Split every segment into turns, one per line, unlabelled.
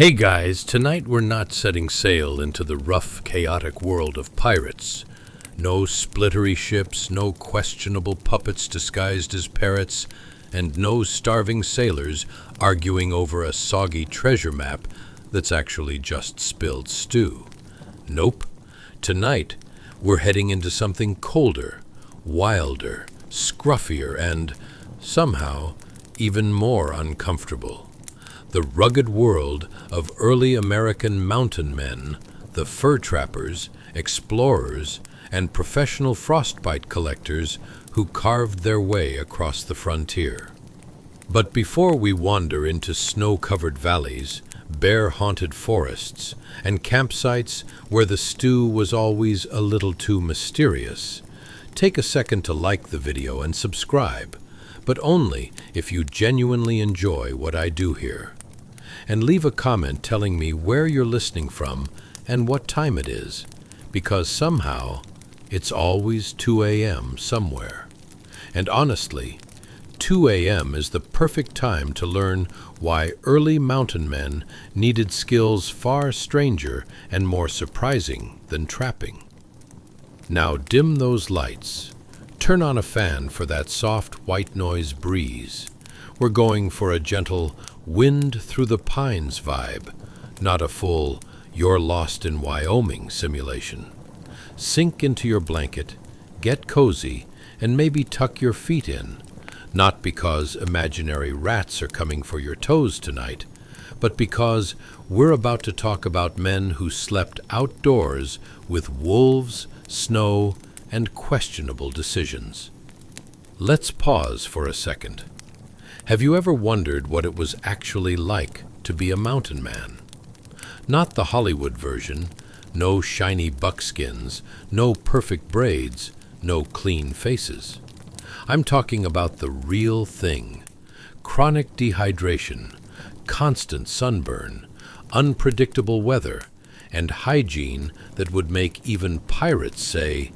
Hey guys, tonight we're not setting sail into the rough, chaotic world of pirates. No splittery ships, no questionable puppets disguised as parrots, and no starving sailors arguing over a soggy treasure map that's actually just spilled stew. Nope. Tonight, we're heading into something colder, wilder, scruffier, and, somehow, even more uncomfortable. The rugged world of early American mountain men, the fur trappers, explorers, and professional frostbite collectors who carved their way across the frontier. But before we wander into snow-covered valleys, bear-haunted forests, and campsites where the stew was always a little too mysterious, take a second to like the video and subscribe, but only if you genuinely enjoy what I do here. And leave a comment telling me where you're listening from and what time it is, because somehow it's always 2 a.m. somewhere. And honestly, 2 a.m. is the perfect time to learn why early mountain men needed skills far stranger and more surprising than trapping. Now dim those lights. Turn on a fan for that soft white noise breeze. We're going for a gentle wind through the pines vibe, not a full "you're lost in Wyoming" simulation. Sink into your blanket, get cozy, and maybe tuck your feet in, not because imaginary rats are coming for your toes tonight, but because we're about to talk about men who slept outdoors with wolves, snow, and questionable decisions. Let's pause for a second. Have you ever wondered what it was actually like to be a mountain man? Not the Hollywood version, no shiny buckskins, no perfect braids, no clean faces. I'm talking about the real thing. Chronic dehydration, constant sunburn, unpredictable weather, and hygiene that would make even pirates say,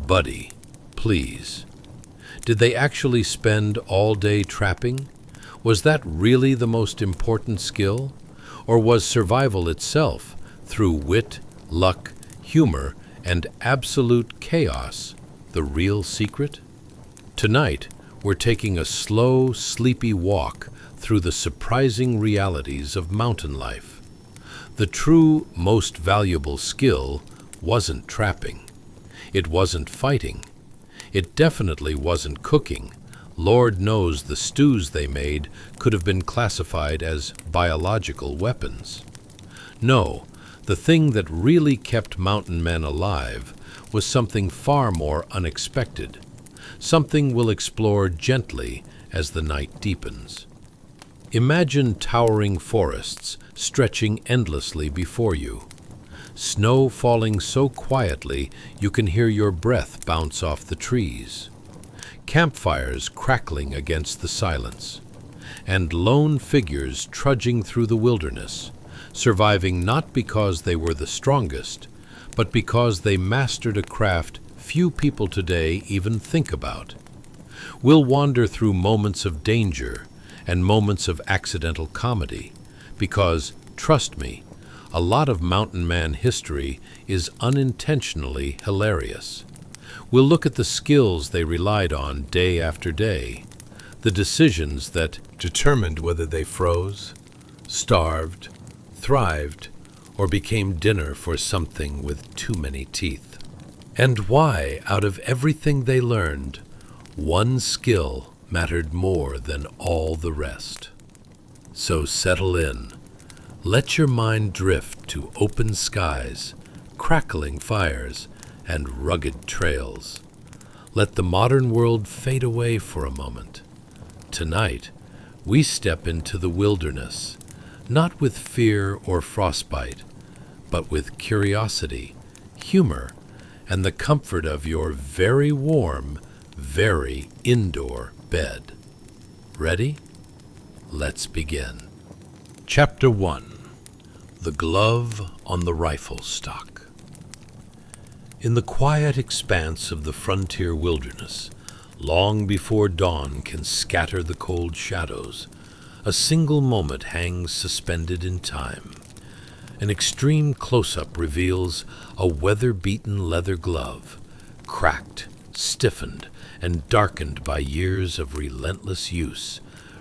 "Buddy, please." Did they actually spend all day trapping? Was that really the most important skill? Or was survival itself, through wit, luck, humor, and absolute chaos, the real secret? Tonight, we're taking a slow, sleepy walk through the surprising realities of mountain life. The true, most valuable skill wasn't trapping. It wasn't fighting. It definitely wasn't cooking. Lord knows the stews they made could have been classified as biological weapons. No, the thing that really kept mountain men alive was something far more unexpected, something we'll explore gently as the night deepens. Imagine towering forests stretching endlessly before you. Snow falling so quietly you can hear your breath bounce off the trees. Campfires crackling against the silence. And lone figures trudging through the wilderness, surviving not because they were the strongest, but because they mastered a craft few people today even think about. We'll wander through moments of danger and moments of accidental comedy, because, trust me, a lot of mountain man history is unintentionally hilarious. We'll look at the skills they relied on day after day, the decisions that determined whether they froze, starved, thrived, or became dinner for something with too many teeth. And why, out of everything they learned, one skill mattered more than all the rest. So settle in. Let your mind drift to open skies, crackling fires, and rugged trails. Let the modern world fade away for a moment. Tonight, we step into the wilderness, not with fear or frostbite, but with curiosity, humor, and the comfort of your very warm, very indoor bed. Ready? Let's begin. Chapter 1. The Glove on the Rifle Stock. In the quiet expanse of the frontier wilderness, long before dawn can scatter the cold shadows, a single moment hangs suspended in time. An extreme close-up reveals a weather-beaten leather glove, cracked, stiffened, and darkened by years of relentless use,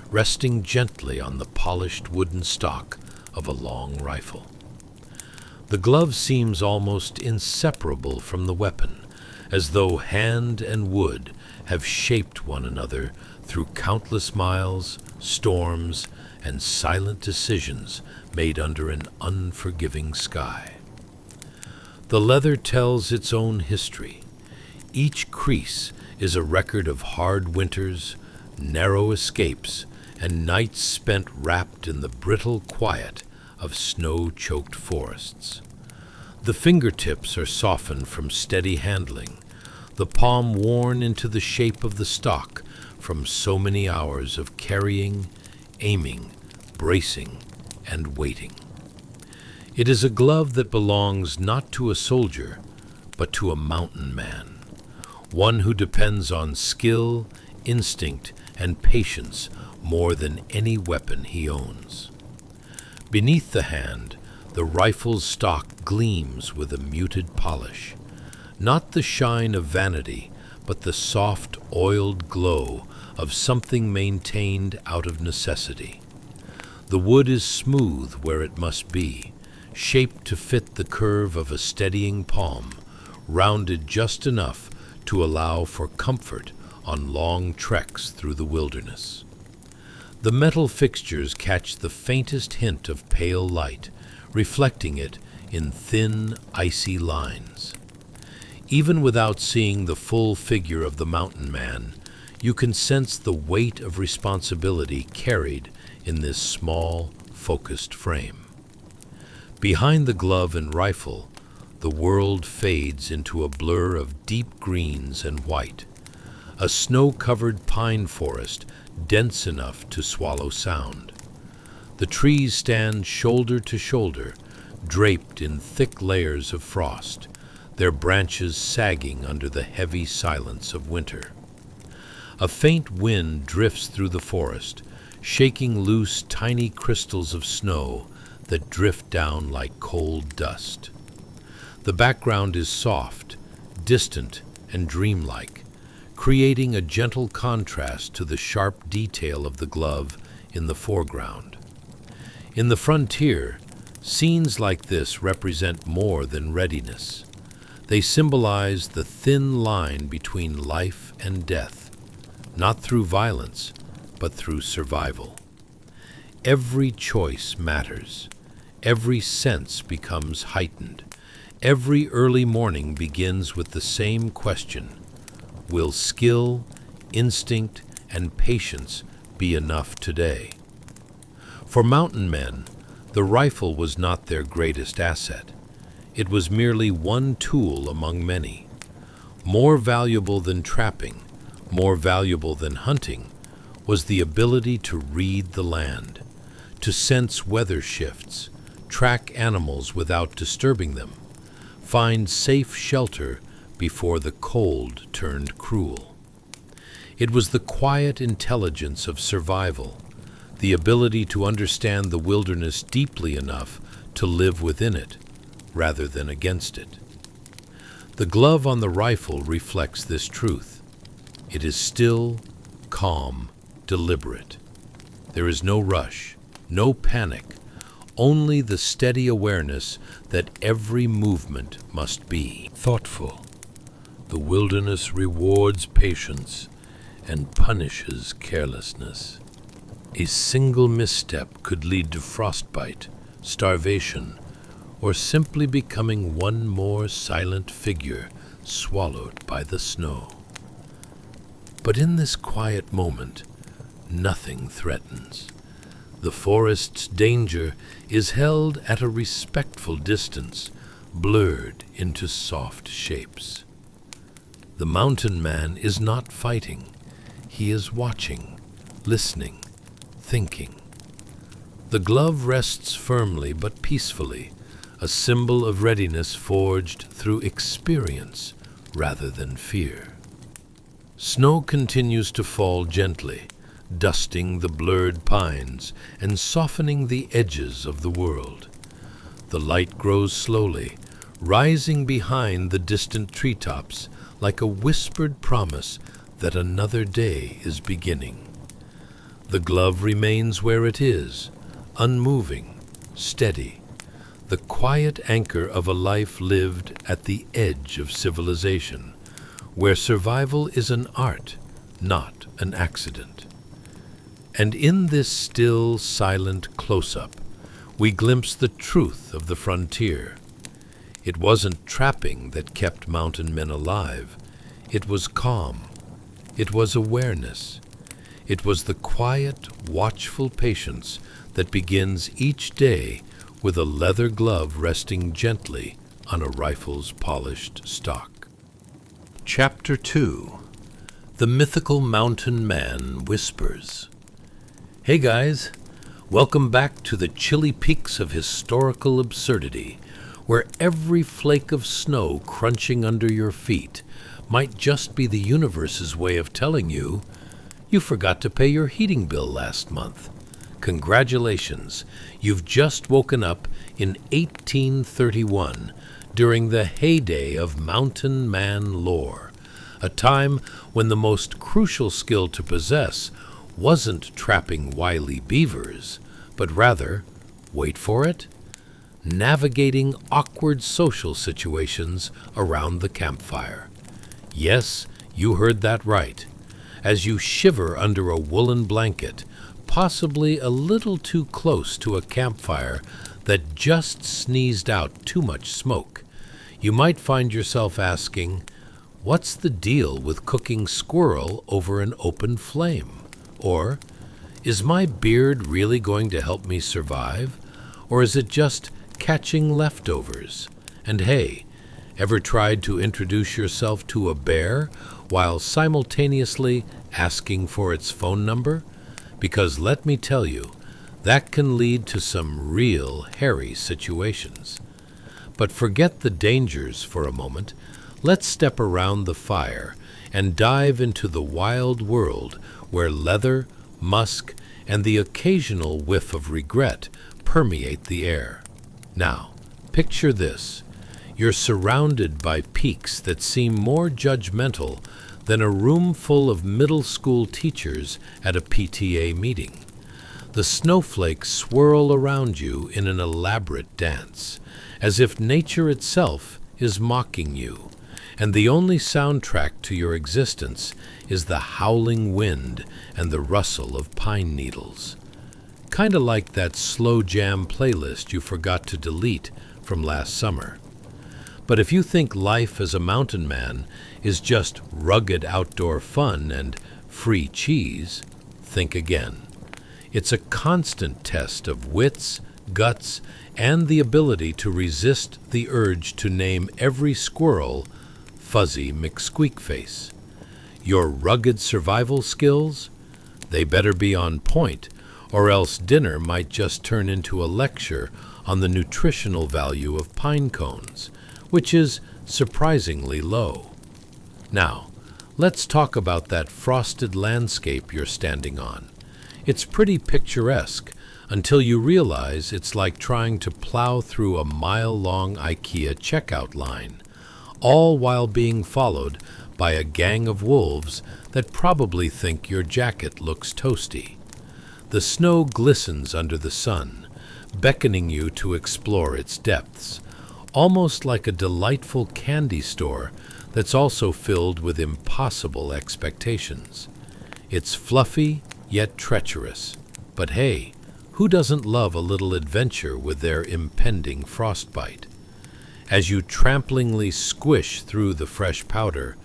resting gently on the polished wooden stock of a long rifle. The glove seems almost inseparable from the weapon, as though hand and wood have shaped one another through countless miles, storms, and silent decisions made under an unforgiving sky. The leather tells its own history. Each crease is a record of hard winters, narrow escapes, and nights spent wrapped in the brittle quiet of snow-choked forests. The fingertips are softened from steady handling, the palm worn into the shape of the stock from so many hours of carrying, aiming, bracing, and waiting. It is a glove that belongs not to a soldier, but to a mountain man, one who depends on skill, instinct, and patience more than any weapon he owns. Beneath the hand, the rifle's stock gleams with a muted polish, not the shine of vanity, but the soft, oiled glow of something maintained out of necessity. The wood is smooth where it must be, shaped to fit the curve of a steadying palm, rounded just enough to allow for comfort on long treks through the wilderness. The metal fixtures catch the faintest hint of pale light, reflecting it in thin, icy lines. Even without seeing the full figure of the mountain man, you can sense the weight of responsibility carried in this small, focused frame. Behind the glove and rifle, the world fades into a blur of deep greens and white, a snow-covered pine forest dense enough to swallow sound. The trees stand shoulder to shoulder, draped in thick layers of frost, their branches sagging under the heavy silence of winter. A faint wind drifts through the forest, shaking loose tiny crystals of snow that drift down like cold dust. The background is soft, distant, and dreamlike, creating a gentle contrast to the sharp detail of the glove in the foreground. In the frontier, scenes like this represent more than readiness. They symbolize the thin line between life and death, not through violence, but through survival. Every choice matters. Every sense becomes heightened. Every early morning begins with the same question: will skill, instinct, and patience be enough today? For mountain men, the rifle was not their greatest asset. It was merely one tool among many. More valuable than trapping, more valuable than hunting, was the ability to read the land, to sense weather shifts, track animals without disturbing them, find safe shelter before the cold turned cruel. It was the quiet intelligence of survival, the ability to understand the wilderness deeply enough to live within it, rather than against it. The glove on the rifle reflects this truth. It is still, calm, deliberate. There is no rush, no panic, only the steady awareness that every movement must be thoughtful. The wilderness rewards patience and punishes carelessness. A single misstep could lead to frostbite, starvation, or simply becoming one more silent figure swallowed by the snow. But in this quiet moment, nothing threatens. The forest's danger is held at a respectful distance, blurred into soft shapes. The mountain man is not fighting. He is watching, listening, thinking. The glove rests firmly but peacefully, a symbol of readiness forged through experience rather than fear. Snow continues to fall gently, dusting the blurred pines and softening the edges of the world. The light grows slowly, rising behind the distant treetops like a whispered promise that another day is beginning. The glove remains where it is, unmoving, steady, the quiet anchor of a life lived at the edge of civilization, where survival is an art, not an accident. And in this still, silent close-up, we glimpse the truth of the frontier. It wasn't trapping that kept mountain men alive. It was calm. It was awareness. It was the quiet, watchful patience that begins each day with a leather glove resting gently on a rifle's polished stock. Chapter 2. The Mythical Mountain Man Whispers. Hey guys, welcome back to the chilly peaks of historical absurdity, where every flake of snow crunching under your feet might just be the universe's way of telling you, you forgot to pay your heating bill last month. Congratulations, you've just woken up in 1831 during the heyday of mountain man lore, a time when the most crucial skill to possess wasn't trapping wily beavers, but rather, wait for it, navigating awkward social situations around the campfire. Yes, you heard that right. As you shiver under a woolen blanket, possibly a little too close to a campfire that just sneezed out too much smoke, you might find yourself asking, what's the deal with cooking squirrel over an open flame? Or, is my beard really going to help me survive? Or is it just catching leftovers? And hey, ever tried to introduce yourself to a bear while simultaneously asking for its phone number? Because let me tell you, that can lead to some real hairy situations. But forget the dangers for a moment. Let's step around the fire and dive into the wild world where leather, musk, and the occasional whiff of regret permeate the air. Now, picture this. You're surrounded by peaks that seem more judgmental than a room full of middle school teachers at a PTA meeting. The snowflakes swirl around you in an elaborate dance, as if nature itself is mocking you, and the only soundtrack to your existence is the howling wind and the rustle of pine needles. Kinda like that slow jam playlist you forgot to delete from last summer. But if you think life as a mountain man is just rugged outdoor fun and free cheese, think again. It's a constant test of wits, guts, and the ability to resist the urge to name every squirrel Fuzzy McSqueakface. Your rugged survival skills? They better be on point, or else dinner might just turn into a lecture on the nutritional value of pine cones, which is surprisingly low. Now, let's talk about that frosted landscape you're standing on. It's pretty picturesque until you realize it's like trying to plow through a mile-long IKEA checkout line, all while being followed by a gang of wolves that probably think your jacket looks toasty. The snow glistens under the sun, beckoning you to explore its depths, almost like a delightful candy store that's also filled with impossible expectations. It's fluffy, yet treacherous. But hey, who doesn't love a little adventure with their impending frostbite? As you tramplingly squish through the fresh powder,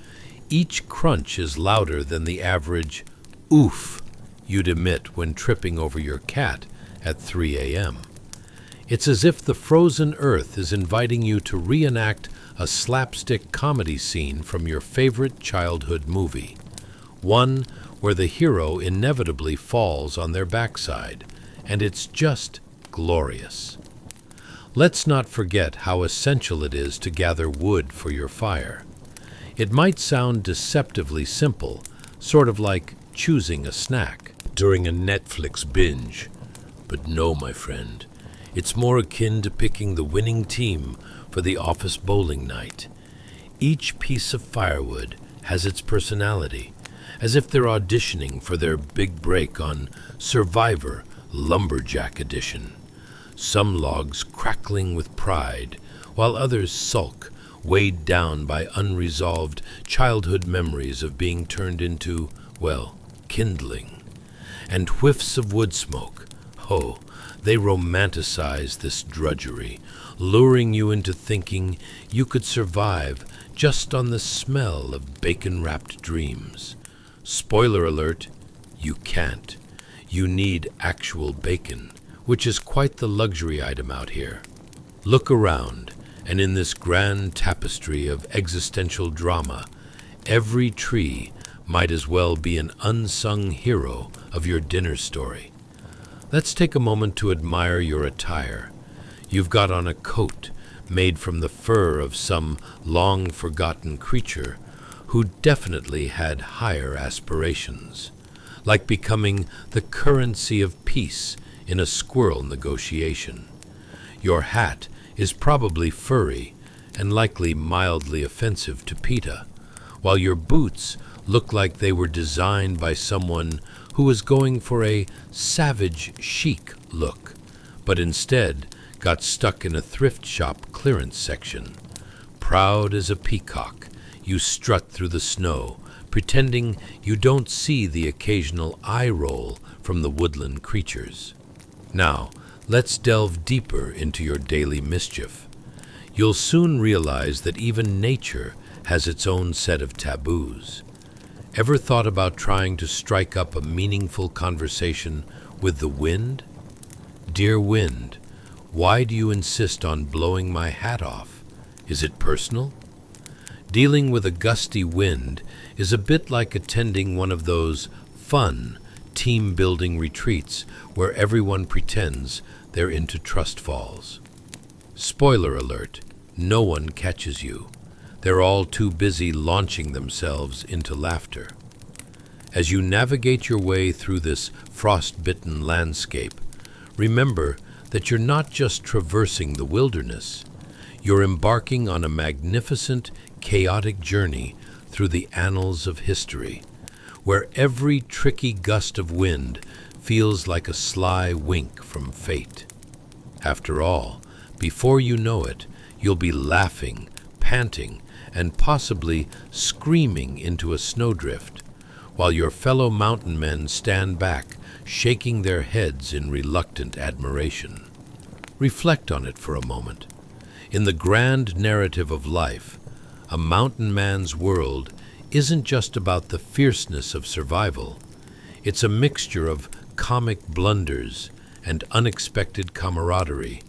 each crunch is louder than the average oof you'd emit when tripping over your cat at 3 a.m. It's as if the frozen earth is inviting you to reenact a slapstick comedy scene from your favorite childhood movie, one where the hero inevitably falls on their backside, and it's just glorious. Let's not forget how essential it is to gather wood for your fire. It might sound deceptively simple, sort of like choosing a snack during a Netflix binge, but no, my friend, It's more akin to picking the winning team for the office bowling night. Each piece of firewood has its personality, as if they're auditioning for their big break on Survivor Lumberjack Edition. Some logs crackling with pride, while others sulk, weighed down by unresolved childhood memories of being turned into, well, kindling. And whiffs of wood smoke, oh, they romanticize this drudgery, luring you into thinking you could survive just on the smell of bacon-wrapped dreams. Spoiler alert, you can't. You need actual bacon, which is quite the luxury item out here. Look around, and in this grand tapestry of existential drama, every tree might as well be an unsung hero of your dinner story. Let's take a moment to admire your attire. You've got on a coat made from the fur of some long-forgotten creature who definitely had higher aspirations, like becoming the currency of peace in a squirrel negotiation. Your hat is probably furry and likely mildly offensive to PETA, while your boots look like they were designed by someone who was going for a savage chic look, but instead got stuck in a thrift shop clearance section. Proud as a peacock, you strut through the snow, pretending you don't see the occasional eye roll from the woodland creatures. Now, let's delve deeper into your daily mischief. You'll soon realize that even nature has its own set of taboos. Ever thought about trying to strike up a meaningful conversation with the wind? Dear wind, why do you insist on blowing my hat off? Is it personal? Dealing with a gusty wind is a bit like attending one of those fun team-building retreats where everyone pretends they're into trust falls. Spoiler alert, no one catches you. They're all too busy launching themselves into laughter. As you navigate your way through this frost-bitten landscape, remember that you're not just traversing the wilderness. You're embarking on a magnificent, chaotic journey through the annals of history, where every tricky gust of wind feels like a sly wink from fate. After all, before you know it, you'll be laughing, panting, and possibly screaming into a snowdrift, while your fellow mountain men stand back, shaking their heads in reluctant admiration. Reflect on it for a moment. In the grand narrative of life, a mountain man's world isn't just about the fierceness of survival. It's a mixture of comic blunders and unexpected camaraderie,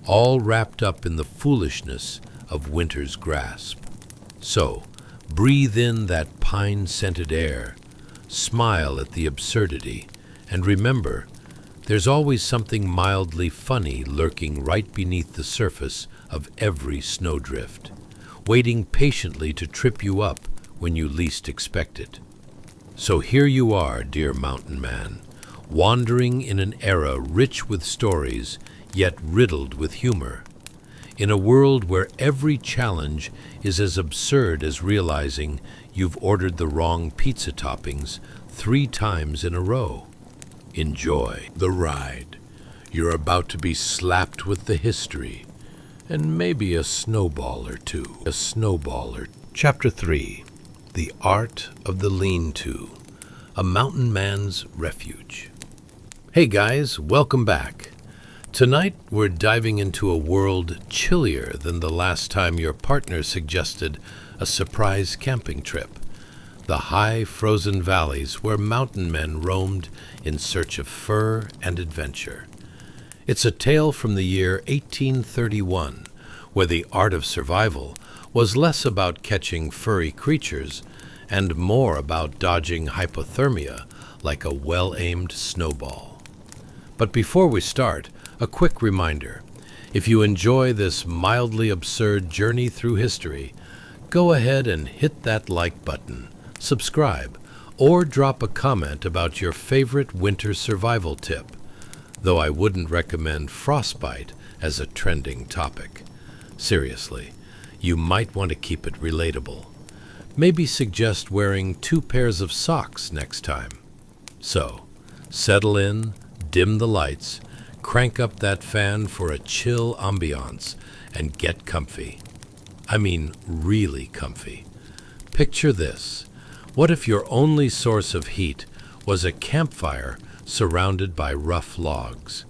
all wrapped up in the foolishness of winter's grasp. So, breathe in that pine-scented air, smile at the absurdity, and remember, there's always something mildly funny lurking right beneath the surface of every snowdrift, waiting patiently to trip you up when you least expect it. So here you are, dear mountain man, wandering in an era rich with stories, yet riddled with humor. In a world where every challenge is as absurd as realizing you've ordered the wrong pizza toppings 3 times in a row. Enjoy the ride. You're about to be slapped with the history, and maybe a snowball or two. Chapter 3. The Art of the Lean-To. A Mountain Man's Refuge. Hey guys, welcome back. Tonight we're diving into a world chillier than the last time your partner suggested a surprise camping trip. The high frozen valleys where mountain men roamed in search of fur and adventure. It's a tale from the year 1831, where the art of survival was less about catching furry creatures and more about dodging hypothermia like a well-aimed snowball. But before we start, a quick reminder. If you enjoy this mildly absurd journey through history, go ahead and hit that like button, subscribe, or drop a comment about your favorite winter survival tip. though I wouldn't recommend frostbite as a trending topic. Seriously, you might want to keep it relatable. Maybe suggest wearing 2 pairs of socks next time. So, settle in, dim the lights, crank up that fan for a chill ambiance, and get comfy. I mean, really comfy. Picture this. What if your only source of heat was a campfire surrounded by rough logs?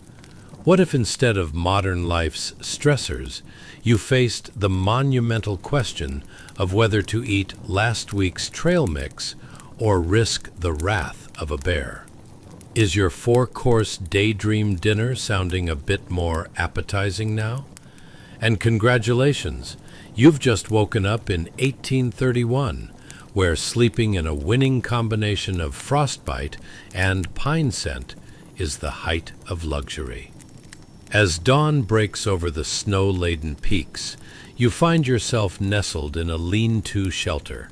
What if instead of modern life's stressors, you faced the monumental question of whether to eat last week's trail mix or risk the wrath of a bear? Is your 4-course daydream dinner sounding a bit more appetizing now? And congratulations, you've just woken up in 1831, where sleeping in a winning combination of frostbite and pine scent is the height of luxury. As dawn breaks over the snow-laden peaks, you find yourself nestled in a lean-to shelter,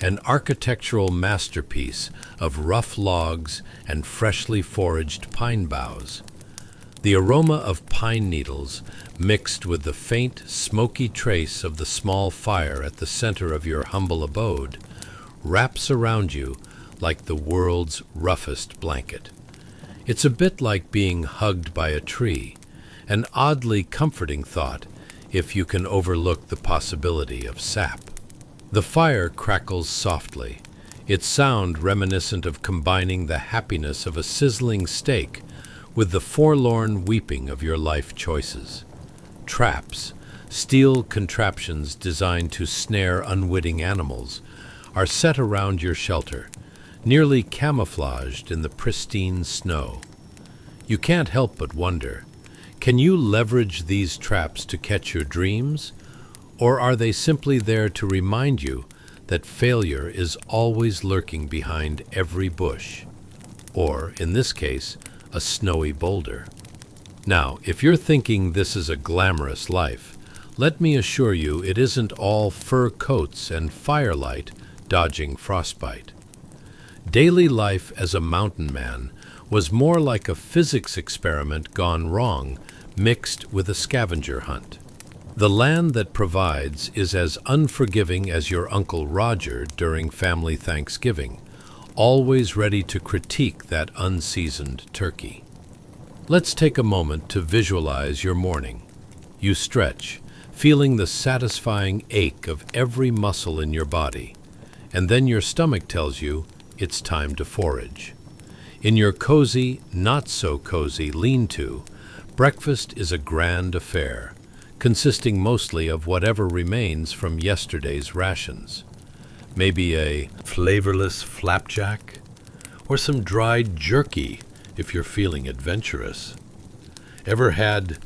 an architectural masterpiece of rough logs and freshly foraged pine boughs. The aroma of pine needles, mixed with the faint, smoky trace of the small fire at the center of your humble abode, wraps around you like the world's roughest blanket. It's a bit like being hugged by a tree, an oddly comforting thought if you can overlook the possibility of sap. The fire crackles softly, its sound reminiscent of combining the happiness of a sizzling steak with the forlorn weeping of your life choices. Traps, steel contraptions designed to snare unwitting animals, are set around your shelter, nearly camouflaged in the pristine snow. You can't help but wonder, can you leverage these traps to catch your dreams, or are they simply there to remind you that failure is always lurking behind every bush, or, in this case, a snowy boulder? Now, if you're thinking this is a glamorous life, let me assure you it isn't all fur coats and firelight dodging frostbite. Daily life as a mountain man was more like a physics experiment gone wrong, mixed with a scavenger hunt. The land that provides is as unforgiving as your Uncle Roger during family Thanksgiving, always ready to critique that unseasoned turkey. Let's take a moment to visualize your morning. You stretch, feeling the satisfying ache of every muscle in your body, and then your stomach tells you it's time to forage. In your cozy, not-so-cozy lean-to, breakfast is a grand affair, consisting mostly of whatever remains from yesterday's rations. Maybe a flavorless flapjack, or some dried jerky if you're feeling adventurous. Ever had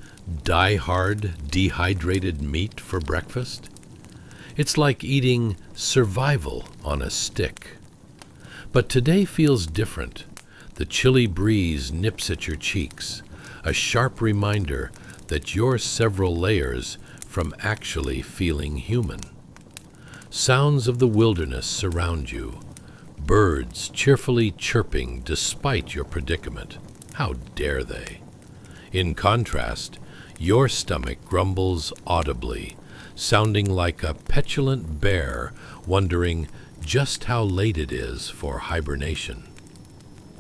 die-hard, dehydrated meat for breakfast? It's like eating survival on a stick. But today feels different. The chilly breeze nips at your cheeks, a sharp reminder that you're several layers from actually feeling human. Sounds of the wilderness surround you, birds cheerfully chirping despite your predicament. How dare they? In contrast, your stomach grumbles audibly, sounding like a petulant bear wondering just how late it is for hibernation.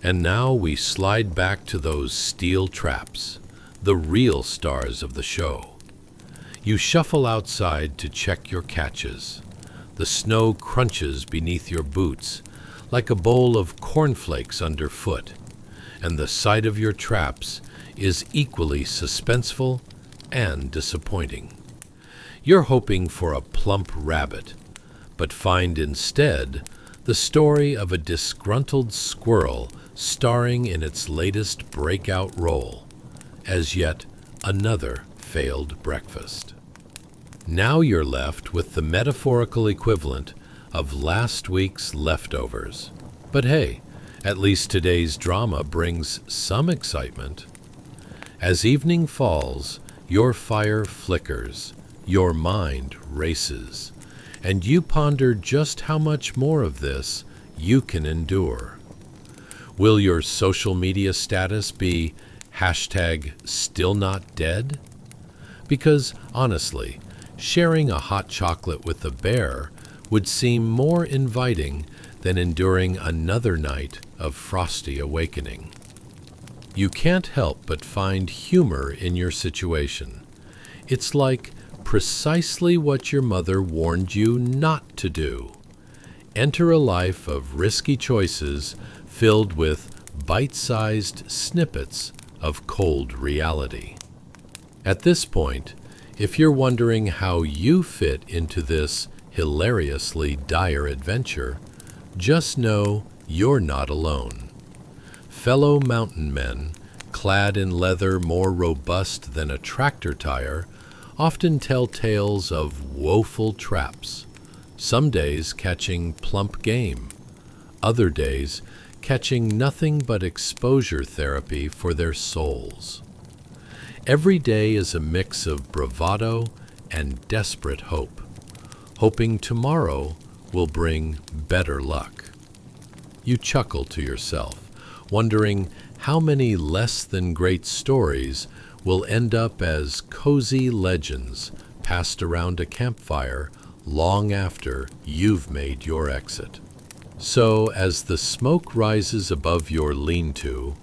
And now we slide back to those steel traps, the real stars of the show. You shuffle outside to check your catches. The snow crunches beneath your boots like a bowl of cornflakes underfoot, and the sight of your traps is equally suspenseful and disappointing. You're hoping for a plump rabbit, but find instead the story of a disgruntled squirrel starring in its latest breakout role as yet another failed breakfast. Now you're left with the metaphorical equivalent of last week's leftovers. But hey, at least today's drama brings some excitement. As evening falls, your fire flickers, your mind races, and you ponder just how much more of this you can endure. Will your social media status be Hashtag still not dead? Because, honestly, sharing a hot chocolate with a bear would seem more inviting than enduring another night of frosty awakening. You can't help but find humor in your situation. It's like precisely what your mother warned you not to do. Enter a life of risky choices filled with bite-sized snippets of cold reality. At this point, if you're wondering how you fit into this hilariously dire adventure, just know you're not alone. Fellow mountain men, clad in leather more robust than a tractor tire, often tell tales of woeful traps, some days catching plump game, other days catching nothing but exposure therapy for their souls. Every day is a mix of bravado and desperate hope, hoping tomorrow will bring better luck. You chuckle to yourself, wondering how many less than great stories will end up as cozy legends passed around a campfire long after you've made your exit. So, as the smoke rises above your lean-to,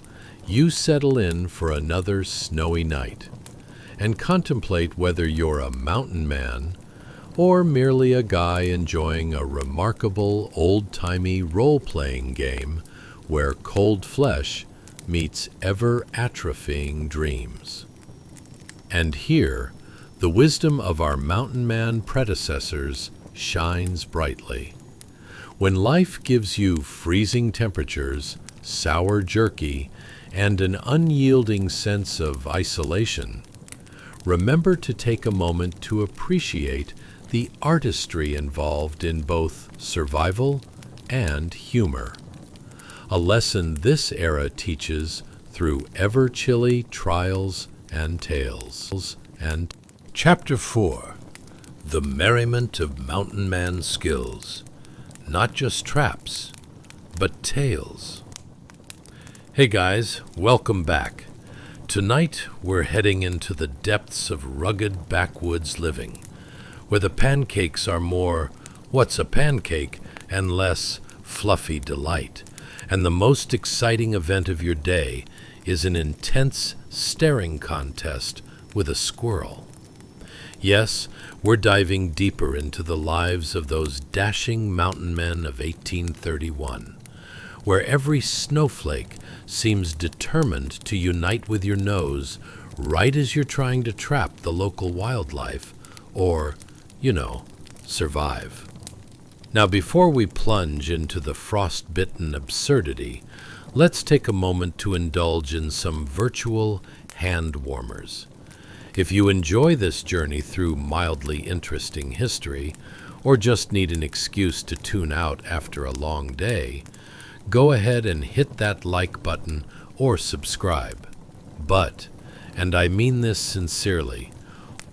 you settle in for another snowy night and contemplate whether you're a mountain man or merely a guy enjoying a remarkable old-timey role-playing game where cold flesh meets ever-atrophying dreams. And here, the wisdom of our mountain man predecessors shines brightly. When life gives you freezing temperatures, sour jerky, and an unyielding sense of isolation, remember to take a moment to appreciate the artistry involved in both survival and humor. A lesson this era teaches through ever-chilly trials and tales. And Chapter 4. The Merriment of Mountain Man Skills. Not just traps, but tales. Hey guys, welcome back. Tonight we're heading into the depths of rugged backwoods living, where the pancakes are more, what's a pancake, and less fluffy delight. And the most exciting event of your day is an intense staring contest with a squirrel. Yes, we're diving deeper into the lives of those dashing mountain men of 1831, where every snowflake seems determined to unite with your nose right as you're trying to trap the local wildlife or, survive. Now, before we plunge into the frost-bitten absurdity, let's take a moment to indulge in some virtual hand warmers. If you enjoy this journey through mildly interesting history, or just need an excuse to tune out after a long day, go ahead and hit that like button or subscribe. But, and I mean this sincerely,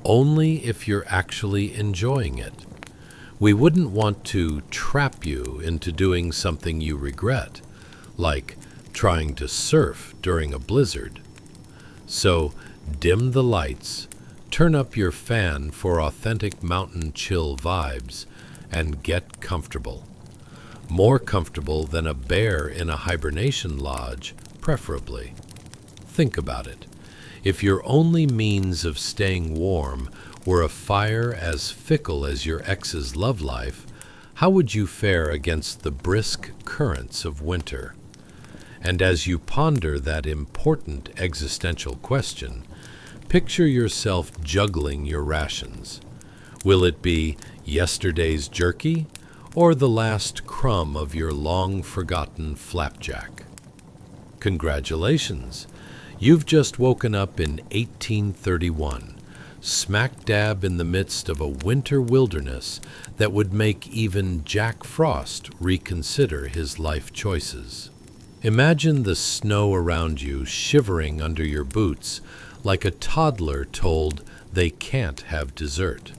only if you're actually enjoying it. We wouldn't want to trap you into doing something you regret, like trying to surf during a blizzard. So, dim the lights, turn up your fan for authentic mountain chill vibes, and get comfortable. More comfortable than a bear in a hibernation lodge, preferably. Think about it. If your only means of staying warm were a fire as fickle as your ex's love life, how would you fare against the brisk currents of winter? And as you ponder that important existential question, picture yourself juggling your rations. Will it be yesterday's jerky or the last crumb of your long-forgotten flapjack? Congratulations! You've just woken up in 1831, smack dab in the midst of a winter wilderness that would make even Jack Frost reconsider his life choices. Imagine the snow around you shivering under your boots like a toddler told they can't have dessert.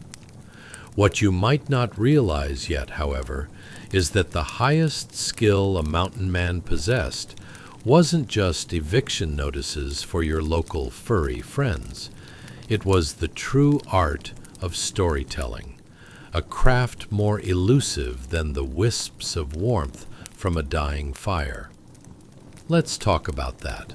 What you might not realize yet, however, is that the highest skill a mountain man possessed wasn't just eviction notices for your local furry friends. It was the true art of storytelling, a craft more elusive than the wisps of warmth from a dying fire. Let's talk about that.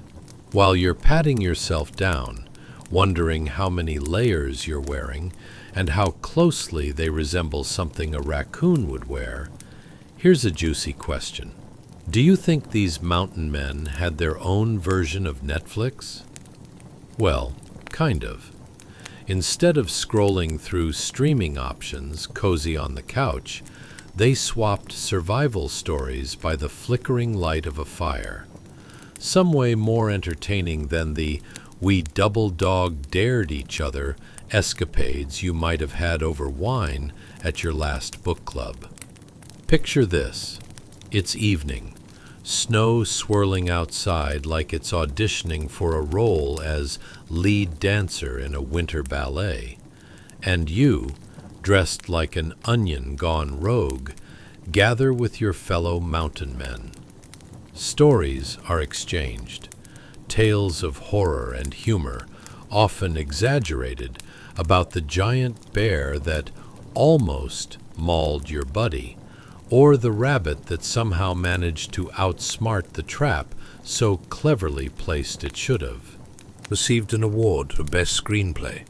While you're patting yourself down, wondering how many layers you're wearing and how closely they resemble something a raccoon would wear, here's a juicy question. Do you think these mountain men had their own version of Netflix? Well, kind of. Instead of scrolling through streaming options cozy on the couch, they swapped survival stories by the flickering light of a fire. Some way more entertaining than the "we double dog dared each other" escapades you might have had over wine at your last book club. Picture this. It's evening, snow swirling outside like it's auditioning for a role as lead dancer in a winter ballet, and you, dressed like an onion gone rogue, gather with your fellow mountain men. Stories are exchanged, tales of horror and humor, often exaggerated, about the giant bear that almost mauled your buddy, or the rabbit that somehow managed to outsmart the trap so cleverly placed it should have. Received an award for Best Screenplay.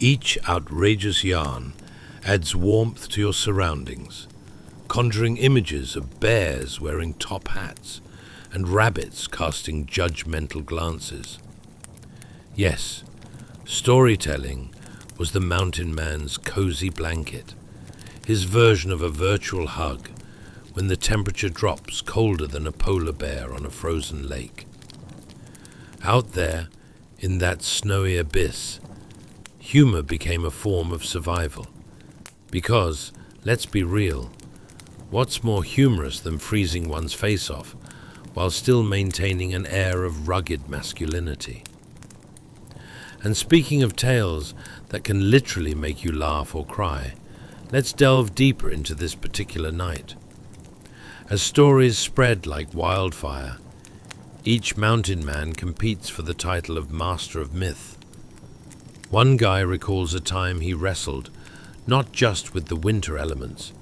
Each outrageous yarn adds warmth to your surroundings, conjuring images of bears wearing top hats and rabbits casting judgmental glances. Yes, storytelling was the mountain man's cozy blanket, his version of a virtual hug when the temperature drops colder than a polar bear on a frozen lake. Out there, in that snowy abyss, humor became a form of survival. Because, let's be real, what's more humorous than freezing one's face off while still maintaining an air of rugged masculinity? And speaking of tales that can literally make you laugh or cry, let's delve deeper into this particular night. As stories spread like wildfire, each mountain man competes for the title of Master of Myth. One guy recalls a time he wrestled not just with the winter elements,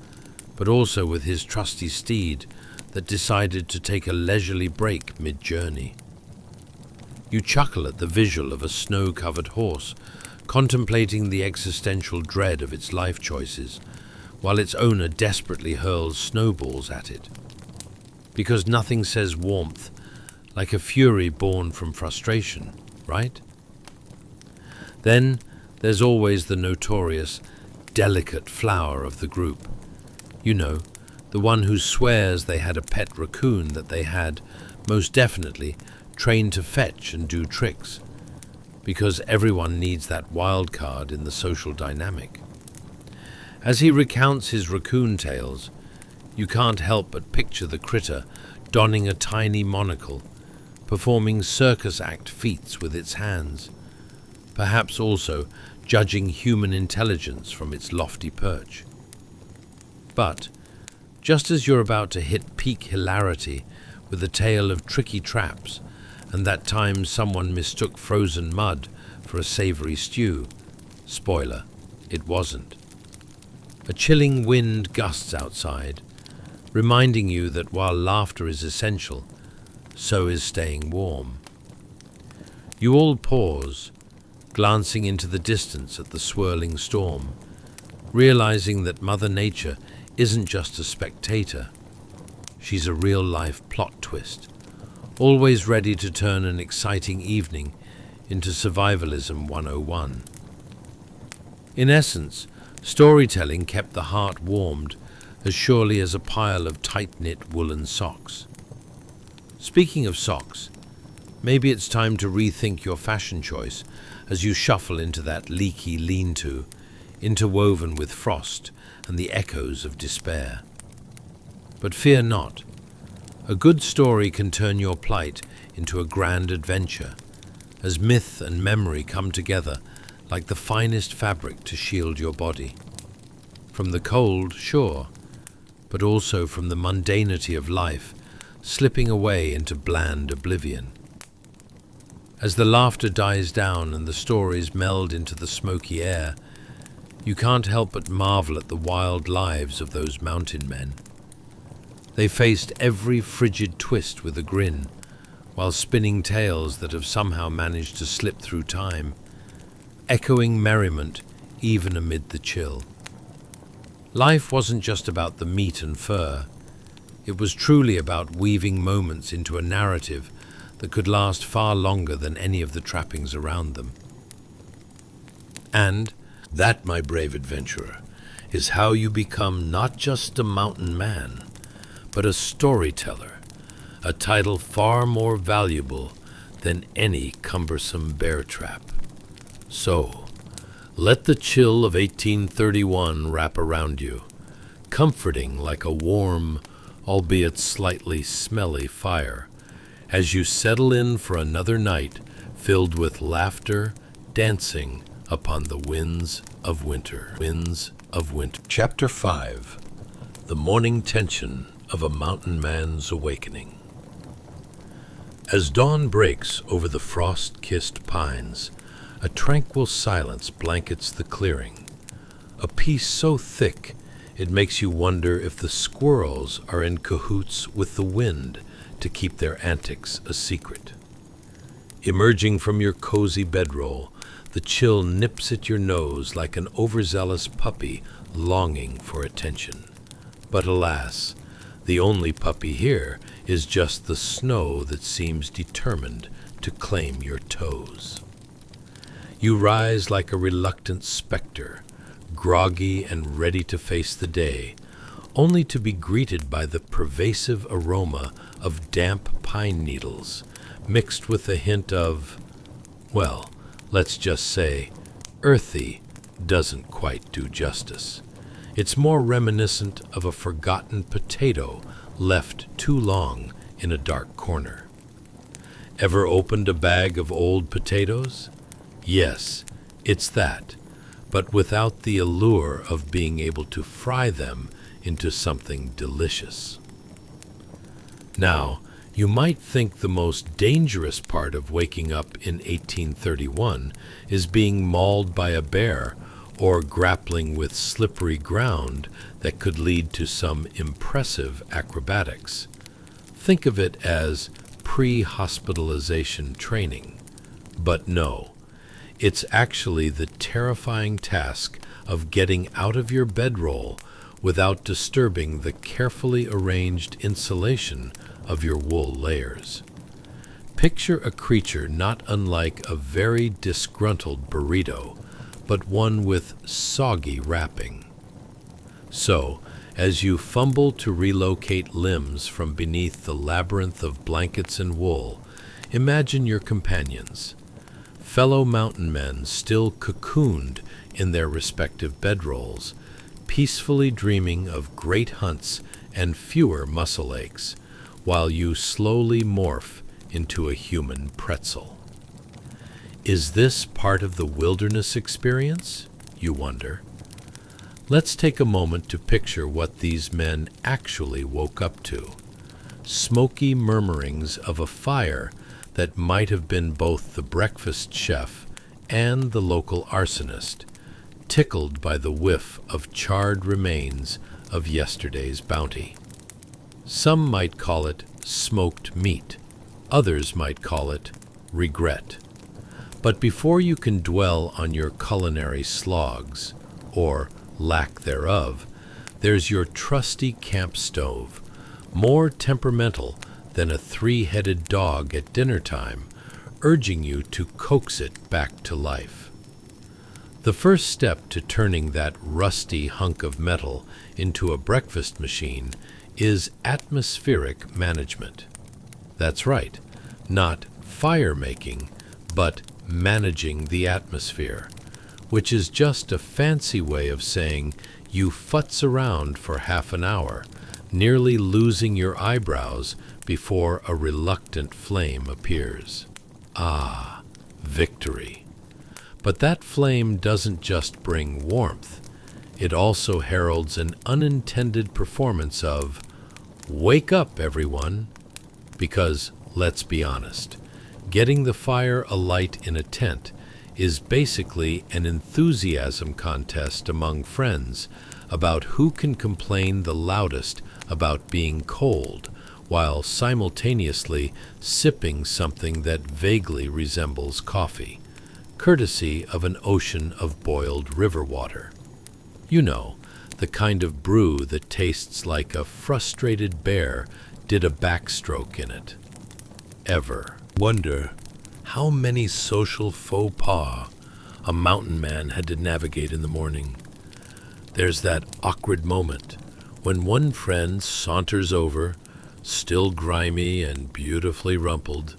but also with his trusty steed that decided to take a leisurely break mid-journey. You chuckle at the visual of a snow-covered horse, contemplating the existential dread of its life choices, while its owner desperately hurls snowballs at it. Because nothing says warmth like a fury born from frustration, right? Then there's always the notorious, delicate flower of the group. You know, the one who swears they had a pet raccoon that they had, most definitely, trained to fetch and do tricks, because everyone needs that wild card in the social dynamic. As he recounts his raccoon tales, you can't help but picture the critter donning a tiny monocle, performing circus act feats with its hands, perhaps also judging human intelligence from its lofty perch. But, just as you're about to hit peak hilarity with a tale of tricky traps and that time someone mistook frozen mud for a savory stew, spoiler, it wasn't. A chilling wind gusts outside, reminding you that while laughter is essential, so is staying warm. You all pause, glancing into the distance at the swirling storm, realizing that Mother Nature isn't just a spectator. She's a real-life plot twist, always ready to turn an exciting evening into Survivalism 101. In essence, storytelling kept the heart warmed as surely as a pile of tight-knit woolen socks. Speaking of socks, maybe it's time to rethink your fashion choice as you shuffle into that leaky lean-to, interwoven with frost and the echoes of despair. But fear not. A good story can turn your plight into a grand adventure, as myth and memory come together like the finest fabric to shield your body. From the cold, sure, but also from the mundanity of life slipping away into bland oblivion. As the laughter dies down and the stories meld into the smoky air, you can't help but marvel at the wild lives of those mountain men. They faced every frigid twist with a grin, while spinning tales that have somehow managed to slip through time, echoing merriment even amid the chill. Life wasn't just about the meat and fur. It was truly about weaving moments into a narrative that could last far longer than any of the trappings around them. And that, my brave adventurer, is how you become not just a mountain man, but a storyteller, a title far more valuable than any cumbersome bear trap. So, let the chill of 1831 wrap around you, comforting like a warm, albeit slightly smelly fire, as you settle in for another night filled with laughter, dancing upon the winds of winter. Chapter 5. The Morning Tension of a Mountain Man's Awakening. As dawn breaks over the frost-kissed pines, a tranquil silence blankets the clearing, a peace so thick it makes you wonder if the squirrels are in cahoots with the wind to keep their antics a secret. Emerging from your cozy bedroll, the chill nips at your nose like an overzealous puppy longing for attention. But alas, the only puppy here is just the snow that seems determined to claim your toes. You rise like a reluctant specter, groggy and ready to face the day, only to be greeted by the pervasive aroma of damp pine needles, mixed with a hint of, well, let's just say, earthy doesn't quite do justice. It's more reminiscent of a forgotten potato left too long in a dark corner. Ever opened a bag of old potatoes? Yes, it's that, but without the allure of being able to fry them into something delicious. Now, you might think the most dangerous part of waking up in 1831 is being mauled by a bear or grappling with slippery ground that could lead to some impressive acrobatics. Think of it as pre-hospitalization training. But no, it's actually the terrifying task of getting out of your bedroll without disturbing the carefully arranged insulation of your wool layers. Picture a creature not unlike a very disgruntled burrito, but one with soggy wrapping. So, as you fumble to relocate limbs from beneath the labyrinth of blankets and wool, imagine your companions, fellow mountain men still cocooned in their respective bedrolls, peacefully dreaming of great hunts and fewer muscle aches, while you slowly morph into a human pretzel. Is this part of the wilderness experience, you wonder? Let's take a moment to picture what these men actually woke up to. Smoky murmurings of a fire that might have been both the breakfast chef and the local arsonist, tickled by the whiff of charred remains of yesterday's bounty. Some might call it smoked meat, others might call it regret. But before you can dwell on your culinary slogs, or lack thereof, there's your trusty camp stove, more temperamental than a three-headed dog at dinner time, urging you to coax it back to life. The first step to turning that rusty hunk of metal into a breakfast machine is atmospheric management. That's right, not fire making, but managing the atmosphere, which is just a fancy way of saying you futz around for half an hour, nearly losing your eyebrows before a reluctant flame appears. Ah, victory. But that flame doesn't just bring warmth, it also heralds an unintended performance of, "Wake up, everyone, Because, let's be honest, getting the fire alight in a tent is basically an enthusiasm contest among friends about who can complain the loudest about being cold, while simultaneously sipping something that vaguely resembles coffee, courtesy of an ocean of boiled river water. You know, the kind of brew that tastes like a frustrated bear did a backstroke in it. Ever wonder how many social faux pas a mountain man had to navigate in the morning? There's that awkward moment when one friend saunters over, still grimy and beautifully rumpled,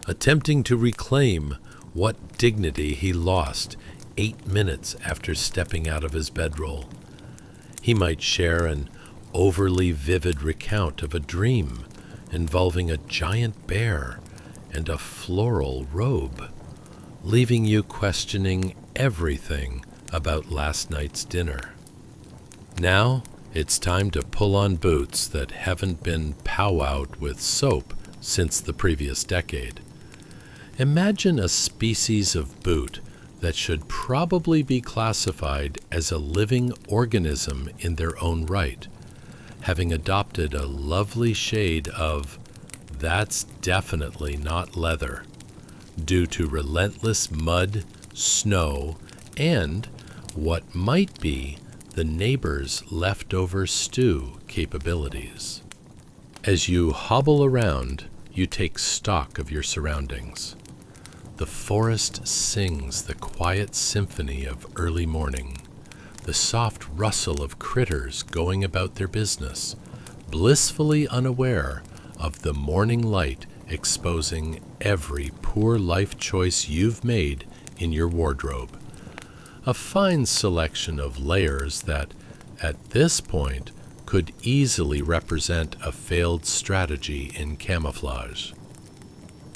attempting to reclaim what dignity he lost 8 minutes after stepping out of his bedroll. He might share an overly vivid recount of a dream involving a giant bear and a floral robe, leaving you questioning everything about last night's dinner. Now it's time to pull on boots that haven't been powwowed with soap since the previous decade. Imagine a species of boot that should probably be classified as a living organism in their own right, having adopted a lovely shade of "that's definitely not leather" due to relentless mud, snow, and what might be the neighbor's leftover stew capabilities. As you hobble around, you take stock of your surroundings. The forest sings the quiet symphony of early morning, the soft rustle of critters going about their business, blissfully unaware of the morning light exposing every poor life choice you've made in your wardrobe. A fine selection of layers that, at this point, could easily represent a failed strategy in camouflage.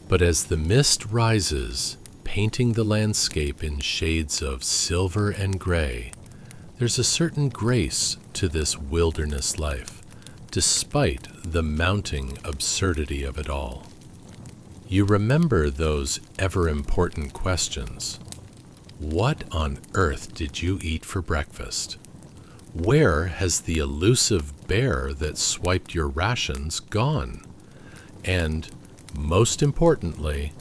But as the mist rises, painting the landscape in shades of silver and gray, there's a certain grace to this wilderness life, despite the mounting absurdity of it all. You remember those ever-important questions. What on earth did you eat for breakfast? Where has the elusive bear that swiped your rations gone? And, most importantly,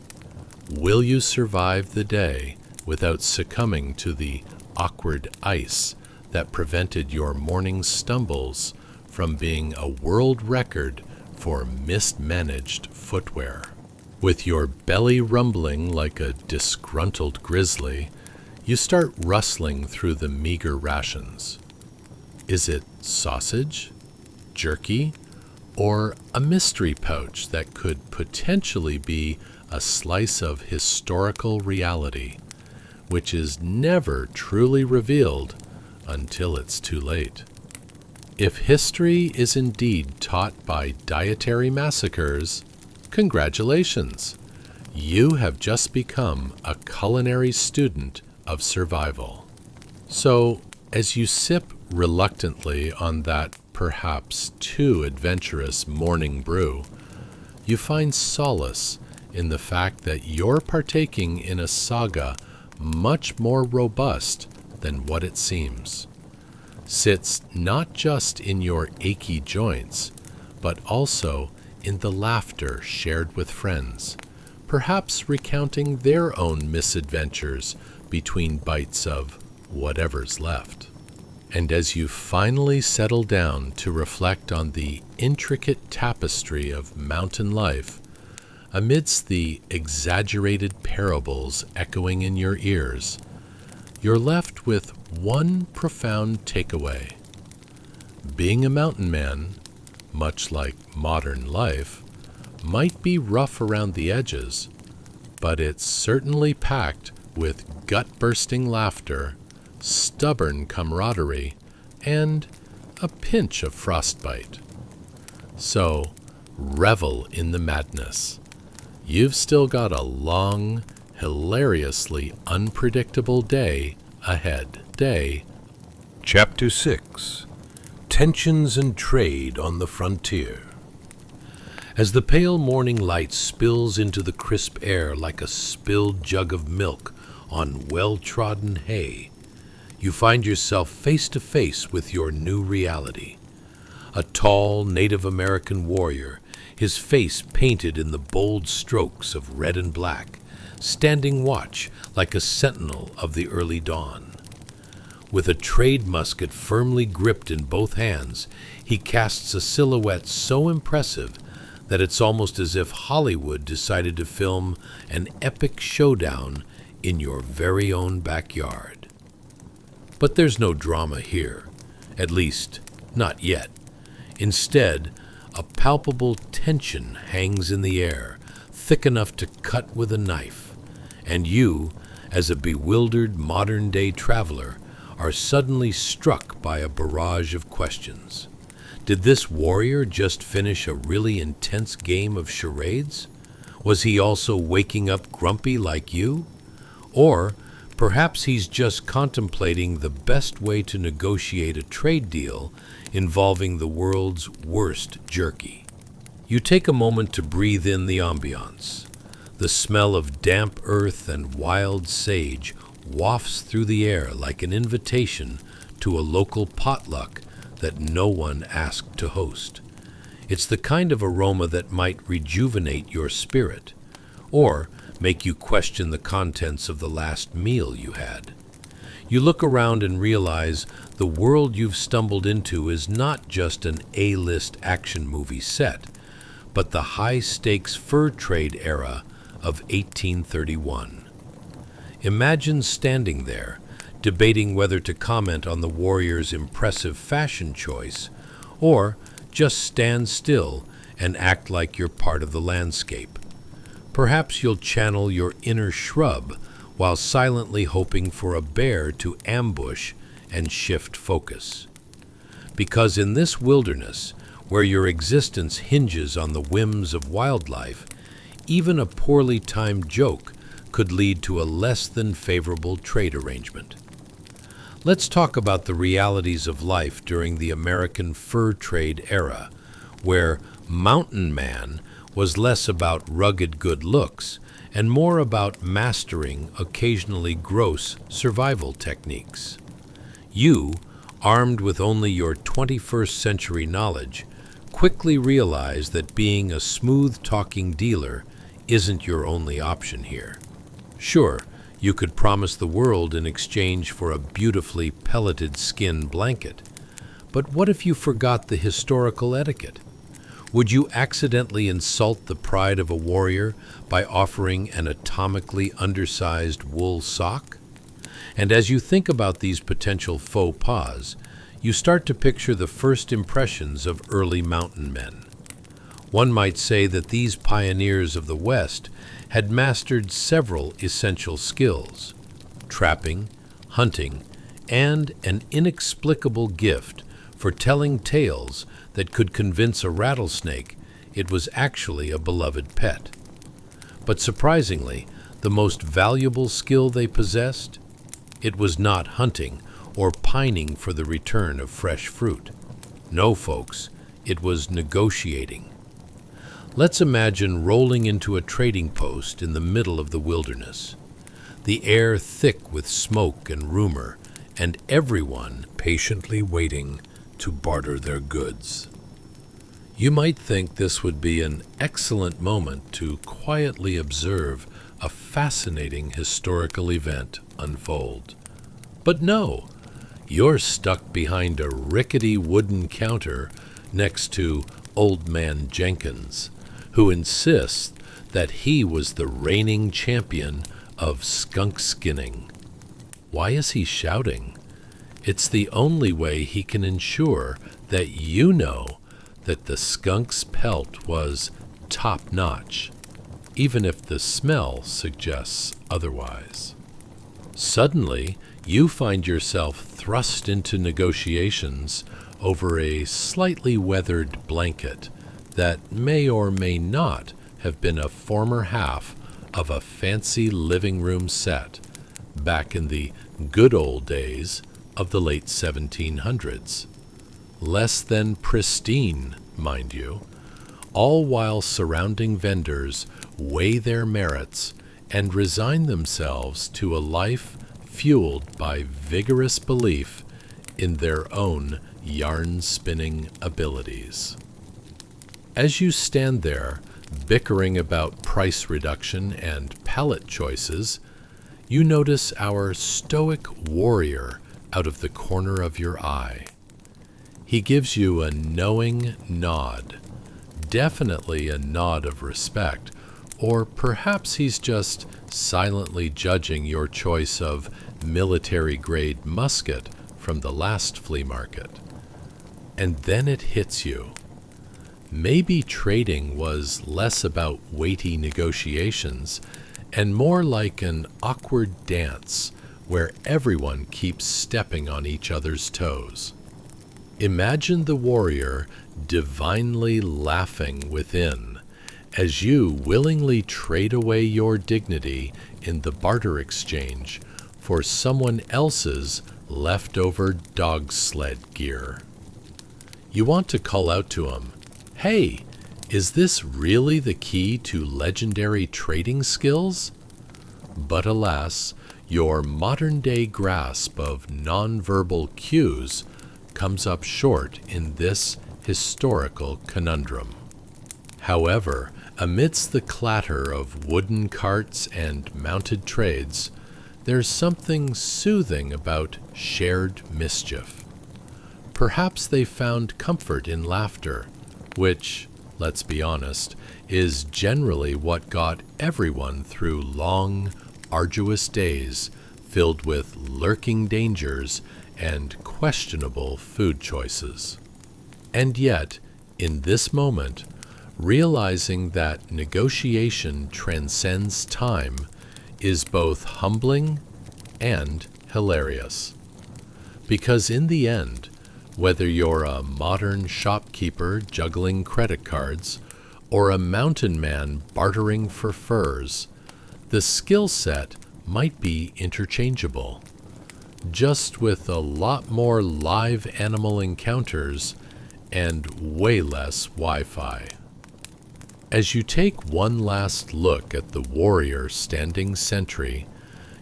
will you survive the day without succumbing to the awkward ice that prevented your morning stumbles from being a world record for mismanaged footwear? With your belly rumbling like a disgruntled grizzly, you start rustling through the meager rations. Is it sausage, jerky, or a mystery pouch that could potentially be a slice of historical reality, which is never truly revealed until it's too late? If history is indeed taught by dietary massacres, congratulations! You have just become a culinary student of survival. So, as you sip reluctantly on that perhaps too adventurous morning brew, you find solace in the fact that you're partaking in a saga much more robust than what it seems. Sits not just in your achy joints, but also in the laughter shared with friends, perhaps recounting their own misadventures between bites of whatever's left. And as you finally settle down to reflect on the intricate tapestry of mountain life, amidst the exaggerated parables echoing in your ears, you're left with one profound takeaway. Being a mountain man, much like modern life, might be rough around the edges, but it's certainly packed with gut-bursting laughter, stubborn camaraderie, and a pinch of frostbite. So, revel in the madness. You've still got a long, hilariously unpredictable day ahead. Chapter 6. Tensions and Trade on the Frontier. As the pale morning light spills into the crisp air like a spilled jug of milk on well-trodden hay, you find yourself face to face with your new reality. A tall Native American warrior, his face painted in the bold strokes of red and black, standing watch like a sentinel of the early dawn. With a trade musket firmly gripped in both hands, he casts a silhouette so impressive that it's almost as if Hollywood decided to film an epic showdown in your very own backyard. But there's no drama here, at least, not yet. Instead, a palpable tension hangs in the air, thick enough to cut with a knife, and you, as a bewildered modern-day traveler, are suddenly struck by a barrage of questions. Did this warrior just finish a really intense game of charades? Was he also waking up grumpy like you? Or perhaps he's just contemplating the best way to negotiate a trade deal involving the world's worst jerky. You take a moment to breathe in the ambience. The smell of damp earth and wild sage wafts through the air like an invitation to a local potluck that no one asked to host. It's the kind of aroma that might rejuvenate your spirit, or make you question the contents of the last meal you had. You look around and realize the world you've stumbled into is not just an A-list action movie set, but the high-stakes fur trade era of 1831. Imagine standing there, debating whether to comment on the warrior's impressive fashion choice, or just stand still and act like you're part of the landscape. Perhaps you'll channel your inner shrub while silently hoping for a bear to ambush and shift focus. Because in this wilderness, where your existence hinges on the whims of wildlife, even a poorly timed joke could lead to a less than favorable trade arrangement. Let's talk about the realities of life during the American fur trade era, where mountain man was less about rugged good looks and more about mastering occasionally gross survival techniques. You, armed with only your 21st century knowledge, quickly realize that being a smooth-talking dealer isn't your only option here. Sure, you could promise the world in exchange for a beautifully pelleted skin blanket, but what if you forgot the historical etiquette? Would you accidentally insult the pride of a warrior by offering an atomically undersized wool sock? And as you think about these potential faux pas, you start to picture the first impressions of early mountain men. One might say that these pioneers of the West had mastered several essential skills: trapping, hunting, and an inexplicable gift for telling tales that could convince a rattlesnake it was actually a beloved pet. But surprisingly, the most valuable skill they possessed? It was not hunting or pining for the return of fresh fruit. No, folks, it was negotiating. Let's imagine rolling into a trading post in the middle of the wilderness, the air thick with smoke and rumor, and everyone patiently waiting to barter their goods. You might think this would be an excellent moment to quietly observe a fascinating historical event unfold. But no, you're stuck behind a rickety wooden counter next to Old Man Jenkins, who insists that he was the reigning champion of skunk skinning. Why is he shouting? It's the only way he can ensure that you know that the skunk's pelt was top-notch, even if the smell suggests otherwise. Suddenly, you find yourself thrust into negotiations over a slightly weathered blanket that may or may not have been a former half of a fancy living room set back in the good old days of the late 1700s. Less than pristine, mind you, all while surrounding vendors weigh their merits and resign themselves to a life fueled by vigorous belief in their own yarn-spinning abilities. As you stand there, bickering about price reduction and palette choices, you notice our stoic warrior out of the corner of your eye. He gives you a knowing nod, definitely a nod of respect, or perhaps he's just silently judging your choice of military-grade musket from the last flea market. And then it hits you. Maybe trading was less about weighty negotiations and more like an awkward dance where everyone keeps stepping on each other's toes. Imagine the warrior divinely laughing within as you willingly trade away your dignity in the barter exchange for someone else's leftover dog sled gear. You want to call out to him, "Hey, is this really the key to legendary trading skills?" But alas, your modern-day grasp of nonverbal cues comes up short in this historical conundrum. However, amidst the clatter of wooden carts and mounted trades, there's something soothing about shared mischief. Perhaps they found comfort in laughter, which, let's be honest, is generally what got everyone through long, arduous days filled with lurking dangers and questionable food choices. And yet, in this moment, realizing that negotiation transcends time is both humbling and hilarious. Because in the end, whether you're a modern shopkeeper juggling credit cards or a mountain man bartering for furs, the skill set might be interchangeable, just with a lot more live animal encounters and way less Wi-Fi. As you take one last look at the warrior standing sentry,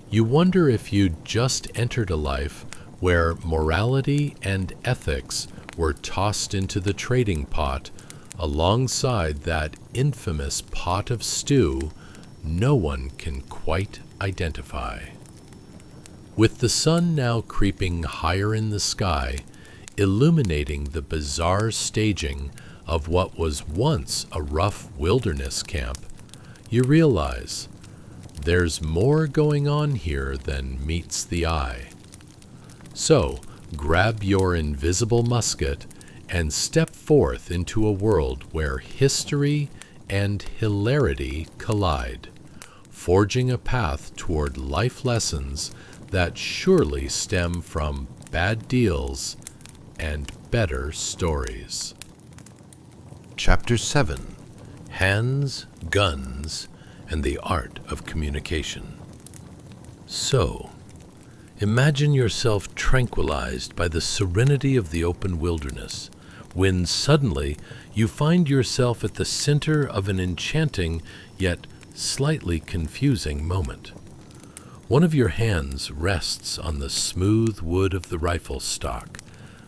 you wonder if you'd just entered a life where morality and ethics were tossed into the trading pot alongside that infamous pot of stew no one can quite identify. With the sun now creeping higher in the sky, illuminating the bizarre staging of what was once a rough wilderness camp, you realize there's more going on here than meets the eye. So, grab your invisible musket and step forth into a world where history and hilarity collide, forging a path toward life lessons that surely stem from bad deals and better stories. Chapter 7: Hands, Guns, and the Art of Communication. So, imagine yourself tranquilized by the serenity of the open wilderness, when suddenly you find yourself at the center of an enchanting yet slightly confusing moment. One of your hands rests on the smooth wood of the rifle stock,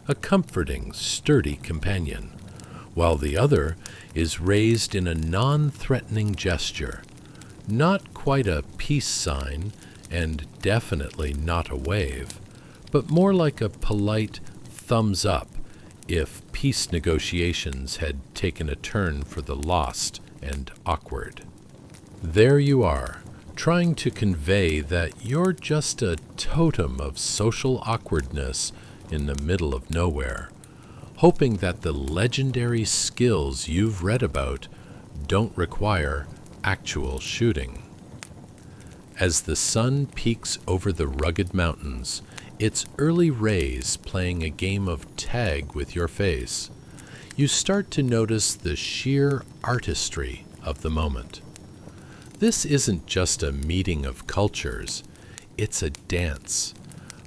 a comforting, sturdy companion, while the other is raised in a non-threatening gesture, not quite a peace sign and definitely not a wave, but more like a polite thumbs up if peace negotiations had taken a turn for the lost and awkward. There you are, trying to convey that you're just a totem of social awkwardness in the middle of nowhere, hoping that the legendary skills you've read about don't require actual shooting. As the sun peeks over the rugged mountains, its early rays playing a game of tag with your face, you start to notice the sheer artistry of the moment. This isn't just a meeting of cultures, it's a dance,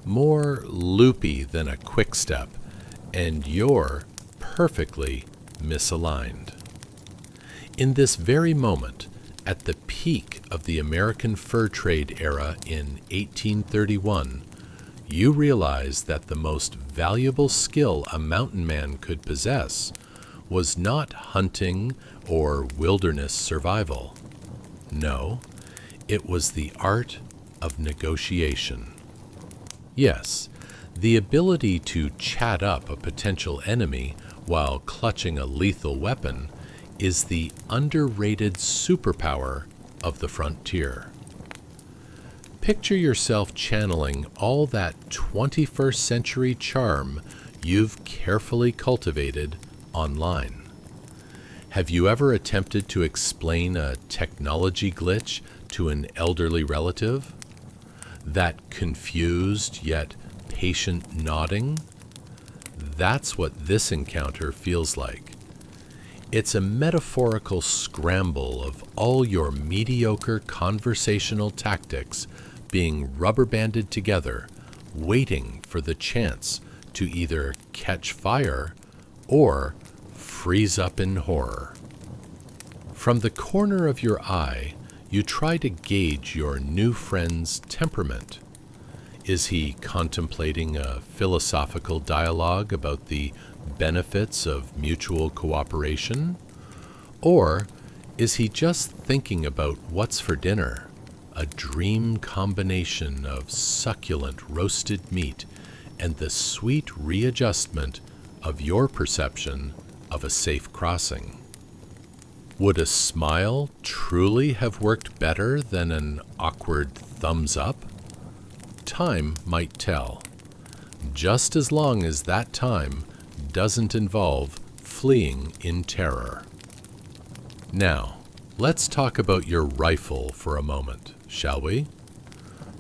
more loopy than a quick step, and you're perfectly misaligned. In this very moment, at the peak of the American fur trade era in 1831, you realize that the most valuable skill a mountain man could possess was not hunting or wilderness survival. No, it was the art of negotiation. Yes, the ability to chat up a potential enemy while clutching a lethal weapon is the underrated superpower of the frontier. Picture yourself channeling all that 21st century charm you've carefully cultivated online. Have you ever attempted to explain a technology glitch to an elderly relative? That confused yet patient nodding? That's what this encounter feels like. It's a metaphorical scramble of all your mediocre conversational tactics being rubber-banded together, waiting for the chance to either catch fire or freeze up in horror. From the corner of your eye, you try to gauge your new friend's temperament. Is he contemplating a philosophical dialogue about the benefits of mutual cooperation? Or is he just thinking about what's for dinner, a dream combination of succulent roasted meat and the sweet readjustment of your perception of a safe crossing? Would a smile truly have worked better than an awkward thumbs up? Time might tell, just as long as that time doesn't involve fleeing in terror. Now, let's talk about your rifle for a moment, shall we?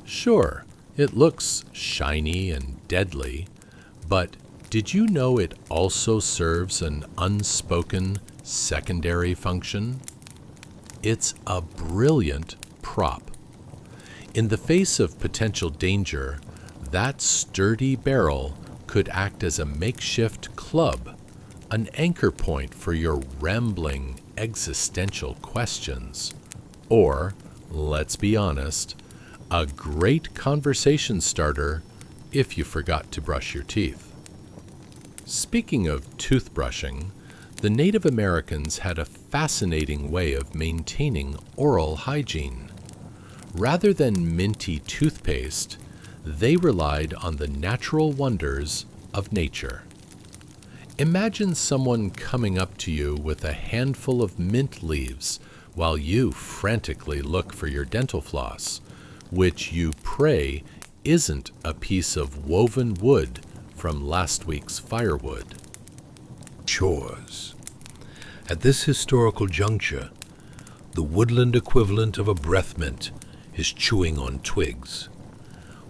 Sure, it looks shiny and deadly, but did you know it also serves an unspoken secondary function? It's a brilliant prop. In the face of potential danger, that sturdy barrel could act as a makeshift club, an anchor point for your rambling existential questions, or, let's be honest, a great conversation starter if you forgot to brush your teeth. Speaking of toothbrushing, the Native Americans had a fascinating way of maintaining oral hygiene. Rather than minty toothpaste, they relied on the natural wonders of nature. Imagine someone coming up to you with a handful of mint leaves while you frantically look for your dental floss, which you pray isn't a piece of woven wood from last week's firewood.
Chores. At this historical juncture, the woodland equivalent of a breath mint is chewing on twigs.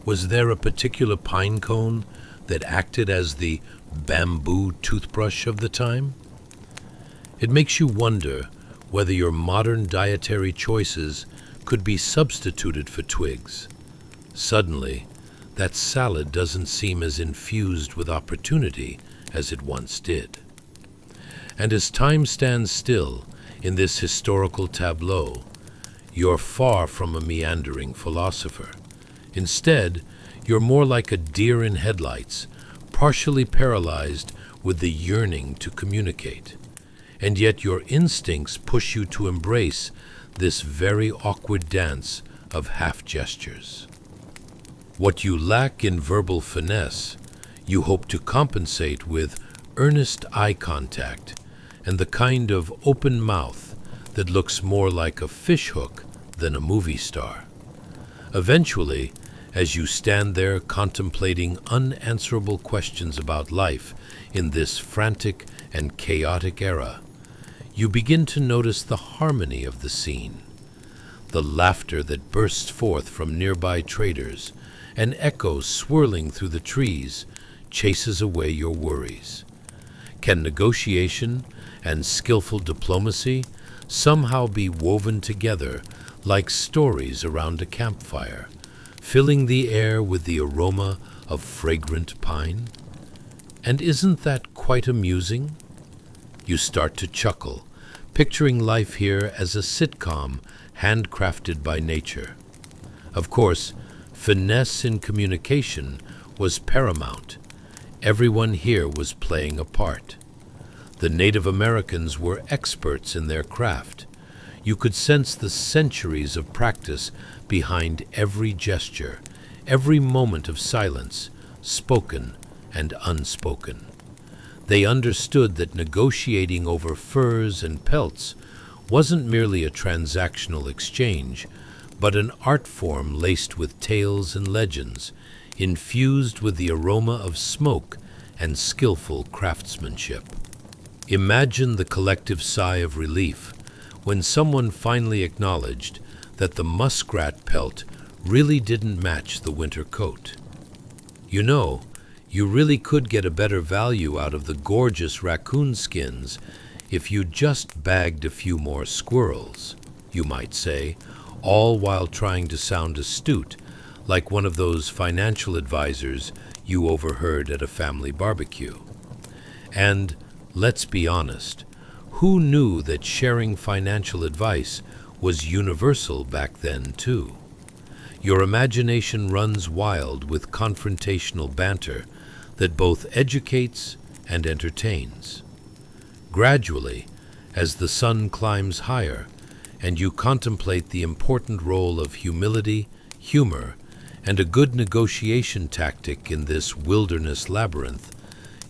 Was there a particular pine cone that acted as the bamboo toothbrush of the time? It makes you wonder whether your modern dietary choices could be substituted for twigs. Suddenly, that salad doesn't seem as infused with opportunity as it once did. And as time stands still in this historical tableau, you're far from a meandering philosopher. Instead, you're more like a deer in headlights, partially paralyzed with the yearning to communicate. And yet your instincts push you to embrace this very awkward dance of half gestures. What you lack in verbal finesse, you hope to compensate with earnest eye contact and the kind of open mouth that looks more like a fishhook than a movie star. Eventually, as you stand there contemplating unanswerable questions about life in this frantic and chaotic era, you begin to notice the harmony of the scene. The laughter that bursts forth from nearby traders, an echo swirling through the trees, chases away your worries. Can negotiation and skillful diplomacy somehow be woven together like stories around a campfire, filling the air with the aroma of fragrant pine? And isn't that quite amusing? You start to chuckle, picturing life here as a sitcom handcrafted by nature. Of course, finesse in communication was paramount. Everyone here was playing a part. The Native Americans were experts in their craft. You could sense the centuries of practice behind every gesture, every moment of silence, spoken and unspoken. They understood that negotiating over furs and pelts wasn't merely a transactional exchange, but an art form laced with tales and legends, infused with the aroma of smoke and skillful craftsmanship. Imagine the collective sigh of relief when someone finally acknowledged that the muskrat pelt really didn't match the winter coat. You know, you really could get a better value out of the gorgeous raccoon skins if you just bagged a few more squirrels, you might say, all while trying to sound astute, like one of those financial advisors you overheard at a family barbecue. And let's be honest, who knew that sharing financial advice was universal back then, too? Your imagination runs wild with confrontational banter that both educates and entertains. Gradually, as the sun climbs higher and you contemplate the important role of humility, humor, and a good negotiation tactic in this wilderness labyrinth,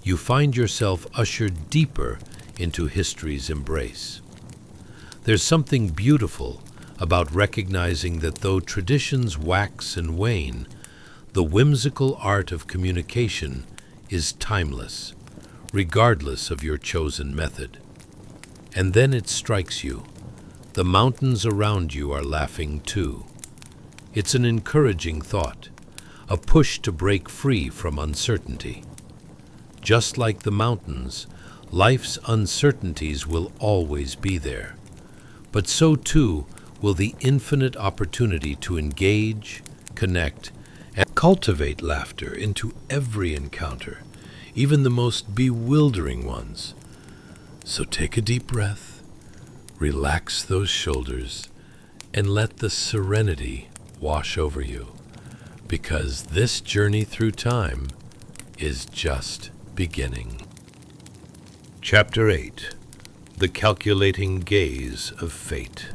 you find yourself ushered deeper into history's embrace. There's something beautiful about recognizing that though traditions wax and wane, the whimsical art of communication is timeless, regardless of your chosen method. And then it strikes you. The mountains around you are laughing too. It's an encouraging thought, a push to break free from uncertainty. Just like the mountains, life's uncertainties will always be there, but so too will the infinite opportunity to engage, connect, and cultivate laughter into every encounter, even the most bewildering ones. So take a deep breath, relax those shoulders, and let the serenity wash over you, because this journey through time is just beginning. Chapter 8. The Calculating Gaze of Fate.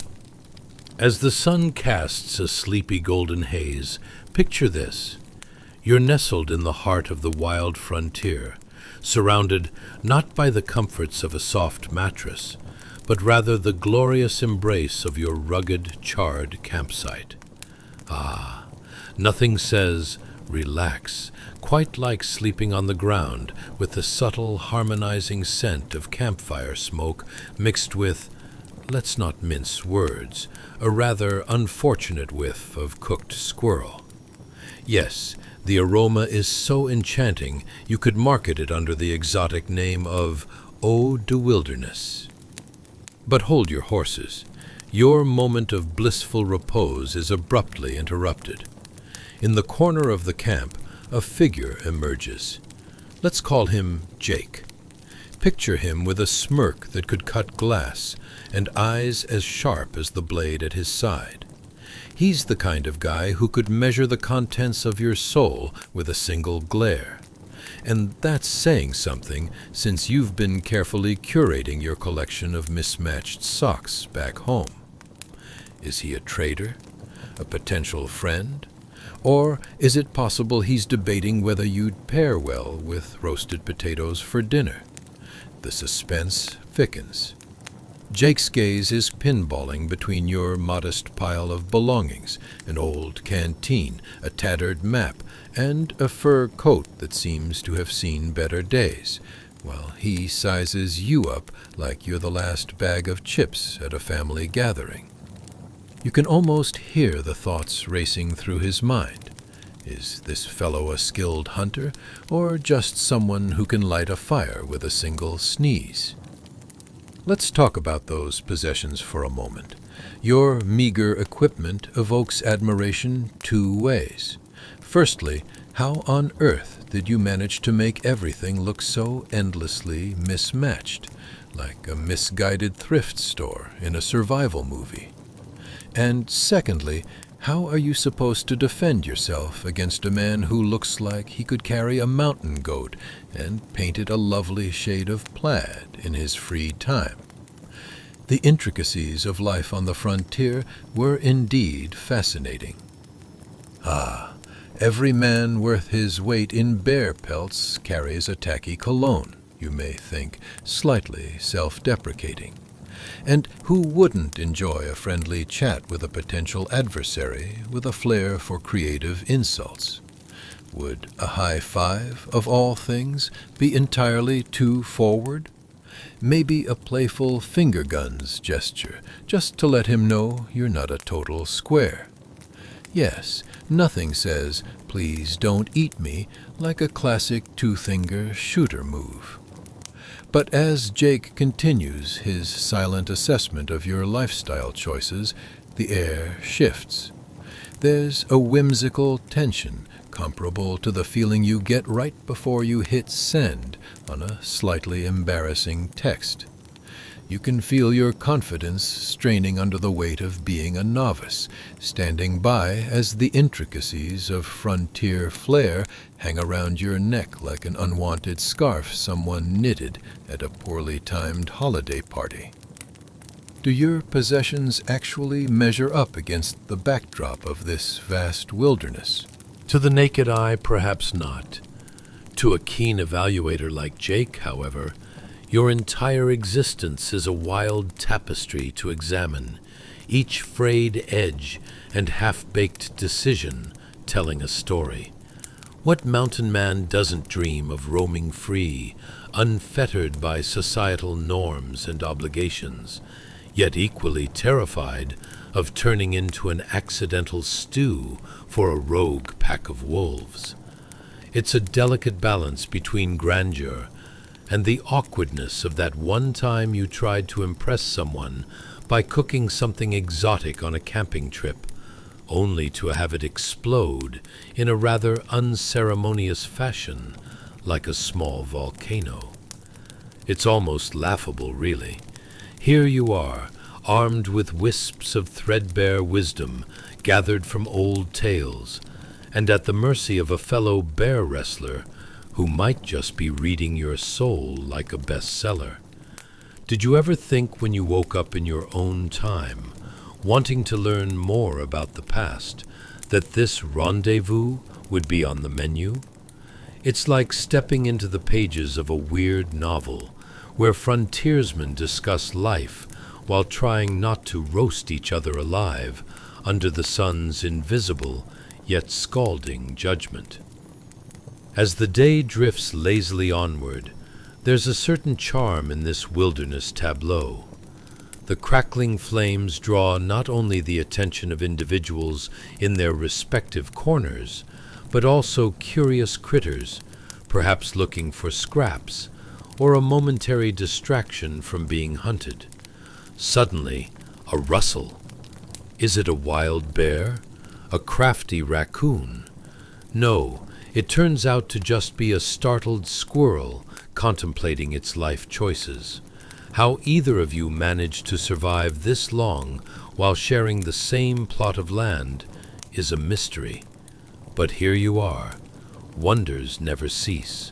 As the sun casts a sleepy golden haze, picture this. You're nestled in the heart of the wild frontier, surrounded not by the comforts of a soft mattress, but rather the glorious embrace of your rugged, charred campsite. Ah, nothing says, relax, quite like sleeping on the ground with the subtle, harmonizing scent of campfire smoke mixed with, let's not mince words, a rather unfortunate whiff of cooked squirrel. Yes, the aroma is so enchanting you could market it under the exotic name of Eau de Wilderness. But hold your horses. Your moment of blissful repose is abruptly interrupted. In the corner of the camp, a figure emerges. Let's call him Jake. Picture him with a smirk that could cut glass and eyes as sharp as the blade at his side. He's the kind of guy who could measure the contents of your soul with a single glare. And that's saying something, since you've been carefully curating your collection of mismatched socks back home. Is he a traitor? A potential friend? Or is it possible he's debating whether you'd pair well with roasted potatoes for dinner? The suspense thickens. Jake's gaze is pinballing between your modest pile of belongings, an old canteen, a tattered map, and a fur coat that seems to have seen better days, while he sizes you up like you're the last bag of chips at a family gathering. You can almost hear the thoughts racing through his mind. Is this fellow a skilled hunter, or just someone who can light a fire with a single sneeze? Let's talk about those possessions for a moment. Your meager equipment evokes admiration two ways.
Firstly, how on earth did you manage to make everything look so endlessly mismatched, like a misguided thrift store in a survival movie? And secondly, how are you supposed to defend yourself against a man who looks like he could carry a mountain goat and painted a lovely shade of plaid in his free time? The intricacies of life on the frontier were indeed fascinating. Ah, every man worth his weight in bear pelts carries a tacky cologne, you may think, slightly self-deprecating. And who wouldn't enjoy a friendly chat with a potential adversary with a flair for creative insults? Would a high five, of all things, be entirely too forward? Maybe a playful finger guns gesture, just to let him know you're not a total square. Yes, nothing says, "Please don't eat me," like a classic two-finger shooter move. But as Jake continues his silent assessment of your lifestyle choices, the air shifts. There's a whimsical tension comparable to the feeling you get right before you hit send on a slightly embarrassing text. You can feel your confidence straining under the weight of being a novice, standing by as the intricacies of frontier flair hang around your neck like an unwanted scarf someone knitted at a poorly timed holiday party. Do your possessions actually measure up against the backdrop of this vast wilderness? To the naked eye, perhaps not. To a keen evaluator like Jake, however, your entire existence is a wild tapestry to examine, each frayed edge and half-baked decision telling a story. What mountain man doesn't dream of roaming free, unfettered by societal norms and obligations, yet equally terrified of turning into an accidental stew for a rogue pack of wolves? It's a delicate balance between grandeur and the awkwardness of that one time you tried to impress someone by cooking something exotic on a camping trip, only to have it explode in a rather unceremonious fashion, like a small volcano. It's almost laughable, really. Here you are, armed with wisps of threadbare wisdom gathered from old tales, and at the mercy of a fellow bear wrestler who might just be reading your soul like a bestseller. Did you ever think when you woke up in your own time, wanting to learn more about the past, that this rendezvous would be on the menu? It's like stepping into the pages of a weird novel, where frontiersmen discuss life while trying not to roast each other alive under the sun's invisible yet scalding judgment. As the day drifts lazily onward, there's a certain charm in this wilderness tableau. The crackling flames draw not only the attention of individuals in their respective corners, but also curious critters, perhaps looking for scraps or a momentary distraction from being hunted. Suddenly, a rustle. Is it a wild bear? A crafty raccoon? No, it turns out to just be a startled squirrel contemplating its life choices. How either of you managed to survive this long while sharing the same plot of land is a mystery. But here you are. Wonders never cease.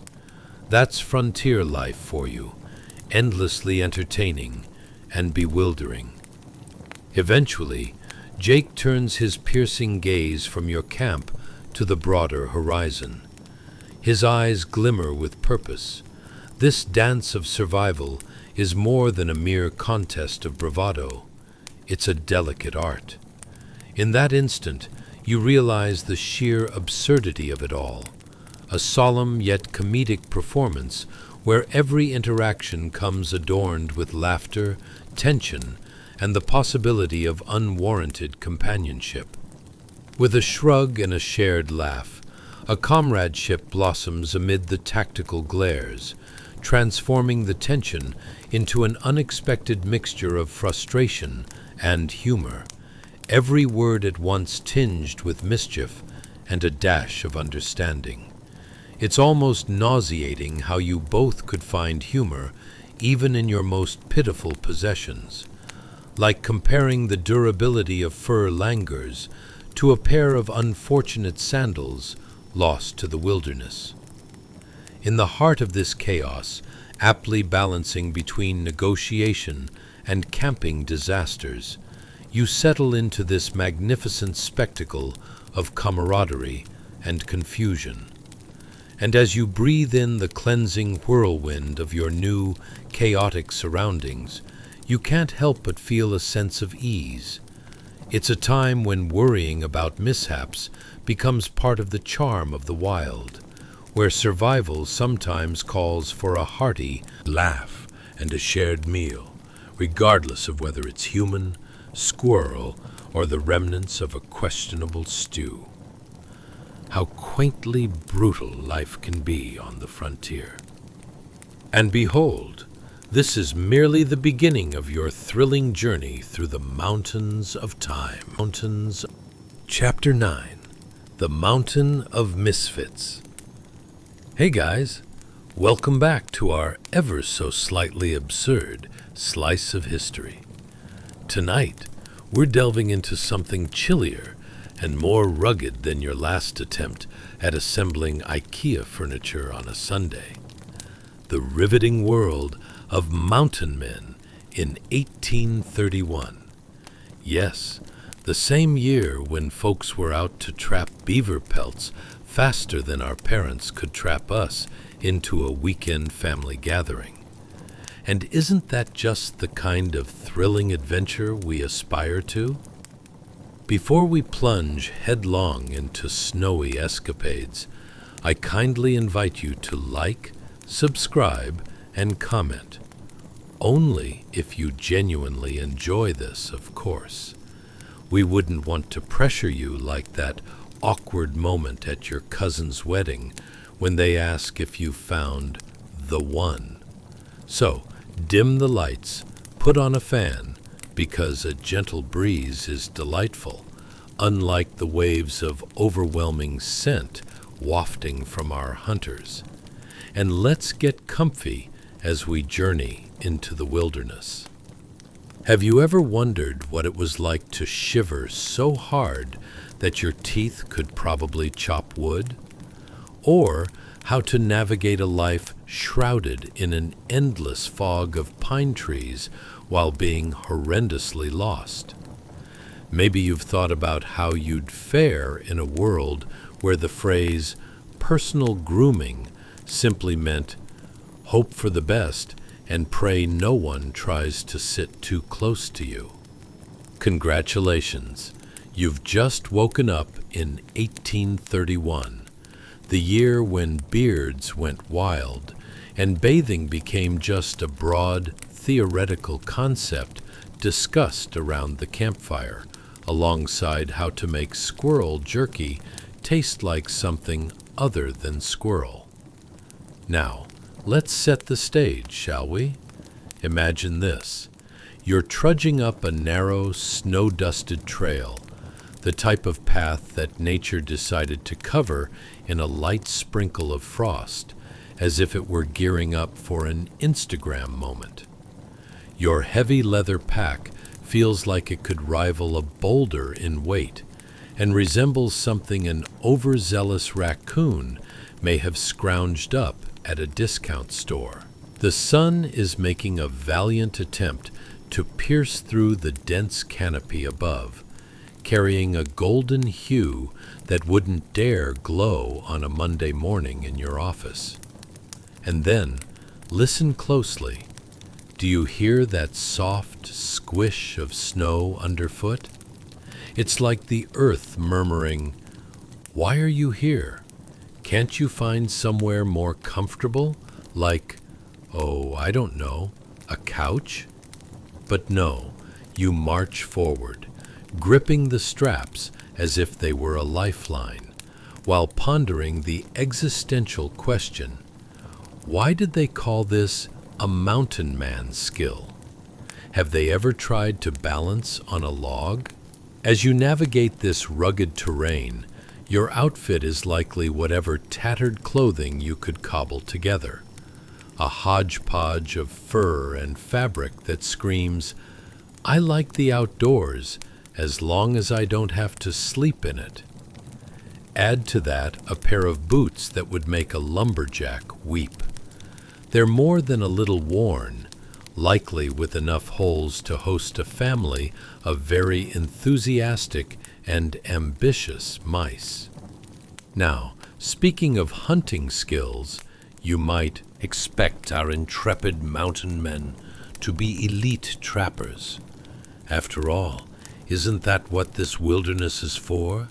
That's frontier life for you, endlessly entertaining and bewildering. Eventually, Jake turns his piercing gaze from your camp to the broader horizon. His eyes glimmer with purpose. This dance of survival is more than a mere contest of bravado. It's a delicate art. In that instant, you realize the sheer absurdity of it all, a solemn yet comedic performance where every interaction comes adorned with laughter, tension, and the possibility of unwarranted companionship. With a shrug and a shared laugh, a comradeship blossoms amid the tactical glares, transforming the tension into an unexpected mixture of frustration and humor, every word at once tinged with mischief
and a dash of understanding. It's almost nauseating how you both could find humor even in your most pitiful possessions, like comparing the durability of fur langurs to a pair of unfortunate sandals lost to the wilderness. In the heart of this chaos, aptly balancing between negotiation and camping disasters, you settle into this magnificent spectacle of camaraderie and confusion. And as you breathe in the cleansing whirlwind of your new, chaotic surroundings, you can't help but feel a sense of ease. It's a time when worrying about mishaps becomes part of the charm of the wild, where survival sometimes calls for a hearty laugh and a shared meal, regardless of whether it's human, squirrel, or the remnants of a questionable stew. How quaintly brutal life can be on the frontier. And behold, this is merely the beginning of your thrilling journey through the mountains of time. Chapter 9, The Mountain of Misfits. Hey guys, welcome back to our ever so slightly absurd slice of history. Tonight, we're delving into something chillier and more rugged than your last attempt at assembling IKEA furniture on a Sunday. The riveting world of mountain men in 1831. Yes, the same year when folks were out to trap beaver pelts faster than our parents could trap us into a weekend family gathering. And isn't that just the kind of thrilling adventure we aspire to? Before we plunge headlong into snowy escapades, I kindly invite you to like, subscribe, and comment. Only if you genuinely enjoy this, of course. We wouldn't want to pressure you like that awkward moment at your cousin's wedding when they ask if you found the one. So, dim the lights, put on a fan, because a gentle breeze is delightful, unlike the waves of overwhelming scent wafting from our hunters. And let's get comfy as we journey into the wilderness. Have you ever wondered what it was like to shiver so hard that your teeth could probably chop wood? Or how to navigate a life shrouded in an endless fog of pine trees while being horrendously lost? Maybe you've thought about how you'd fare in a world where the phrase personal grooming simply meant hope for the best and pray no one tries to sit too close to you. Congratulations, you've just woken up in 1831, the year when beards went wild and bathing became just a broad, theoretical concept discussed around the campfire, alongside how to make squirrel jerky taste like something other than squirrel. Now, let's set the stage, shall we? Imagine this. You're trudging up a narrow, snow-dusted trail, the type of path that nature decided to cover in a light sprinkle of frost, as if it were gearing up for an Instagram moment. Your heavy leather pack feels like it could rival a boulder in weight, and resembles something an overzealous raccoon may have scrounged up at a discount store. The sun is making a valiant attempt to pierce through the dense canopy above, carrying a golden hue that wouldn't dare glow on a Monday morning in your office. And then, listen closely. Do you hear that soft squish of snow underfoot? It's like the earth murmuring, "Why are you here? Can't you find somewhere more comfortable, like, oh, I don't know, a couch?" But no, you march forward, gripping the straps as if they were a lifeline, while pondering the existential question, why did they call this a mountain man's skill? Have they ever tried to balance on a log? As you navigate this rugged terrain,
Your outfit is likely whatever tattered clothing you could cobble together, a hodgepodge of fur and fabric that screams, "I like the outdoors as long as I don't have to sleep in it." Add to that a pair of boots that would make a lumberjack weep. They're more than a little worn, likely with enough holes to host a family of very enthusiastic and ambitious mice. Now, speaking of hunting skills, you might expect our intrepid mountain men to be elite trappers. After all, isn't that what this wilderness is for?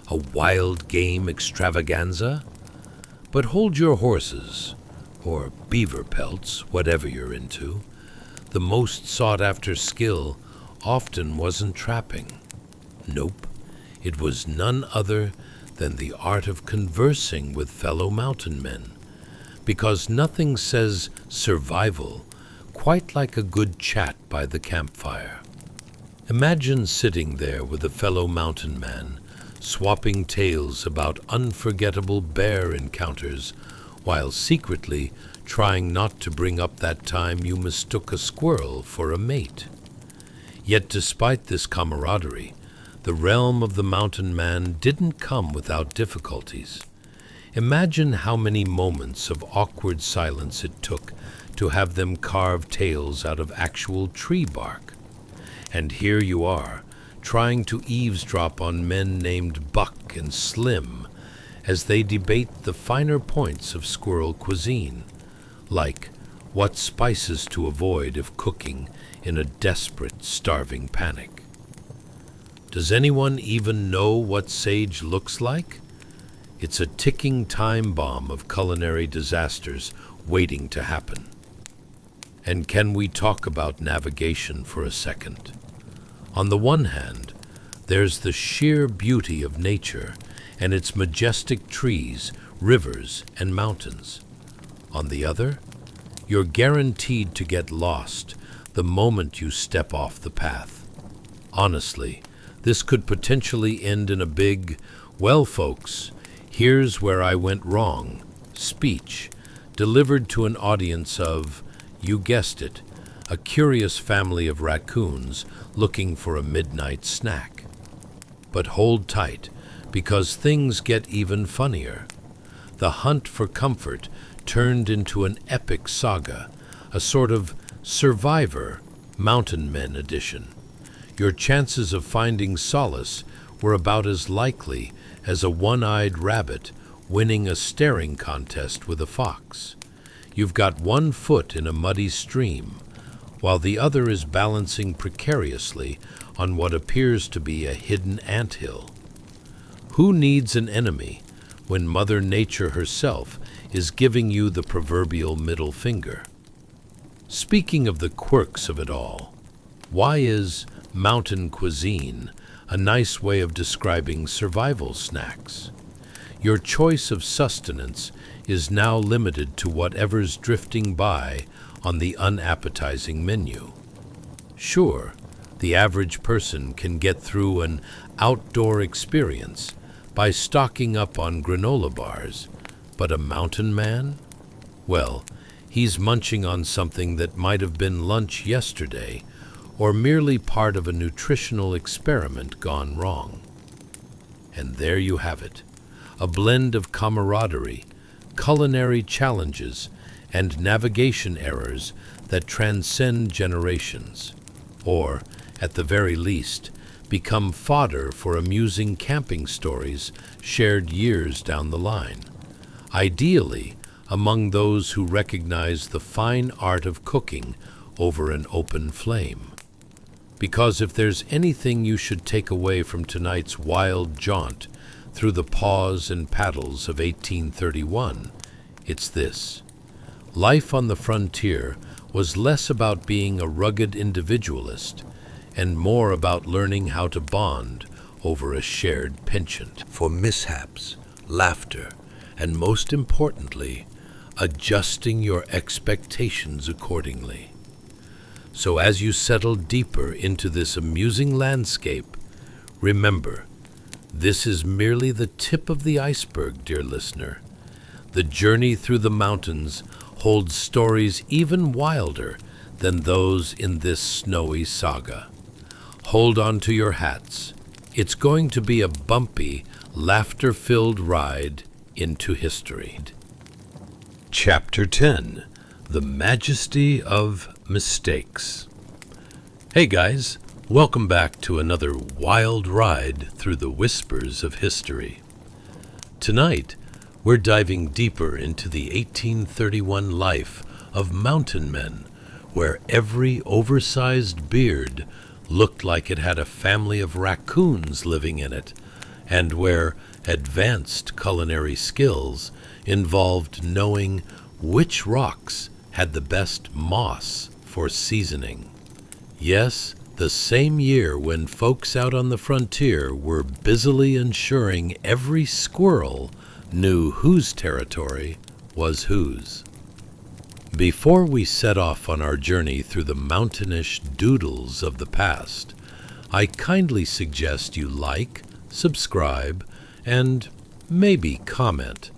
A wild game extravaganza? But hold your horses, or beaver pelts, whatever you're into. The most sought-after skill often wasn't trapping. Nope, it was none other than the art of conversing with fellow mountain men, because nothing says survival quite like a good chat by the campfire. Imagine sitting there with a fellow mountain man, swapping tales about unforgettable bear encounters, while secretly trying not to bring up that time you mistook a squirrel for a mate. Yet despite this camaraderie, the realm of the mountain man didn't come without difficulties. Imagine how many moments of awkward silence it took to have them carve tales out of actual tree bark. And here you are, trying to eavesdrop on men named Buck and Slim as they debate the finer points of squirrel cuisine, like what spices to avoid if cooking in a desperate, starving panic. Does anyone even know what sage looks like? It's a ticking time bomb of culinary disasters waiting to happen. And can we talk about navigation for a second? On the one hand, there's the sheer beauty of nature and its majestic trees, rivers, and mountains. On the other, you're guaranteed to get lost the moment you step off the path. Honestly, this could potentially end in a big, "Well, folks, here's where I went wrong" speech, delivered to an audience of, you guessed it, a curious family of raccoons looking for a midnight snack. But hold tight, because things get even funnier. The hunt for comfort turned into an epic saga, a sort of Survivor Mountain Men edition. Your chances of finding solace were about as likely as a one-eyed rabbit winning a staring contest with a fox. You've got one foot in a muddy stream, while the other is balancing precariously on what appears to be a hidden anthill. Who needs an enemy when Mother Nature herself is giving you the proverbial middle finger? Speaking of the quirks of it all, why is mountain cuisine a nice way of describing survival snacks? Your choice of sustenance is now limited to whatever's drifting by on the unappetizing menu. Sure, the average person can get through an outdoor experience by stocking up on granola bars, but a mountain man? Well, he's munching on something that might have been lunch yesterday, or merely part of a nutritional experiment gone wrong. And there you have it, a blend of camaraderie, culinary challenges, and navigation errors that transcend generations, or, at the very least, become fodder for amusing camping stories shared years down the line, ideally among those who recognize the fine art of cooking over an open flame. Because if there's anything you should take away from tonight's wild jaunt through the paws and paddles of 1831, it's this. Life on the frontier was less about being a rugged individualist and more about learning how to bond over a shared penchant for mishaps, laughter, and most importantly, adjusting your expectations accordingly. So as you settle deeper into this amusing landscape, remember,
This is merely the tip of the iceberg, dear listener. The journey through the mountains holds stories even wilder than those in this snowy saga. Hold on to your hats. It's going to be a bumpy, laughter-filled ride into history. Chapter 10: The Majesty of Mistakes. Hey guys, welcome back to another wild ride through the whispers of history. Tonight, we're diving deeper into the 1831 life of mountain men, where every oversized beard looked like it had a family of raccoons living in it, and where advanced culinary skills involved knowing which rocks had the best moss for seasoning. Yes, the same year when folks out on the frontier were busily ensuring every squirrel knew whose territory was whose. Before we set off on our journey through the mountainish doodles of the past, I kindly suggest you like, subscribe, and maybe comment,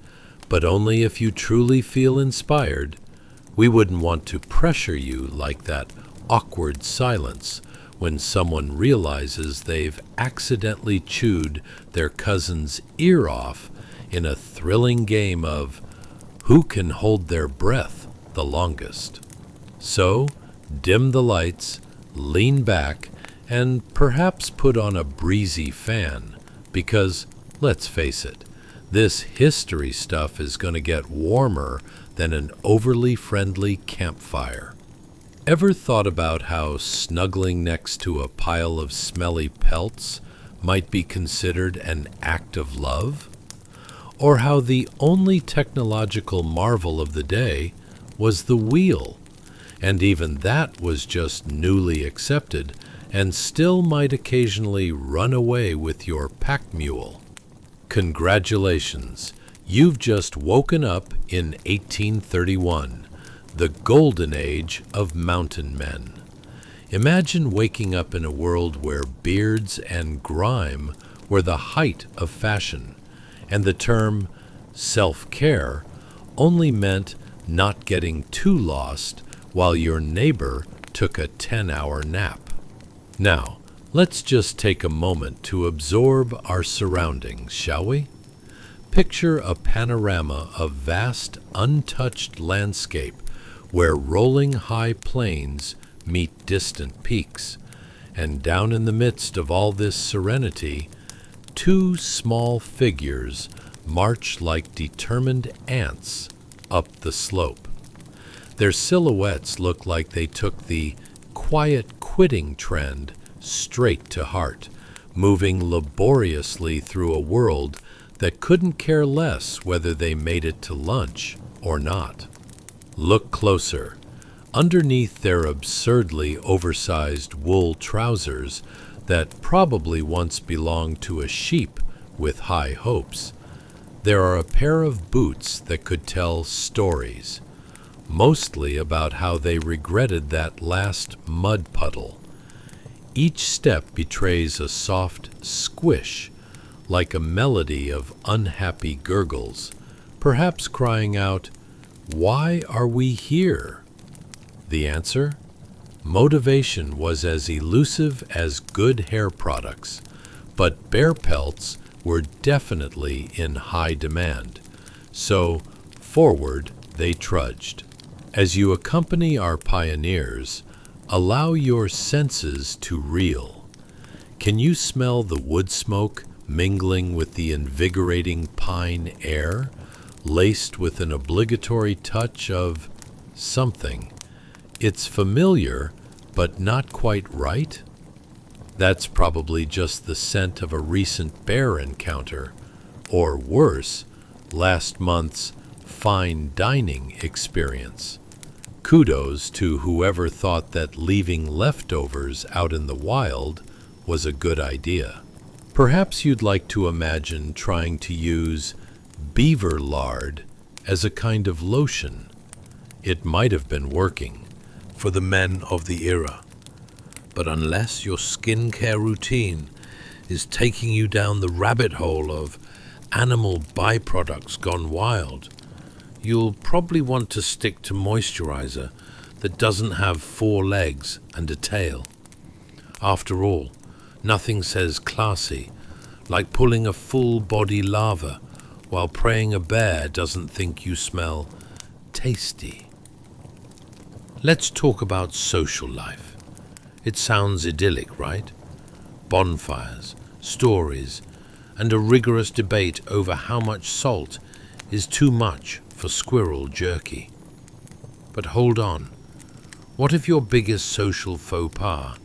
but only if you truly feel inspired. We wouldn't want to pressure you like that awkward silence when someone realizes they've accidentally chewed their cousin's ear off in a thrilling game of who can hold their breath the longest. So, dim the lights, lean back, and perhaps put on a breezy fan, because, let's face it, this history stuff is going to get warmer than an overly friendly campfire. Ever thought about how snuggling next to a pile of smelly pelts might be considered an act of love? Or how the only technological marvel of the day was the wheel, and even that was just newly accepted and still might occasionally run away with your pack mule? Congratulations, you've just woken up in 1831, the golden age of mountain men. Imagine waking up in a world where beards and grime were the height of fashion, and the term self-care only meant not getting too lost while your neighbor took a 10-hour nap. Now, let's just take a moment to absorb our surroundings, shall we? Picture a panorama of vast, untouched landscape where rolling high plains meet distant peaks, and down in the midst of all this serenity, two small figures march like determined ants up the slope. Their silhouettes look like they took the quiet quitting trend straight to heart, moving laboriously through a world that couldn't care less whether they made it to lunch or not. Look closer. Underneath their absurdly oversized wool trousers that probably once belonged to a sheep with high hopes, there are a pair of boots that could tell stories, mostly about how they regretted that last mud puddle. Each step betrays a soft squish, like a melody of unhappy gurgles, perhaps crying out, "Why are we here?" The answer? Motivation was as elusive as good hair products, but bear pelts were definitely in high demand. So, forward they trudged. As you accompany our pioneers, allow your senses to reel. Can you smell the wood smoke mingling with the invigorating pine air, laced with an obligatory touch of something? It's familiar, but not quite right? That's probably just the scent of a recent bear encounter, or worse, last month's fine dining experience. Kudos to whoever thought that leaving leftovers out in the wild was a good idea. Perhaps you'd like to imagine trying to use beaver lard as a kind of lotion. It might have been working for the men of the era. But unless your skincare routine is taking you down the rabbit hole of animal byproducts gone wild, you'll probably want to stick to moisturizer that doesn't have 4 legs and a tail. After all, nothing says classy like pulling a full-body lava while praying a bear doesn't think you smell tasty. Let's talk about social life. It sounds idyllic, right? Bonfires, stories, and a rigorous debate over how much salt is too much for squirrel jerky. But hold on. What if your biggest social faux pas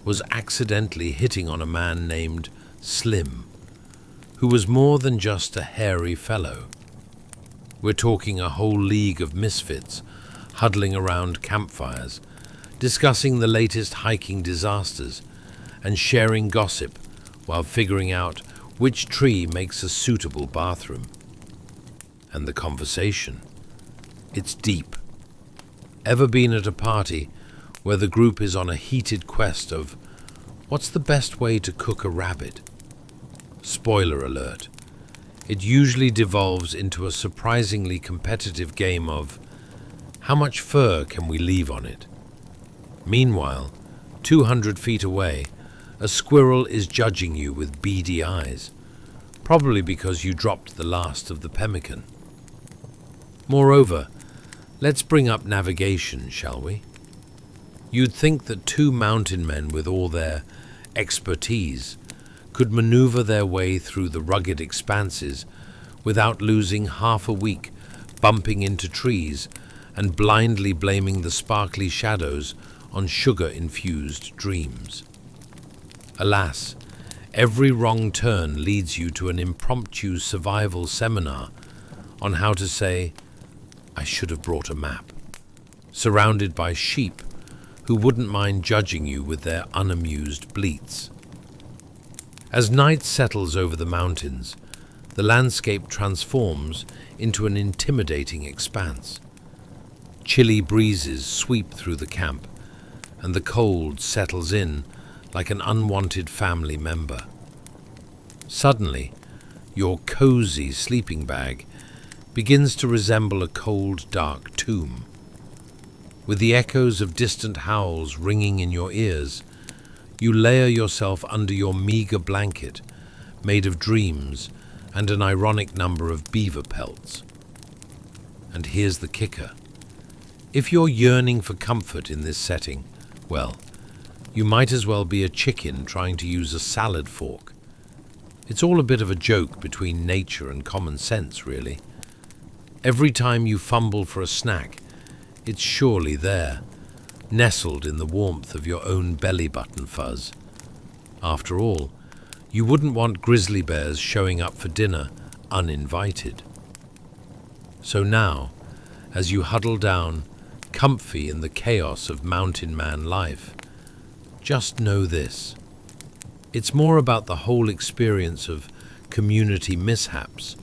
was accidentally hitting on a man named Slim, who was more than just a hairy fellow? We're talking a whole league of misfits huddling around campfires, discussing the latest hiking disasters and sharing gossip while figuring out which tree makes a suitable bathroom. And the conversation, it's deep. Ever been at a party where the group is on a heated quest of what's the best way to cook a rabbit? Spoiler alert, it usually devolves into a surprisingly competitive game of how much fur can we leave on it? Meanwhile, 200 feet away, a squirrel is judging you with beady eyes, probably because you dropped the last of the pemmican. Moreover, let's bring up navigation, shall we? You'd think that 2 mountain men with all their expertise could maneuver their way through the rugged expanses without losing half a week bumping into trees and blindly blaming the sparkly shadows on sugar-infused dreams. Alas, every wrong turn leads you to an impromptu survival seminar on how to say, "I should have brought a map," surrounded by sheep who wouldn't mind judging you with their unamused bleats. As night settles over the mountains, the landscape transforms into an intimidating expanse. Chilly breezes sweep through the camp, and the cold settles in like an unwanted family member. Suddenly, your cozy sleeping bag begins to resemble a cold, dark tomb. With the echoes of distant howls ringing in your ears, you layer yourself under your meager blanket, made of dreams and an ironic number of beaver pelts. And here's the kicker. If you're yearning for comfort in this setting, well, you might as well be a chicken trying to use a salad fork. It's all a bit of a joke between nature and common sense, really. Every time you fumble for a snack, it's surely there, nestled in the warmth of your own belly button fuzz. After all, you wouldn't want grizzly bears showing up for dinner uninvited. So now, as you huddle down, comfy in the chaos of mountain man life, just know this. It's more about the whole experience of community mishaps,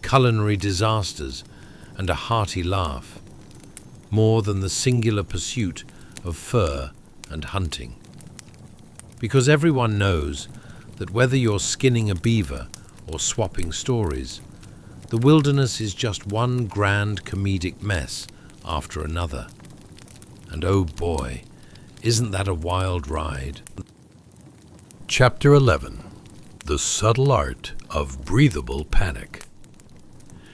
culinary disasters, and a hearty laugh, more than the singular pursuit of fur and hunting. Because everyone knows that whether you're skinning a beaver or swapping stories, the wilderness is just one grand comedic mess after another. And oh boy, isn't that a wild ride? Chapter 11. The Subtle Art of Breathable Panic.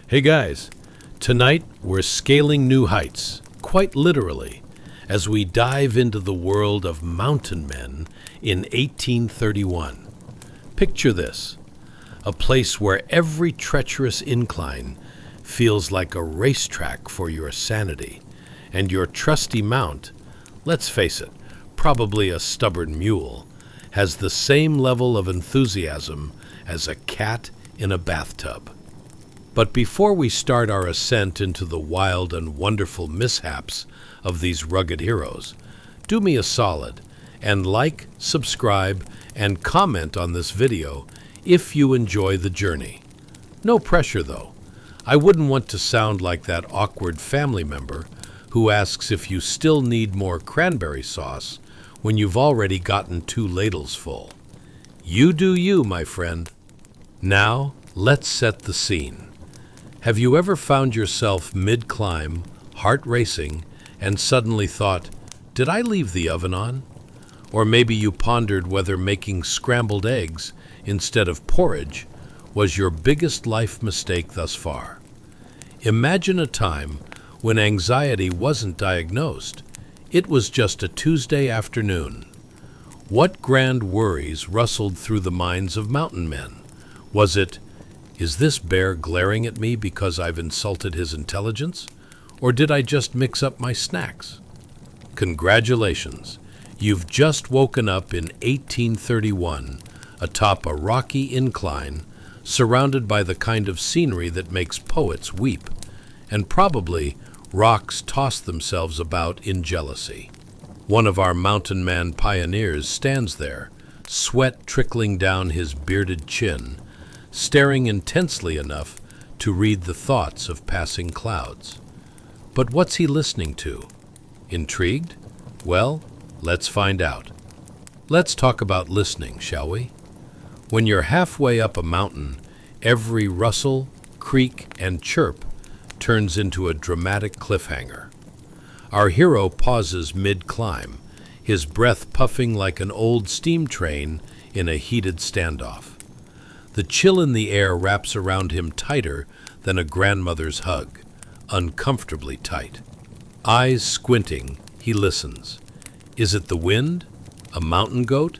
Hey guys, tonight we're scaling new heights, quite literally, as we dive into the world of mountain men in 1831. Picture this, a place where every treacherous incline feels like a racetrack for your sanity, and your trusty mount, let's face it, probably a stubborn mule, has the same level of enthusiasm as a cat in a bathtub. But before we start our ascent into the wild and wonderful mishaps of these rugged heroes, do me a solid and like, subscribe, and comment on this video if you enjoy the journey. No pressure though. I wouldn't want to sound like that awkward family member who asks if you still need more cranberry sauce when you've already gotten 2 ladles full.
You do you, my friend. Now, let's set the scene. Have you ever found yourself mid-climb, heart racing, and suddenly thought, did I leave the oven on? Or maybe you pondered whether making scrambled eggs instead of porridge was your biggest life mistake thus far. Imagine a time when anxiety wasn't diagnosed. It was just a Tuesday afternoon. What grand worries rustled through the minds of mountain men? Was it, is this bear glaring at me because I've insulted his intelligence? Or did I just mix up my snacks? Congratulations, you've just woken up in 1831, atop a rocky incline, surrounded by the kind of scenery that makes poets weep, and probably rocks toss themselves about in jealousy. One of our mountain man pioneers stands there, sweat trickling down his bearded chin, staring intensely enough to read the thoughts of passing clouds. But what's he listening to? Intrigued? Well, let's find out. Let's talk about listening, shall we? When you're halfway up a mountain, every rustle, creak, and chirp turns into a dramatic cliffhanger. Our hero pauses mid-climb, his breath puffing like an old steam train in a heated standoff. The chill in the air wraps around him tighter than a grandmother's hug, uncomfortably tight. Eyes squinting, he listens. Is it the wind, a mountain goat,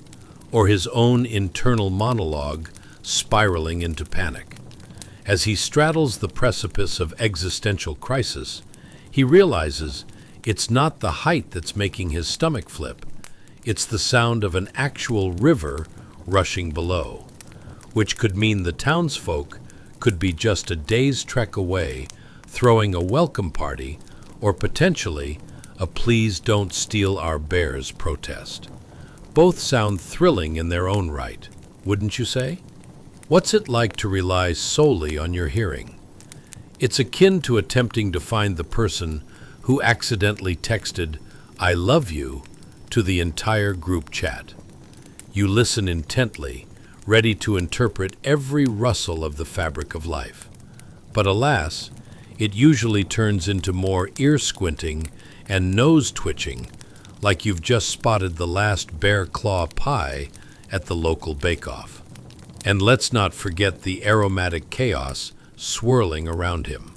or his own internal monologue spiraling into panic? As he straddles the precipice of existential crisis, he realizes it's not the height that's making his stomach flip. It's the sound of an actual river rushing below, which could mean the townsfolk could be just a day's trek away, throwing a welcome party, or potentially a please don't steal our bears protest. Both sound thrilling in their own right, wouldn't you say? What's it like to rely solely on your hearing? It's akin to attempting to find the person who accidentally texted, "I love you," to the entire group chat. You listen intently, ready to interpret every rustle of the fabric of life. But alas, it usually turns into more ear-squinting and nose-twitching, like you've just spotted the last bear claw pie at the local bake-off. And let's not forget the aromatic chaos swirling around him.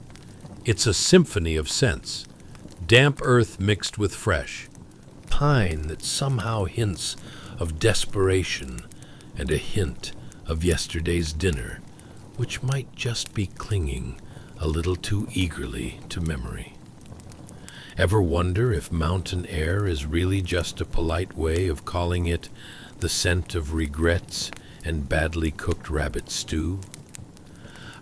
It's a symphony of scents, damp earth mixed with fresh, pine that somehow hints of desperation, and a hint of yesterday's dinner, which might just be clinging a little too eagerly to memory. Ever wonder if mountain air is really just a polite way of calling it the scent of regrets and badly cooked rabbit stew?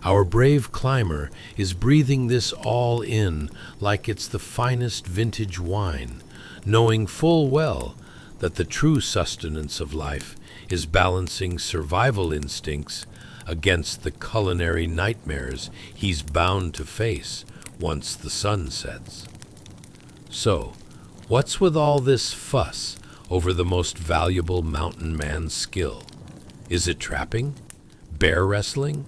Our brave climber is breathing this all in like it's the finest vintage wine, knowing full well that the true sustenance of life is balancing survival instincts against the culinary nightmares he's bound to face once the sun sets. So, what's with all this fuss over the most valuable mountain man's skill? Is it trapping? Bear wrestling?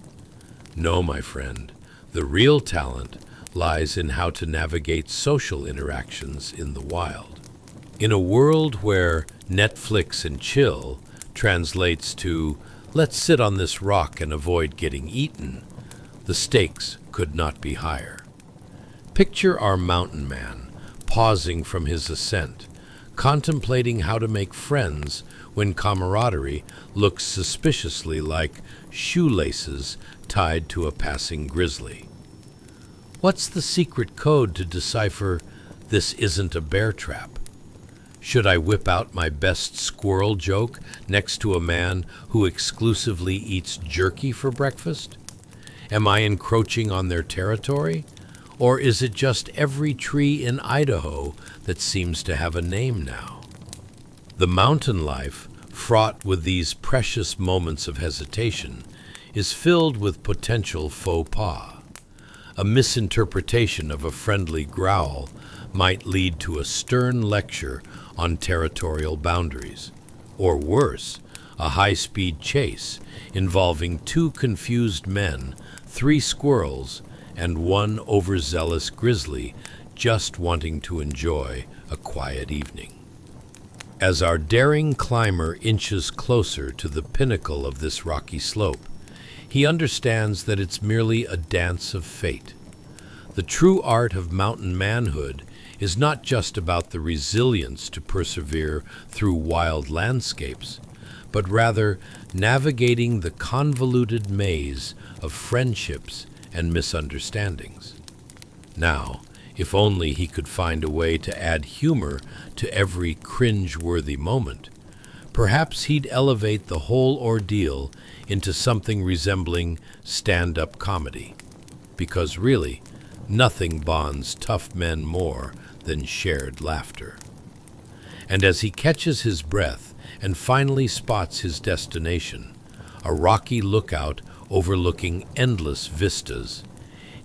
No, my friend. The real talent lies in how to navigate social interactions in the wild. In a world where Netflix and chill translates to let's sit on this rock and avoid getting eaten, the stakes could not be higher. Picture our mountain man pausing from his ascent, contemplating how to make friends when camaraderie looks suspiciously like shoelaces tied to a passing grizzly. What's the secret code to decipher this isn't a bear trap? Should I whip out my best squirrel joke next to a man who exclusively eats jerky for breakfast? Am I encroaching on their territory? Or is it just every tree in Idaho that seems to have a name now? The mountain life, fraught with these precious moments of hesitation, is filled with potential faux pas. A misinterpretation of a friendly growl might lead to a stern lecture on territorial boundaries, or worse, a high-speed chase involving two confused men, three squirrels, and one overzealous grizzly just wanting to enjoy a quiet evening. As our daring climber inches closer to the pinnacle of this rocky slope, he understands that it's merely a dance of fate. The true art of mountain manhood is not just about the resilience to persevere through wild landscapes, but rather navigating the convoluted maze of friendships and misunderstandings. Now, if only he could find a way to add humor to every cringe-worthy moment, perhaps he'd elevate the whole ordeal into something resembling stand-up comedy. Because really, nothing bonds tough men more than shared laughter. And as he catches his breath and finally spots his destination, a rocky lookout overlooking endless vistas,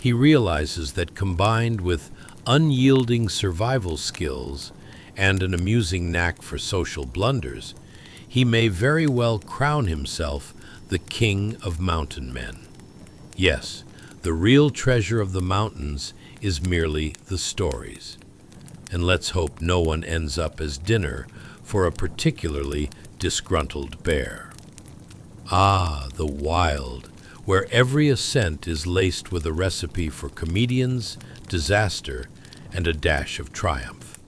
he realizes that combined with unyielding survival skills and an amusing knack for social blunders, he may very well crown himself the king of mountain men. Yes, the real treasure of the mountains is merely the stories. And let's hope no one ends up as dinner for a particularly disgruntled bear. Ah, the wild, where every ascent is laced with a recipe for comedians, disaster, and a dash of triumph.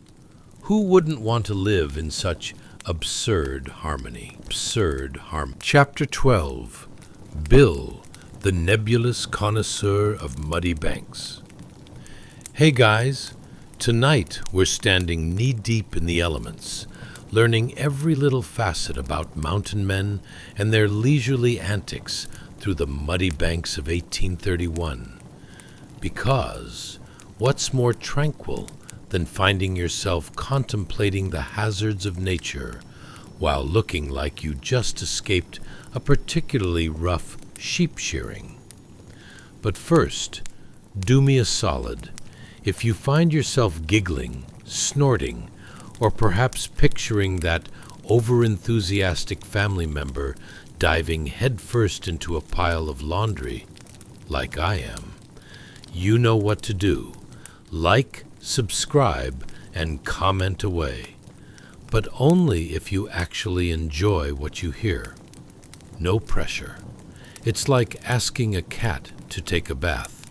Who wouldn't want to live in such absurd harmony? Chapter 12. Bill, the nebulous connoisseur of muddy banks. Hey guys, tonight we're standing knee-deep in the elements, learning every little facet about mountain men and their leisurely antics through the muddy banks of 1831. Because what's more tranquil than finding yourself contemplating the hazards of nature while looking like you just escaped a particularly rough sheep shearing? But first, do me a solid. If you find yourself giggling, snorting, or perhaps picturing that over-enthusiastic family member diving headfirst into a pile of laundry, like I am, you know what to do. Like, subscribe, and comment away. But only if you actually enjoy what you hear. No pressure. It's like asking a cat to take a bath.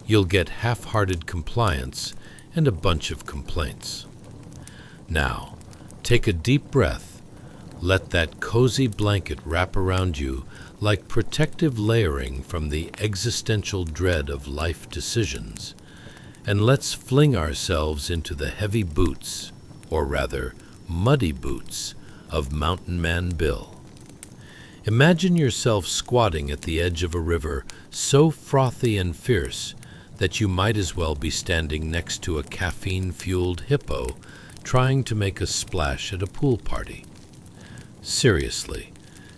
You'll get half-hearted compliance and a bunch of complaints. Now, take a deep breath. Let that cozy blanket wrap around you like protective layering from the existential dread of life decisions. And let's fling ourselves into the heavy boots, or rather, muddy boots, of Mountain Man Bill. Imagine yourself squatting at the edge of a river so frothy and fierce that you might as well be standing next to a caffeine-fueled hippo trying to make a splash at a pool party. Seriously,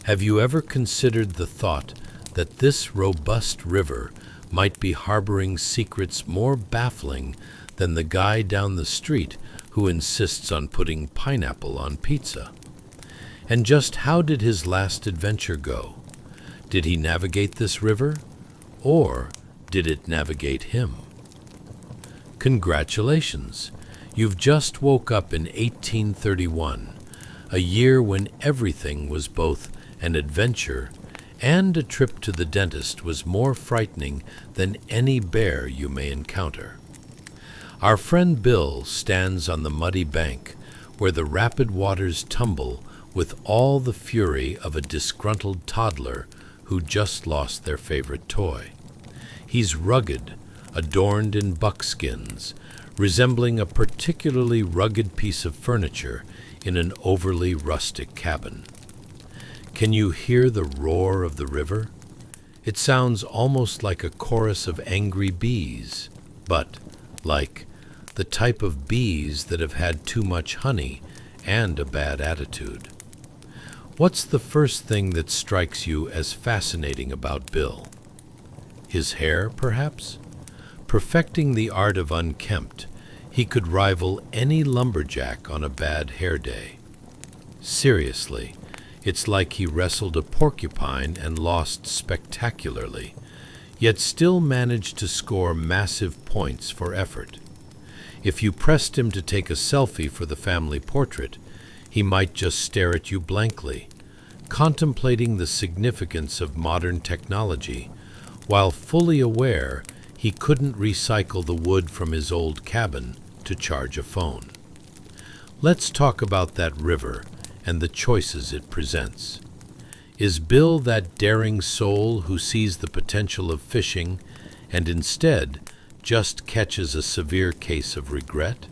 have you ever considered the thought that this robust river might be harboring secrets more baffling than the guy down the street who insists on putting pineapple on pizza? And just how did his last adventure go? Did he navigate this river, or did it navigate him? Congratulations! You've just woke up in 1831, a year when everything was both an adventure and a trip to the dentist was more frightening than any bear you may encounter. Our friend Bill stands on the muddy bank where the rapid waters tumble with all the fury of a disgruntled toddler who just lost their favorite toy. He's rugged, adorned in buckskins, resembling a particularly rugged piece of furniture in an overly rustic cabin. Can you hear the roar of the river? It sounds almost like a chorus of angry bees, but like the type of bees that have had too much honey and a bad attitude. What's the first thing that strikes you as fascinating about Bill? His hair, perhaps? Perfecting the art of unkempt, he could rival any lumberjack on a bad hair day. Seriously,
It's like he wrestled a porcupine and lost spectacularly, yet still managed to score massive points for effort. If you pressed him to take a selfie for the family portrait, he might just stare at you blankly, contemplating the significance of modern technology, while fully aware he couldn't recycle the wood from his old cabin to charge a phone. Let's talk about that river and the choices it presents. Is Bill that daring soul who sees the potential of fishing and instead just catches a severe case of regret?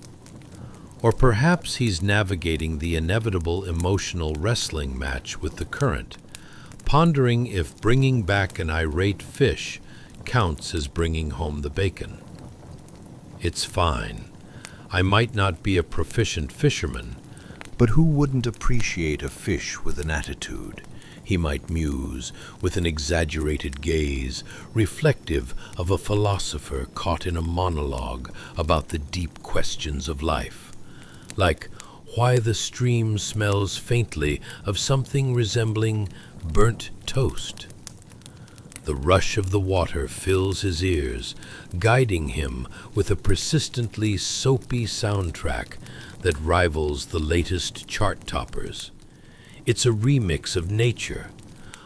Or perhaps he's navigating the inevitable emotional wrestling match with the current, pondering if bringing back an irate fish counts as bringing home the bacon. It's fine. I might not be a proficient fisherman, but who wouldn't appreciate a fish with an attitude? He might muse, with an exaggerated gaze, reflective of a philosopher caught in a monologue about the deep questions of life, like why the stream smells faintly of something resembling burnt toast. The rush of the water fills his ears, guiding him with a persistently soapy soundtrack that rivals the latest chart toppers. It's a remix of nature,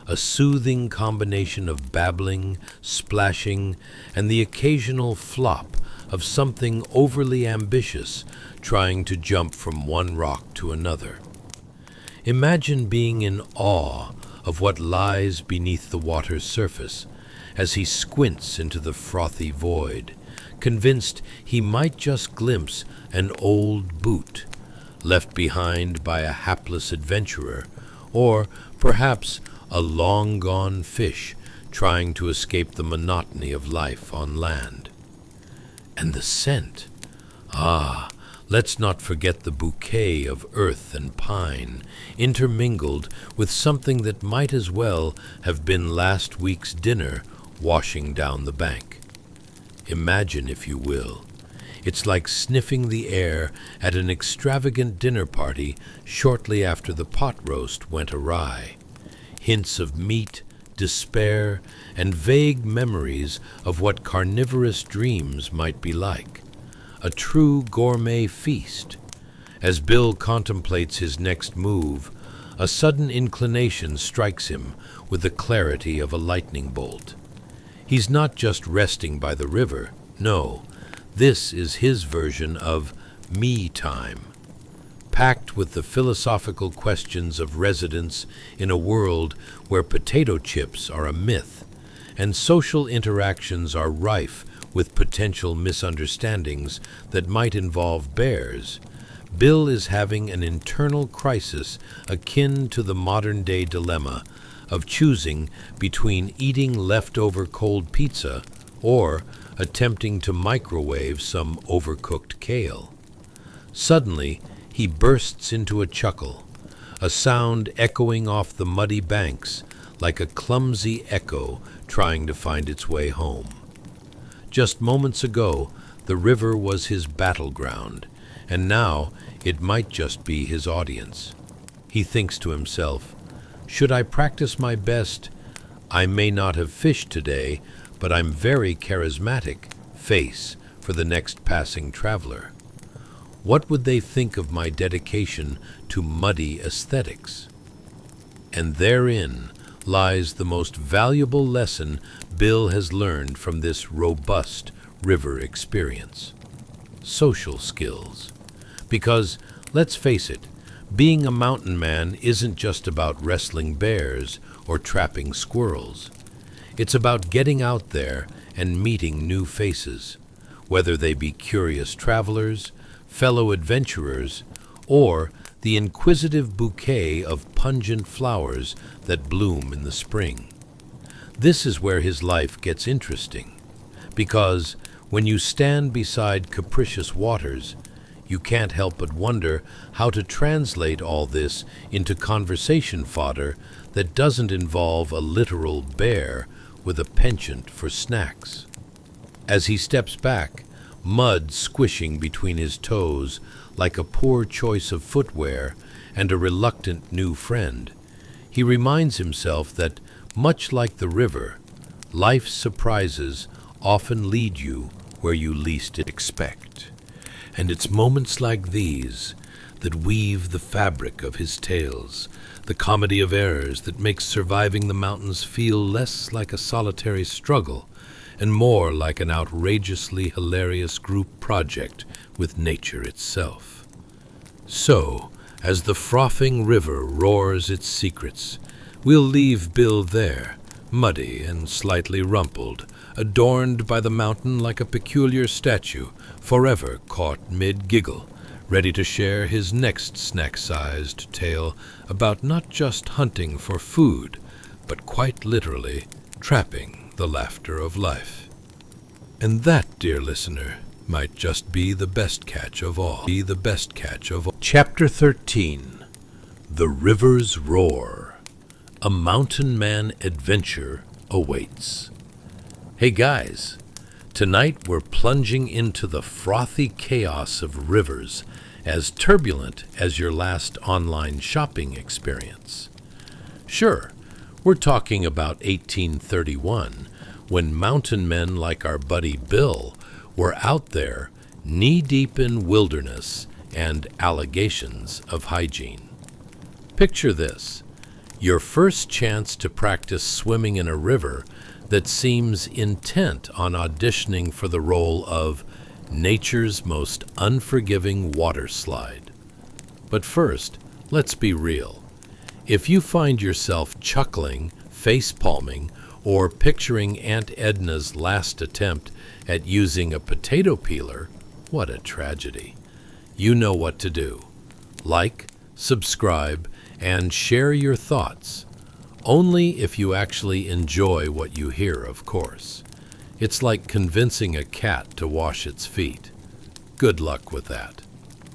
a soothing combination of babbling, splashing, and the occasional flop of something overly ambitious trying to jump from one rock to another. Imagine being in awe of what lies beneath the water's surface as he squints into the frothy void, convinced he might just glimpse an old boot left behind by a hapless adventurer, or perhaps a long-gone fish trying to escape the monotony of life on land. And the scent! Ah, let's not forget the bouquet of earth and pine, intermingled with something that might as well have been last week's dinner washing down the bank. Imagine, if you will. It's like sniffing the air at an extravagant dinner party shortly after the pot roast went awry. Hints of meat, despair, and vague memories of what carnivorous dreams might be like. A true gourmet feast. As Bill contemplates his next move, a sudden inclination strikes him with the clarity of a lightning bolt. He's not just resting by the river, no. This is his version of me time, packed with the philosophical questions of residence in a world where potato chips are a myth and social interactions are rife with potential misunderstandings that might involve bears. Bill is having an internal crisis akin to the modern-day dilemma of choosing between eating leftover cold pizza or attempting to microwave some overcooked kale. Suddenly, he bursts into a chuckle, a sound echoing off the muddy banks like a clumsy echo trying to find its way home. Just moments ago, the river was his battleground, and now it might just be his audience. He thinks to himself, should I practice my best? I may not have fished today, but I'm very charismatic face for the next passing traveler. What would they think of my dedication to muddy aesthetics? And therein lies the most valuable lesson Bill has learned from this robust river experience. Social skills. Because, let's face it, being a mountain man isn't just about wrestling bears or trapping squirrels. It's about getting out there and meeting new faces, whether they be curious travelers, fellow adventurers, or the inquisitive bouquet of pungent flowers that bloom in the spring. This is where his life gets interesting, because when you stand beside capricious waters, you can't help but wonder how to translate all this into conversation fodder that doesn't involve a literal bear with a penchant for snacks. As he steps back, mud squishing between his toes like a poor choice of footwear and a reluctant new friend, he reminds himself that, much like the river, life's surprises often lead you where you least expect. And it's moments like these that weave the fabric of his tales, the comedy of errors that makes surviving the mountains feel less like a solitary struggle and more like an outrageously hilarious group project with nature itself. So, as the frothing river roars its secrets, we'll leave Bill there, muddy and slightly rumpled, adorned by the mountain like a peculiar statue, forever caught mid-giggle, ready to share his next snack-sized tale about not just hunting for food, but quite literally trapping the laughter of life. And that, dear listener, might just be the best catch of all. Chapter 13. The River's Roar. A Mountain Man Adventure Awaits. Hey guys, tonight we're plunging into the frothy chaos of rivers, as turbulent as your last online shopping experience. Sure, we're talking about 1831, when mountain men like our buddy Bill were out there knee-deep in wilderness and allegations of hygiene. Picture this: your first chance to practice swimming in a river that seems intent on auditioning for the role of nature's most unforgiving waterslide. But first, let's be real. If you find yourself chuckling, face-palming, or picturing Aunt Edna's last attempt at using a potato peeler, what a tragedy. You know what to do. Like, subscribe, and share your thoughts. Only if you actually enjoy what you hear, of course. It's like convincing a cat to wash its feet. Good luck with that.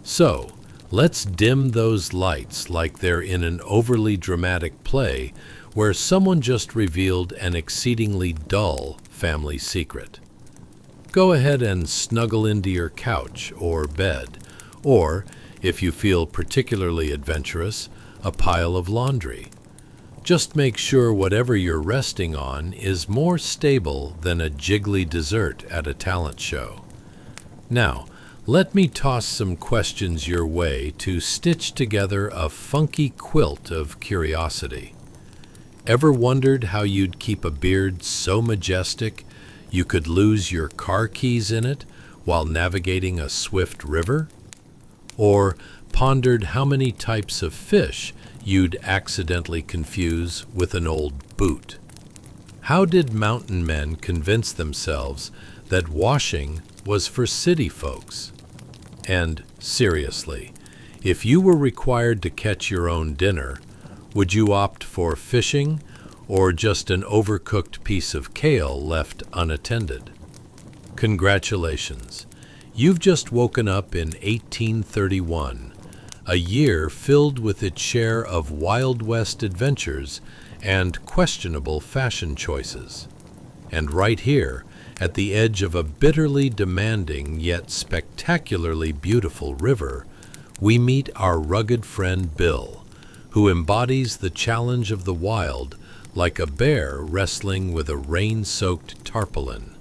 So, let's dim those lights like they're in an overly dramatic play where someone just revealed an exceedingly dull family secret. Go ahead and snuggle into your couch or bed, or, if you feel particularly adventurous, a pile of laundry. Just make sure whatever you're resting on is more stable than a jiggly dessert at a talent show. Now, let me toss some questions your way to stitch together a funky quilt of curiosity. Ever wondered how you'd keep a beard so majestic you could lose your car keys in it while navigating a swift river? Or pondered how many types of fish you'd accidentally confuse with an old boot? How did mountain men convince themselves that washing was for city folks? And seriously, if you were required to catch your own dinner, would you opt for fishing or just an overcooked piece of kale left unattended? Congratulations, you've just woken up in 1831, a year filled with its share of Wild West adventures and questionable fashion choices. And right here, at the edge of a bitterly demanding yet spectacularly beautiful river, we meet our rugged friend Bill, who embodies the challenge of the wild like a bear wrestling with a rain-soaked tarpaulin.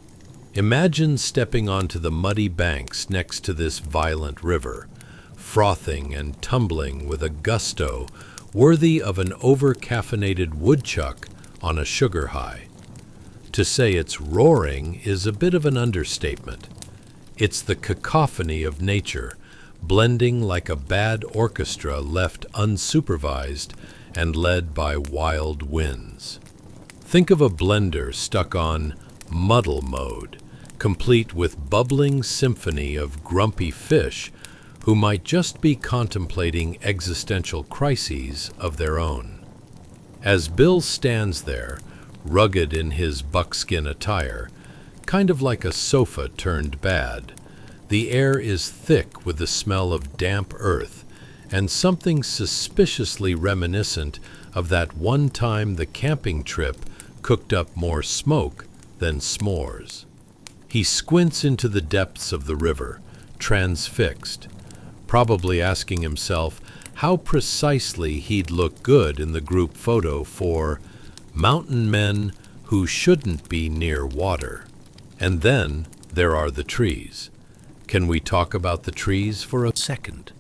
Imagine stepping onto the muddy banks next to this violent river, frothing and tumbling with a gusto worthy of an over-caffeinated woodchuck on a sugar high. To say it's roaring is a bit of an understatement. It's the cacophony of nature, blending like a bad orchestra left unsupervised and led by wild winds. Think of a blender stuck on muddle mode, complete with bubbling symphony of grumpy fish who might just be contemplating existential crises of their own. As Bill stands there, rugged in his buckskin attire, kind of like a sofa turned bad, the air is thick with the smell of damp earth and something suspiciously reminiscent of that one time the camping trip cooked up more smoke than s'mores. He squints into the depths of the river, transfixed, probably asking himself
how precisely he'd look good in the group photo for mountain men who shouldn't be near water. And then there are the trees. Can we talk about the trees for a second?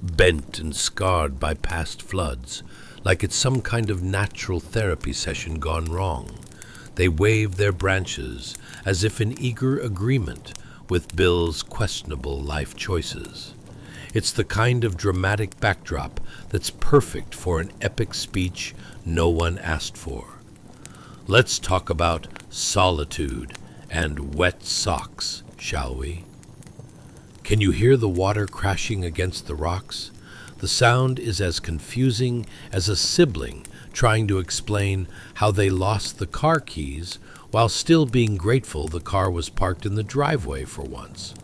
Bent and scarred by past floods, like it's some kind of natural therapy session gone wrong. They wave their branches as if in eager agreement with Bill's questionable life choices. It's the kind of dramatic backdrop that's perfect for an epic speech no one asked for. Let's talk about solitude and wet socks, shall we? Can you hear the water crashing against the rocks? The sound is as confusing as a sibling trying to explain how they lost the car keys while still being grateful the car was parked in the driveway for once.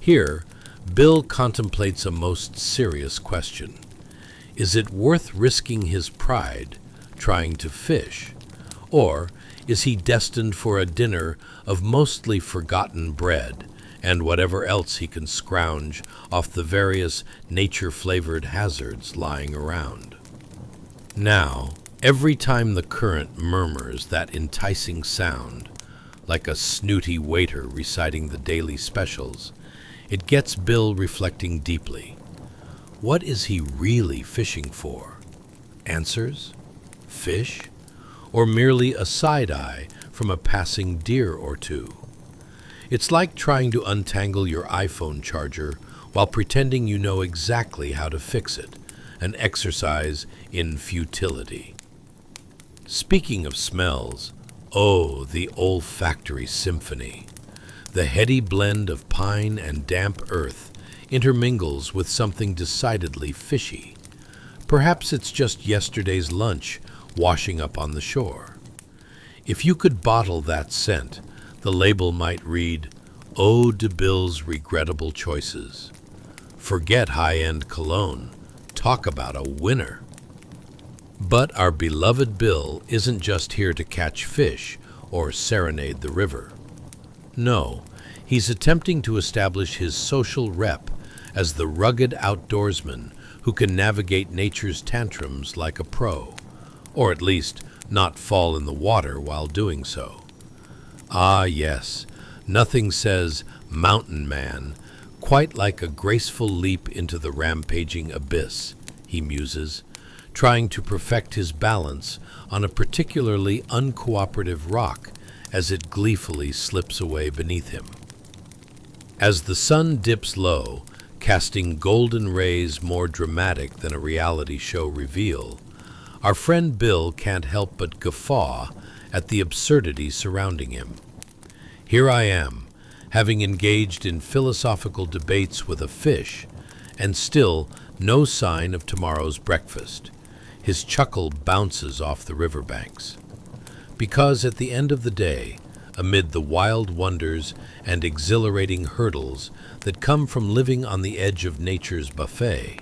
Here, Bill contemplates a most serious question. Is it worth risking his pride trying to fish? Or is he destined for a dinner of mostly forgotten bread and whatever else he can scrounge off the various nature-flavored hazards lying around? Now, every time the current murmurs that enticing sound, like a snooty waiter reciting the daily specials, it gets Bill reflecting deeply. What is he really fishing for? Answers? Fish? Or merely a side-eye from a passing deer or two? It's like trying to untangle your iPhone charger while pretending you know exactly how to fix it, an exercise in futility. Speaking of smells, oh, the olfactory symphony. The heady blend of pine and damp earth intermingles with something decidedly fishy. Perhaps it's just yesterday's lunch washing up on the shore. If you could bottle that scent, the label might read, "Ode to Bill's regrettable choices." Forget high-end cologne. Talk about a winner. But our beloved Bill isn't just here to catch fish or serenade the river. No, he's attempting to establish his social rep as the rugged outdoorsman who can navigate nature's tantrums like a pro, or at least not fall in the water while doing so. Ah, yes, nothing says mountain man quite like a graceful leap into the rampaging abyss, he muses, trying to perfect his balance on a particularly uncooperative rock as it gleefully slips away beneath him. As the sun dips low, casting golden rays more dramatic than a reality show reveal, our friend Bill can't help but guffaw at the absurdity surrounding him. Here I am, having engaged in philosophical debates with a fish, and still no sign of tomorrow's breakfast. His chuckle bounces off the riverbanks. Because at the end of the day, amid the wild wonders and exhilarating hurdles that come from living on the edge of nature's buffet,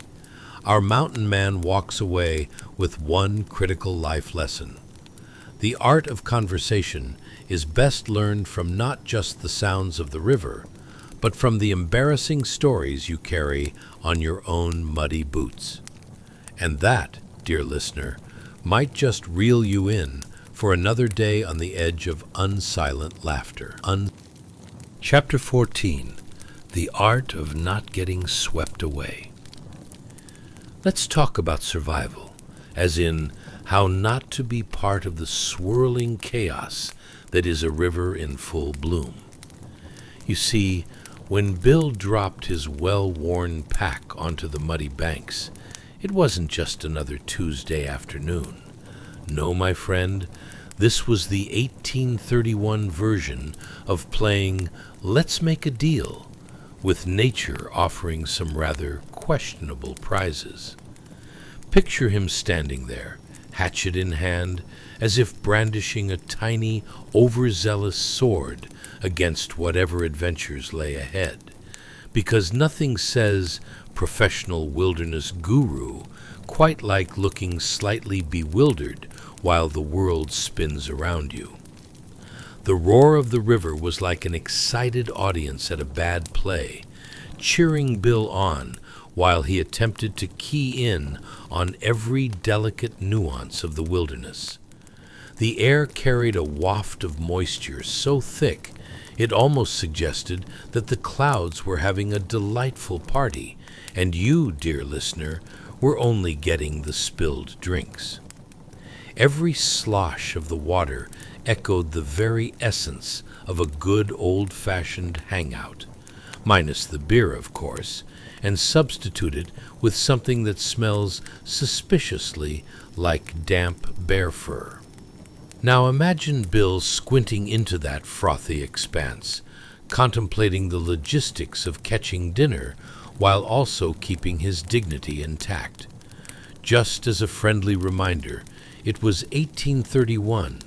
our mountain man walks away with one critical life lesson. The art of conversation is best learned from not just the sounds of the river, but from the embarrassing stories you carry on your own muddy boots. And that, dear listener, might just reel you in for another day on the edge of unsilent laughter. Chapter 14, The Art of Not Getting Swept Away. Let's talk about survival, as in how not to be part of the swirling chaos that is a river in full bloom. You see, when Bill dropped his well-worn pack onto the muddy banks, it wasn't just another Tuesday afternoon. No, my friend, this was the 1831 version of playing Let's Make a Deal, with nature offering some rather questionable prizes. Picture him standing there, hatchet in hand, as if brandishing a tiny, overzealous sword against whatever adventures lay ahead, because nothing says professional wilderness guru quite like looking slightly bewildered while the world spins around you. The roar of the river was like an excited audience at a bad play, cheering Bill on
while he attempted to key in on every delicate nuance of the wilderness. The air carried a waft of moisture so thick it almost suggested that the clouds were having a delightful party, and you, dear listener, were only getting the spilled drinks. Every slosh of the water echoed the very essence of a good old-fashioned hangout, minus the beer, of course, and substituted with something that smells suspiciously like damp bear fur. Now imagine Bill squinting into that frothy expanse, contemplating the logistics of catching dinner while also keeping his dignity intact. Just as a friendly reminder, it was 1831,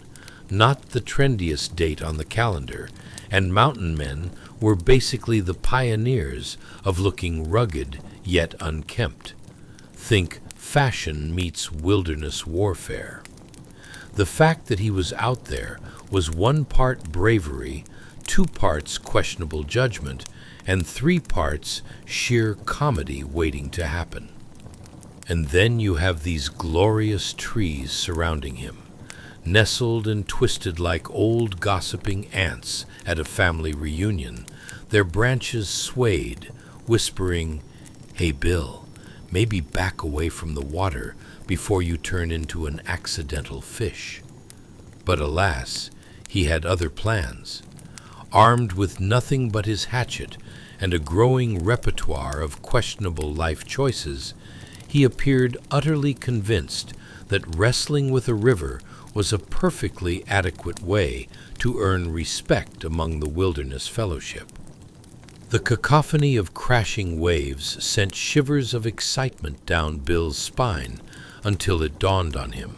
not the trendiest date on the calendar, and mountain men were basically the pioneers of looking rugged yet unkempt. Think fashion meets wilderness warfare. The fact that he was out there was 1 part bravery, 2 parts questionable judgment, and 3 parts sheer comedy waiting to happen. And then you have these glorious trees surrounding him, nestled and twisted like old gossiping aunts at a family reunion. Their branches swayed, whispering, "Hey, Bill, maybe back away from the water before you turn into an accidental fish." But alas, he had other plans. Armed with nothing but his hatchet and a growing repertoire of questionable life choices, he appeared utterly convinced that wrestling with a river was a perfectly adequate way to earn respect among the wilderness fellowship. The cacophony of crashing waves sent shivers of excitement down Bill's spine until it dawned on him.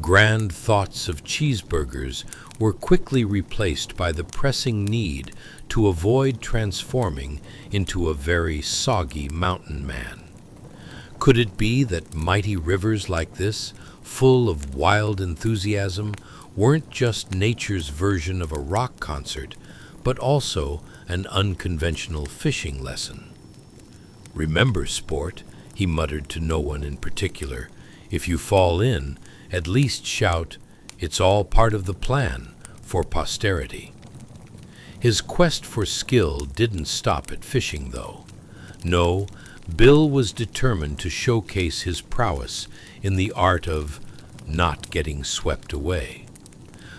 Grand thoughts of cheeseburgers were quickly replaced by the pressing need to avoid transforming into a very soggy mountain man. Could it be that mighty rivers like this, full of wild enthusiasm, weren't just nature's version of a rock concert, but also an unconventional fishing lesson? "Remember, sport," he muttered to no one in particular, "if you fall in, at least shout, 'It's all part of the plan,' for posterity." His quest for skill didn't stop at fishing, though. No, Bill was determined to showcase his prowess in the art of not getting swept away.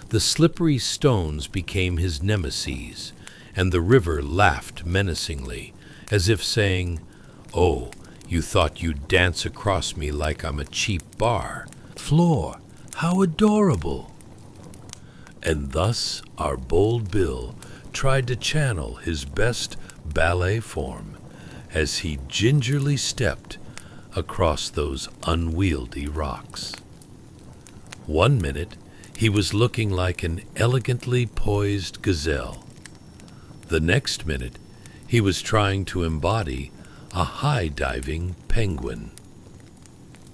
The slippery stones became his nemeses, and the river laughed menacingly, as if saying, "Oh, you thought you'd dance across me like I'm a cheap bar. Floor, how adorable!" And thus our bold Bill tried to channel his best ballet form as he gingerly stepped across those unwieldy rocks. 1 minute, he was looking like an elegantly poised gazelle. The next minute, he was trying to embody a high-diving penguin.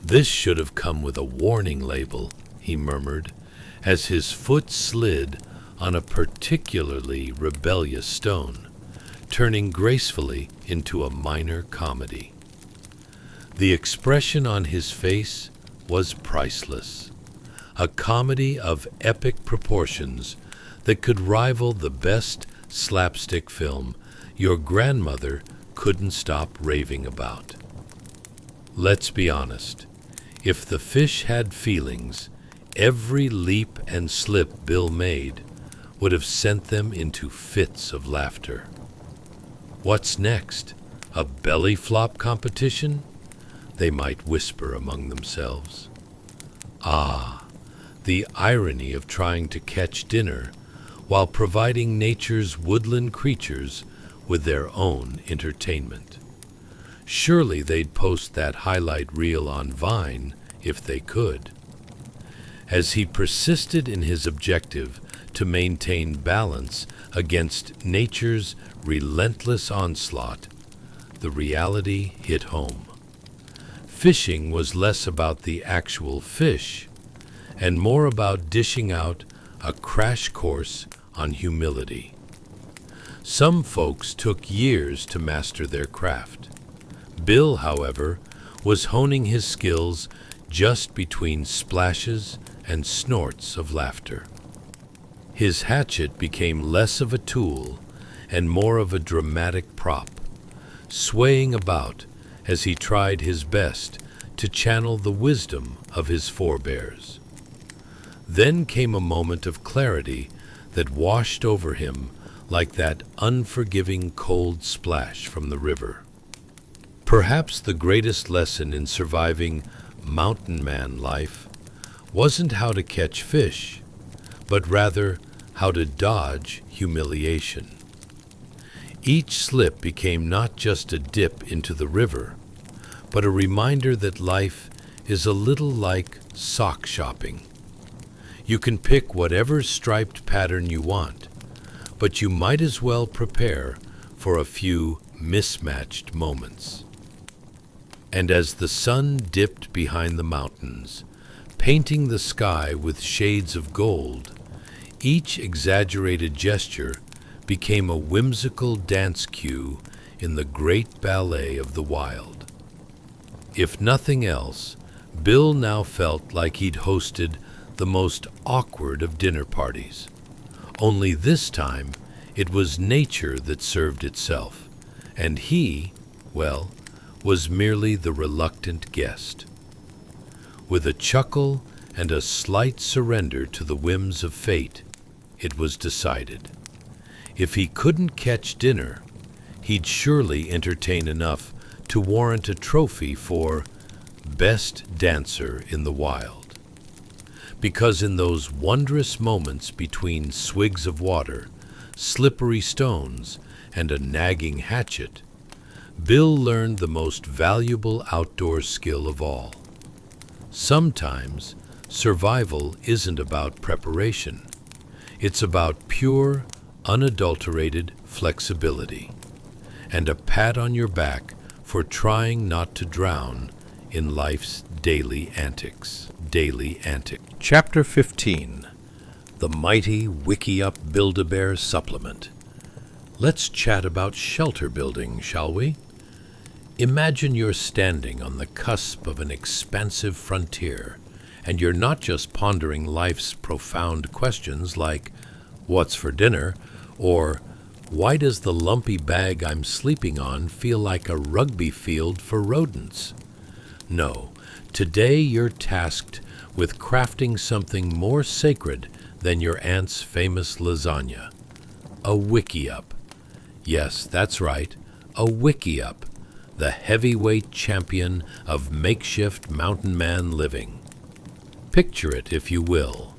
"This should have come with a warning label," he murmured, as his foot slid on a particularly rebellious stone, turning gracefully into a minor comedy. The expression on his face was priceless, a comedy of epic proportions that could rival the best slapstick film your grandmother couldn't stop raving about. Let's be honest, if the fish had feelings, every leap and slip Bill made would have sent them into fits of laughter. What's next? A belly flop competition? They might whisper among themselves. Ah, the irony of trying to catch dinner while providing nature's woodland creatures with their own entertainment. Surely they'd post that highlight reel on Vine if they could. As he persisted in his objective to maintain balance against nature's relentless onslaught, the reality hit home. Fishing was less about the actual fish and more about dishing out a crash course on humility. Some folks took years to master their craft. Bill, however, was honing his skills just between splashes and snorts of laughter. His hatchet became less of a tool and more of a dramatic prop, swaying about as he tried his best to channel the wisdom of his forebears. Then came a moment of clarity that washed over him like that unforgiving cold splash from the river. Perhaps the greatest lesson in surviving mountain man life wasn't how to catch fish, but rather how to dodge humiliation. Each slip became not just a dip into the river, but a reminder that life is a little like sock shopping. You can pick whatever striped pattern you want, but you might as well prepare for a few mismatched moments. And as the sun dipped behind the mountains, painting the sky with shades of gold, each exaggerated gesture became a whimsical dance cue in the great ballet of the wild. If nothing else, Bill now felt like he'd hosted the most awkward of dinner parties. Only this time, it was nature that served itself, and he, well, was merely the reluctant guest. With a chuckle and a slight surrender to the whims of fate, it was decided. If he couldn't catch dinner, he'd surely entertain enough to warrant a trophy for Best Dancer in the Wild. Because in those wondrous moments between swigs of water, slippery stones, and a nagging hatchet, Bill learned the most valuable outdoor skill of all. Sometimes survival isn't about preparation. It's about pure, unadulterated flexibility, and a pat on your back for trying not to drown in life's daily antics. Chapter 15. The Mighty Wiki-Up Build-A-Bear Supplement. Let's chat about shelter building, shall we? Imagine you're standing on the cusp of an expansive frontier, and you're not just pondering life's profound questions like, what's for dinner, or why does the lumpy bag I'm sleeping on feel like a rugby field for rodents? No, today you're tasked with crafting something more sacred than your aunt's famous lasagna. A wiki-up. Yes, that's right, a wiki-up, the heavyweight champion of makeshift mountain man living. Picture it, if you will.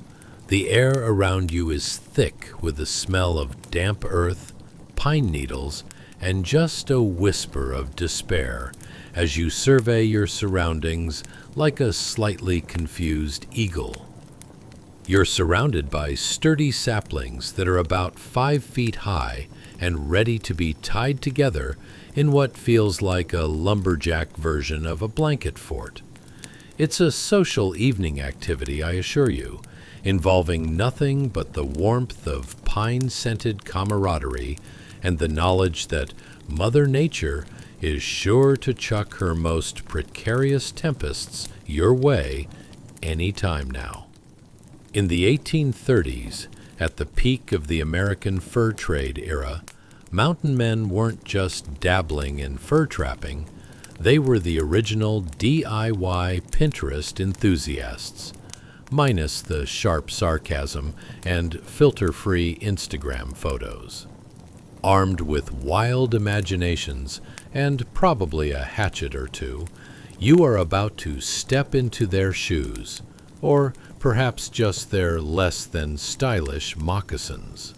The air around you is thick with the smell of damp earth, pine needles, and just a whisper of despair as you survey your surroundings like a slightly confused eagle. You're surrounded by sturdy saplings that are about 5 feet high and ready to be tied together in what feels like a lumberjack version of a blanket fort. It's a social evening activity, I assure you, involving nothing but the warmth of pine-scented camaraderie and the knowledge that Mother Nature is sure to chuck her most precarious tempests your way any time now. In the 1830s, at the peak of the American fur trade era, mountain men weren't just dabbling in fur trapping, they were the original DIY Pinterest enthusiasts, minus the sharp sarcasm and filter-free Instagram photos. Armed with wild imaginations and probably a hatchet or two, you are about to step into their shoes, or perhaps just their less than stylish moccasins.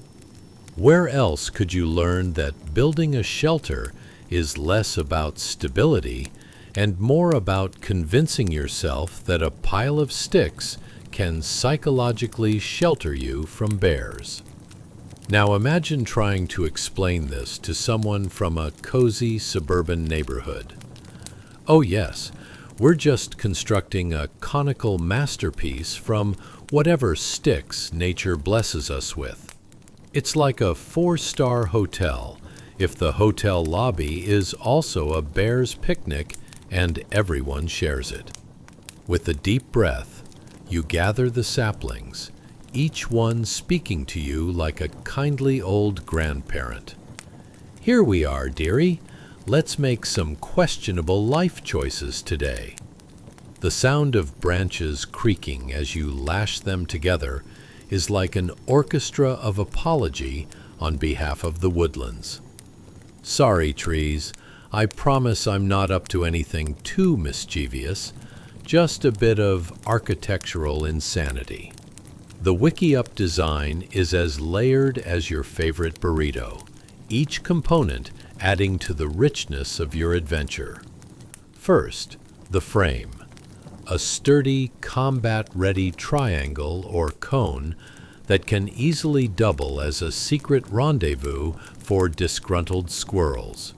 Where else could you learn that building a shelter is less about stability and more about convincing yourself that a pile of sticks can psychologically shelter you from bears? Now imagine trying to explain this to someone from a cozy suburban neighborhood. Oh yes, we're just constructing a conical masterpiece from whatever sticks nature blesses us with. It's like a 4-star hotel
if the hotel lobby is also a bear's picnic and everyone shares it. With a deep breath, you gather the saplings, each one speaking to you like a kindly old grandparent. Here we are, dearie. Let's make some questionable life choices today. The sound of branches creaking as you lash them together is like an orchestra of apology on behalf of the woodlands. Sorry, trees. I promise I'm not up to anything too mischievous, just a bit of architectural insanity. The Wiki-Up design is as layered as your favorite burrito, each component adding to the richness of your adventure. First, the frame. A sturdy, combat-ready triangle or cone that can easily double as a secret rendezvous for disgruntled squirrels.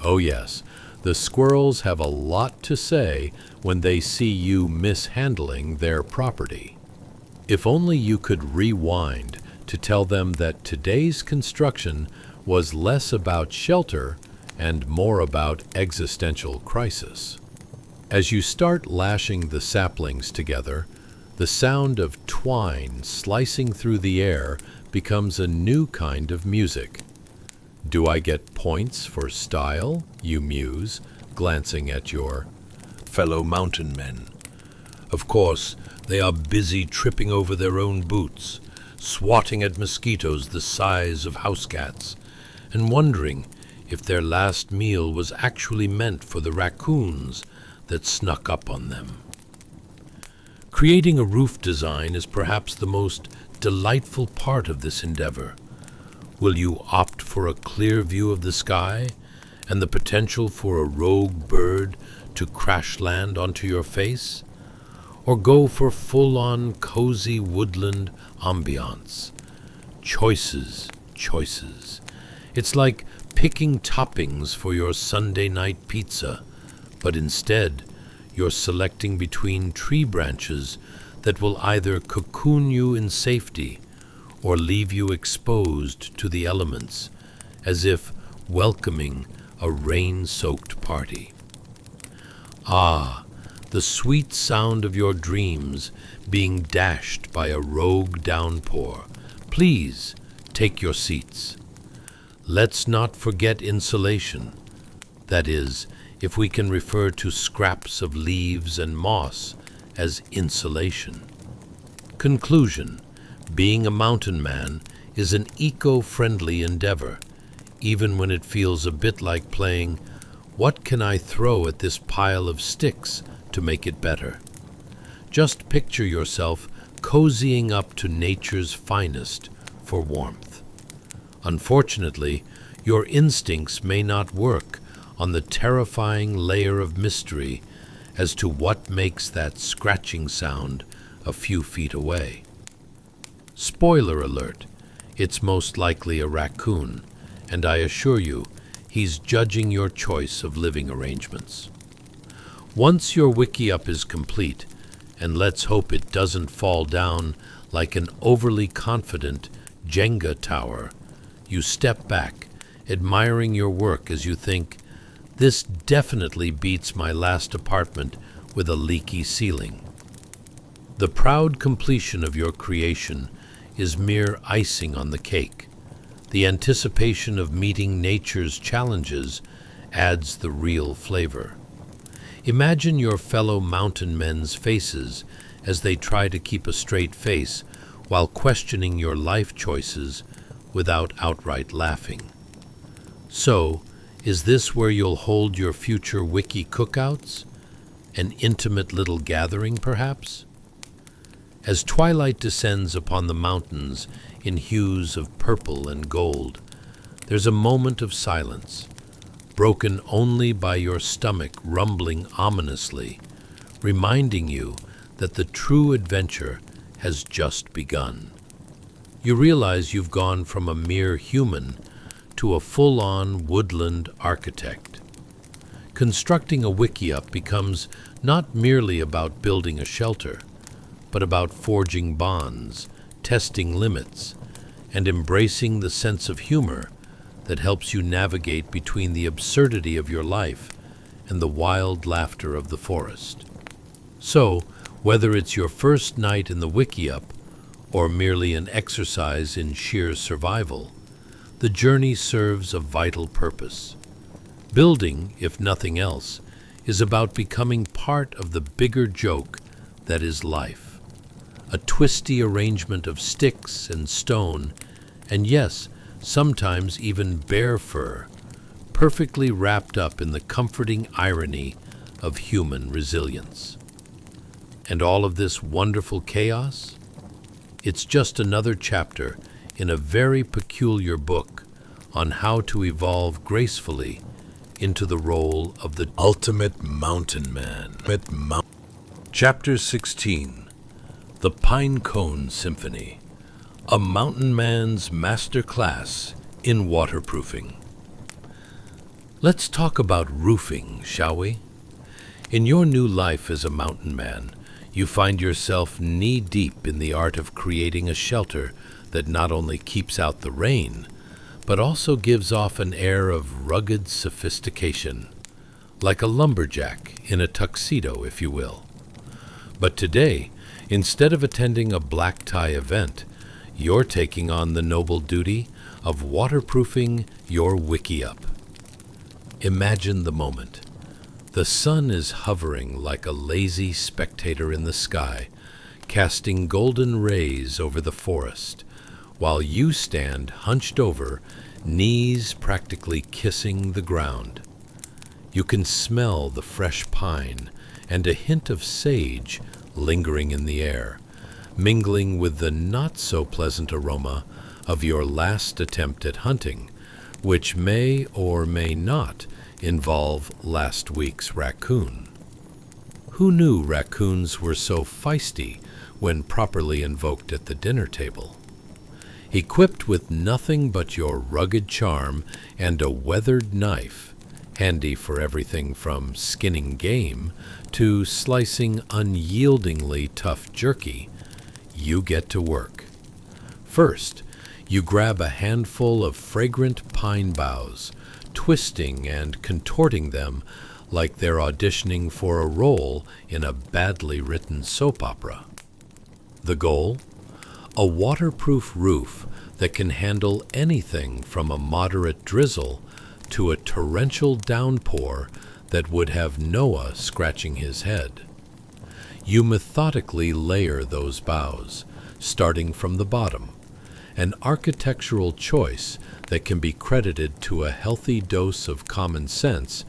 Oh yes, the squirrels have a lot to say when they see you mishandling their property. If only you could rewind to tell them that today's construction was less about shelter and more about existential crisis. As you start lashing the saplings together, the sound of twine slicing through the air becomes a new kind of music. Do I get points for style, you muse, glancing at your
fellow mountain men. Of course, they are busy tripping over their own boots, swatting at mosquitoes the size of house cats, and wondering if their last meal was actually meant for the raccoons that snuck up on them. Creating a roof design is perhaps the most delightful part of this endeavor. Will you opt for a clear view of the sky and the potential for a rogue bird to crash land onto your face? Or go for full-on cozy woodland ambiance? Choices, choices. It's like picking toppings for your Sunday night pizza, but instead you're selecting between tree branches that will either cocoon you in safety or leave you exposed to the elements, as if welcoming a rain-soaked party. Ah, the sweet sound of your dreams being dashed by a rogue downpour. Please take your seats. Let's not forget insulation. That is, if we can refer to scraps of leaves and moss as insulation. Conclusion: being a mountain man is an eco-friendly endeavor, even when it feels a bit like playing "What can I throw at this pile of sticks to make it better?" Just picture yourself cozying up to nature's finest for warmth. Unfortunately, your instincts may not work on the terrifying layer of mystery as to what makes that scratching sound a few feet away. Spoiler alert, it's most likely a raccoon, and I assure you, he's judging your choice of living arrangements. Once your Wiki-Up is complete, and let's hope it doesn't fall down like an overly confident Jenga tower, you step back, admiring your work as you think, "This definitely beats my last apartment with a leaky ceiling." The proud completion of your creation is mere icing on the cake. The anticipation of meeting nature's challenges adds the real flavor. Imagine your fellow mountain men's faces as they try to keep a straight face while questioning your life choices without outright laughing. So, is this where you'll hold your future wiki cookouts? An intimate little gathering, perhaps? As twilight descends upon the mountains in hues of purple and gold, there's a moment of silence, broken only by your stomach rumbling ominously, reminding you that the true adventure has just begun. You realize you've gone from a mere human to a full-on woodland architect. Constructing a Wiki-Up becomes not merely about building a shelter, but about forging bonds, testing limits, and embracing the sense of humor that helps you navigate between the absurdity of your life and the wild laughter of the forest. So, whether it's your first night in the Wiki-Up or merely an exercise in sheer survival, the journey serves a vital purpose. Building, if nothing else, is about becoming part of the bigger joke that is life. A twisty arrangement of sticks and stone, and yes, sometimes even bear fur, perfectly wrapped up in the comforting irony of human resilience. And all of this wonderful chaos? It's just another chapter in a very peculiar book on how to evolve gracefully into the role of the ultimate mountain man. Chapter 16, The Pinecone Symphony, a mountain man's master class in waterproofing. Let's talk about roofing, shall we? In your new life as a mountain man, you find yourself knee-deep in the art of creating a shelter that not only keeps out the rain, but also gives off an air of rugged sophistication, like a lumberjack in a tuxedo, if you will. But today, instead of attending a black tie event, you're taking on the noble duty of waterproofing your Wiki-Up. Imagine the moment. The sun is hovering like a lazy spectator in the sky, casting golden rays over the forest, while you stand hunched over, knees practically kissing the ground. You can smell the fresh pine and a hint of sage lingering in the air, mingling with the not-so-pleasant aroma of your last attempt at hunting, which may or may not involve last week's raccoon. Who knew raccoons were so feisty when properly invoked at the dinner table? Equipped with nothing but your rugged charm and a weathered knife, handy for everything from skinning game to slicing unyieldingly tough jerky, you get to work. First, you grab a handful of fragrant pine boughs, twisting and contorting them like they're auditioning for a role in a badly written soap opera. The goal? A waterproof roof that can handle anything from a moderate drizzle to a torrential downpour that would have Noah scratching his head. You methodically layer those boughs, starting from the bottom, an architectural choice that can be credited to a healthy dose of common sense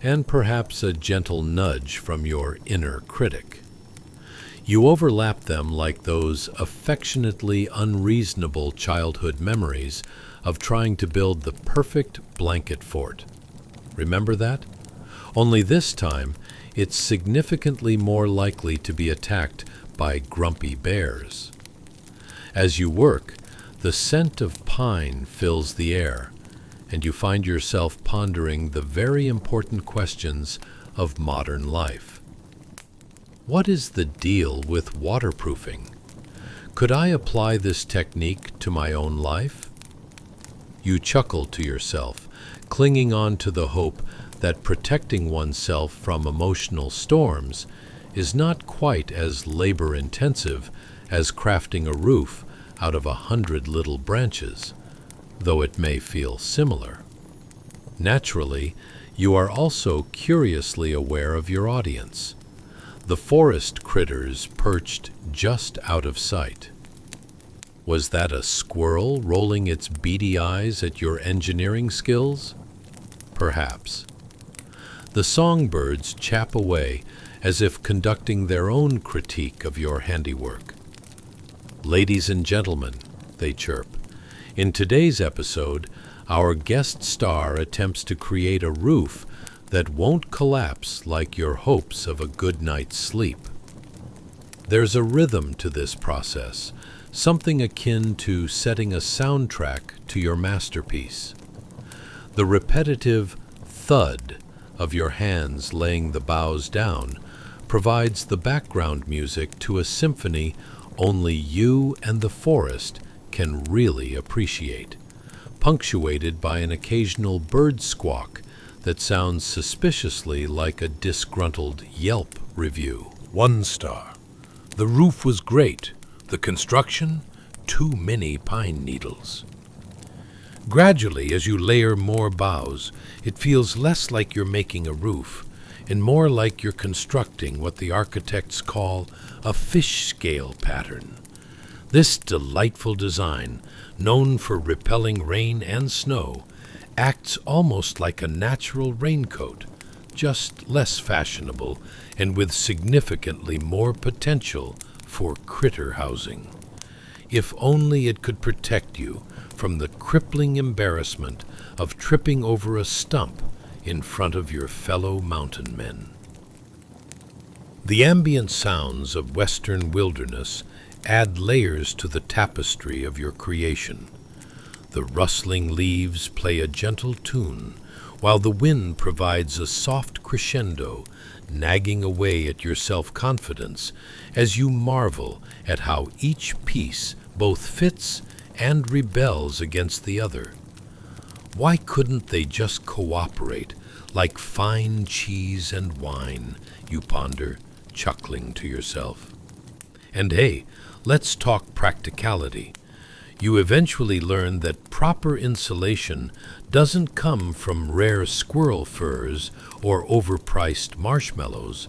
and perhaps a gentle nudge from your inner critic. You overlap them like those affectionately unreasonable childhood memories of trying to build the perfect blanket fort. Remember that? Only this time, it's significantly more likely to be attacked by grumpy bears. As you work, the scent of pine fills the air, and you find yourself pondering the very important questions of modern life. What is the deal with waterproofing? Could I apply this technique to my own life? You chuckle to yourself, clinging on to the hope that protecting oneself from emotional storms is not quite as labor-intensive as crafting a roof out of 100 little branches, though it may feel similar. Naturally, you are also curiously aware of your audience, the forest critters perched just out of sight. Was that a squirrel rolling its beady eyes at your engineering skills? Perhaps. The songbirds chap away as if conducting their own critique of your handiwork. Ladies and gentlemen, they chirp, in today's episode, our guest star attempts to create a roof that won't collapse like your hopes of a good night's sleep. There's a rhythm to this process, something akin to setting a soundtrack to your masterpiece. The repetitive thud of your hands laying the boughs down provides the background music to a symphony only you and the forest can really appreciate, punctuated by an occasional bird squawk that sounds suspiciously like a disgruntled Yelp review. 1 star. The roof was great. The construction, too many pine needles. Gradually, as you layer more boughs, it feels less like you're making a roof and more like you're constructing what the architects call a fish scale pattern. This delightful design, known for repelling rain and snow, acts almost like a natural raincoat, just less fashionable and with significantly more potential for critter housing. If only it could protect you from the crippling embarrassment of tripping over a stump in front of your fellow mountain men. The ambient sounds of western wilderness add layers to the tapestry of your creation. The rustling leaves play a gentle tune, while the wind provides a soft crescendo, nagging away at your self-confidence as you marvel at how each piece both fits and rebels against the other. Why couldn't they just cooperate like fine cheese and wine, you ponder, chuckling to yourself. And hey, let's talk practicality. You eventually learn that proper insulation doesn't come from rare squirrel furs or overpriced marshmallows,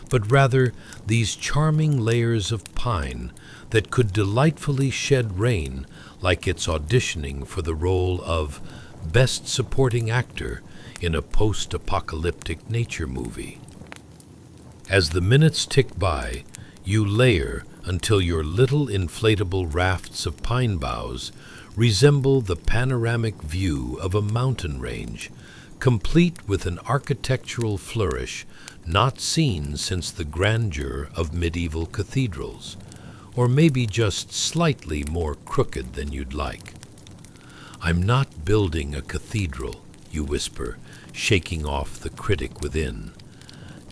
but rather these charming layers of pine that could delightfully shed rain like it's auditioning for the role of Best Supporting Actor in a post-apocalyptic nature movie. As the minutes tick by, you layer until your little inflatable rafts of pine boughs resemble the panoramic view of a mountain range, complete with an architectural flourish not seen since the grandeur of medieval cathedrals, or maybe just slightly more crooked than you'd like. "I'm not building a cathedral," you whisper, shaking off the critic within,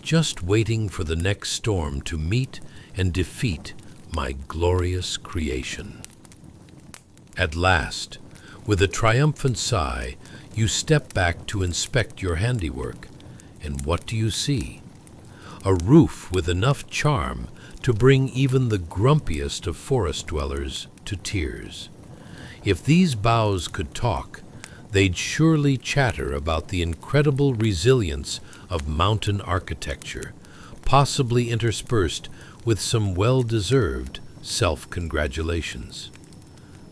"just waiting for the next storm to meet and defeat my glorious creation." At last, with a triumphant sigh, you step back to inspect your handiwork, and what do you see? A roof with enough charm to bring even the grumpiest of forest dwellers to tears. If these boughs could talk, they'd surely chatter about the incredible resilience of mountain architecture, possibly interspersed with some well-deserved self-congratulations.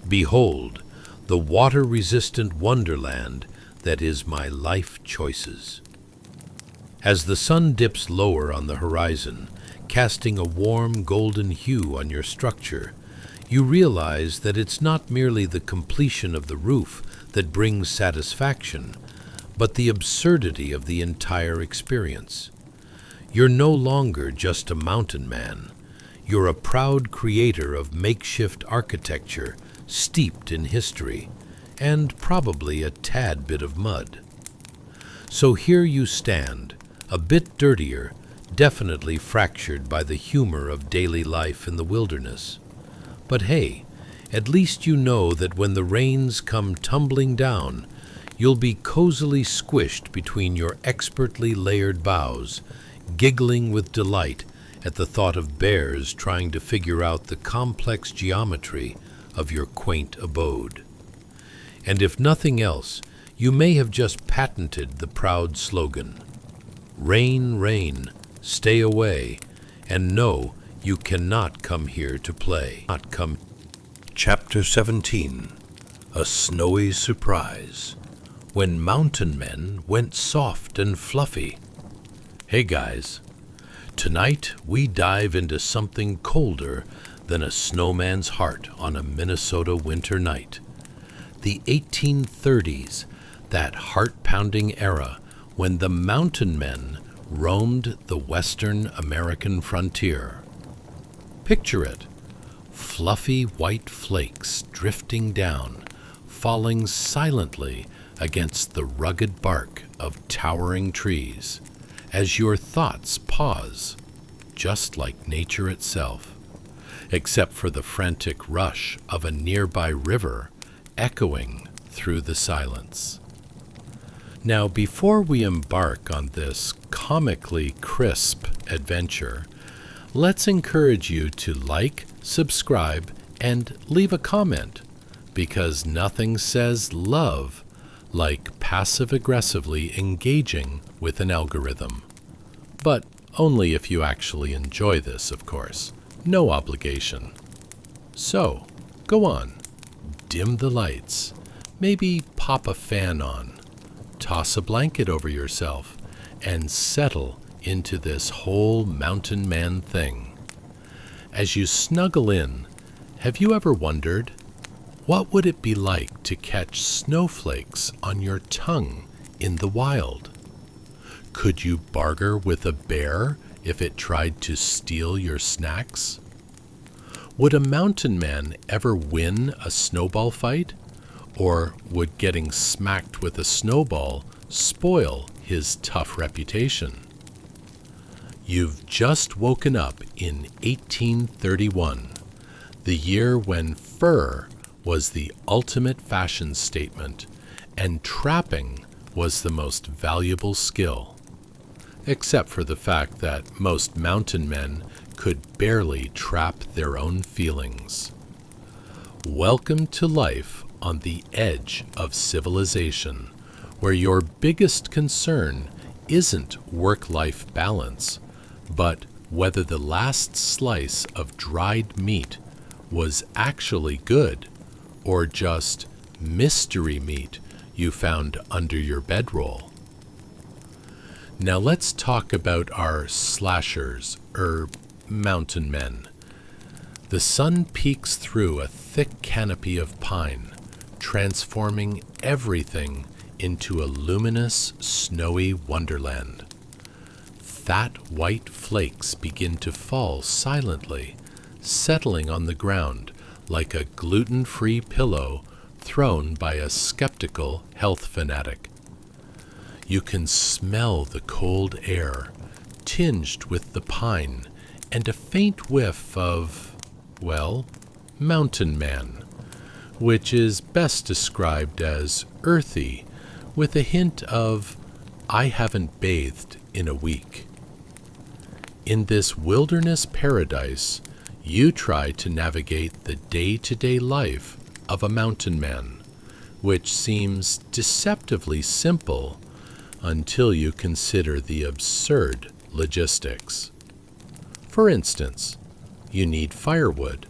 Behold, the water-resistant wonderland that is my life choices. As the sun dips lower on the horizon, casting a warm golden hue on your structure, you realize that it's not merely the completion of the roof that brings satisfaction, but the absurdity of the entire experience. You're no longer just a mountain man. You're a proud creator of makeshift architecture steeped in history, and probably a tad bit of mud. So here you stand, a bit dirtier, definitely fractured by the humor of daily life in the wilderness. But hey, at least you know that when the rains come tumbling down, you'll be cozily squished between your expertly layered boughs, giggling with delight at the thought of bears trying to figure out the complex geometry of your quaint abode. And if nothing else, you may have just patented the proud slogan, "Rain, rain, stay away, and no, you cannot come here to play." Not come. Chapter 17. A Snowy Surprise. When Mountain Men Went Soft and Fluffy. Hey guys, tonight we dive into something colder than a snowman's heart on a Minnesota winter night. The 1830s, that heart-pounding era when the mountain men roamed the western American frontier. Picture it, fluffy white flakes drifting down, falling silently against the rugged bark of towering trees, as your thoughts pause, just like nature itself, except for the frantic rush of a nearby river echoing
through the silence. Now, before we embark on this comically crisp adventure, let's encourage you to like, subscribe, and leave a comment, because nothing says love like passive-aggressively engaging with an algorithm. But only if you actually enjoy this, of course. No obligation. So, go on. Dim the lights. Maybe pop a fan on. Toss a blanket over yourself and settle into this whole mountain man thing. As you snuggle in, have you ever wondered, what would it be like to catch snowflakes on your tongue in the wild? Could you barter with a bear if it tried to steal your snacks? Would a mountain man ever win a snowball fight? Or would getting smacked with a snowball spoil his tough reputation? You've just woken up in 1831, the year when fur was the ultimate fashion statement and trapping was the most valuable skill, except for the fact that most mountain men could barely trap their own feelings. Welcome to life on the edge of civilization, where your biggest concern isn't work-life balance, but whether the last slice of dried meat was actually good or just mystery meat you found under your bedroll. Now let's talk about our slashers, mountain men. The sun peeks through a thick canopy of pine, transforming everything into a luminous, snowy wonderland. Fat white flakes begin to fall silently, settling on the ground like a gluten-free pillow thrown by a skeptical health fanatic. You can smell the cold air, tinged with the pine, and a faint whiff of, well, mountain man, which is best described as earthy, with a hint of, I haven't bathed in a week. In this wilderness paradise, you try to navigate the day-to-day life of a mountain man, which seems deceptively simple until you consider the absurd logistics. For instance, you need firewood,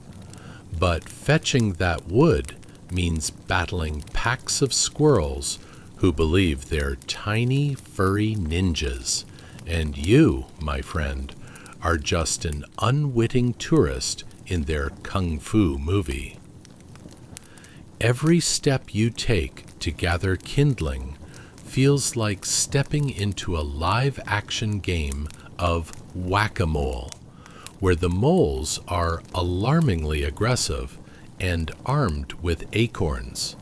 but fetching that wood means battling packs of squirrels who believe they're tiny, furry ninjas, and you, my friend, are just an unwitting tourist in their kung fu movie. Every step you take to gather kindling feels like stepping into a live-action game of whack-a-mole, where the moles are alarmingly aggressive and armed with acorns.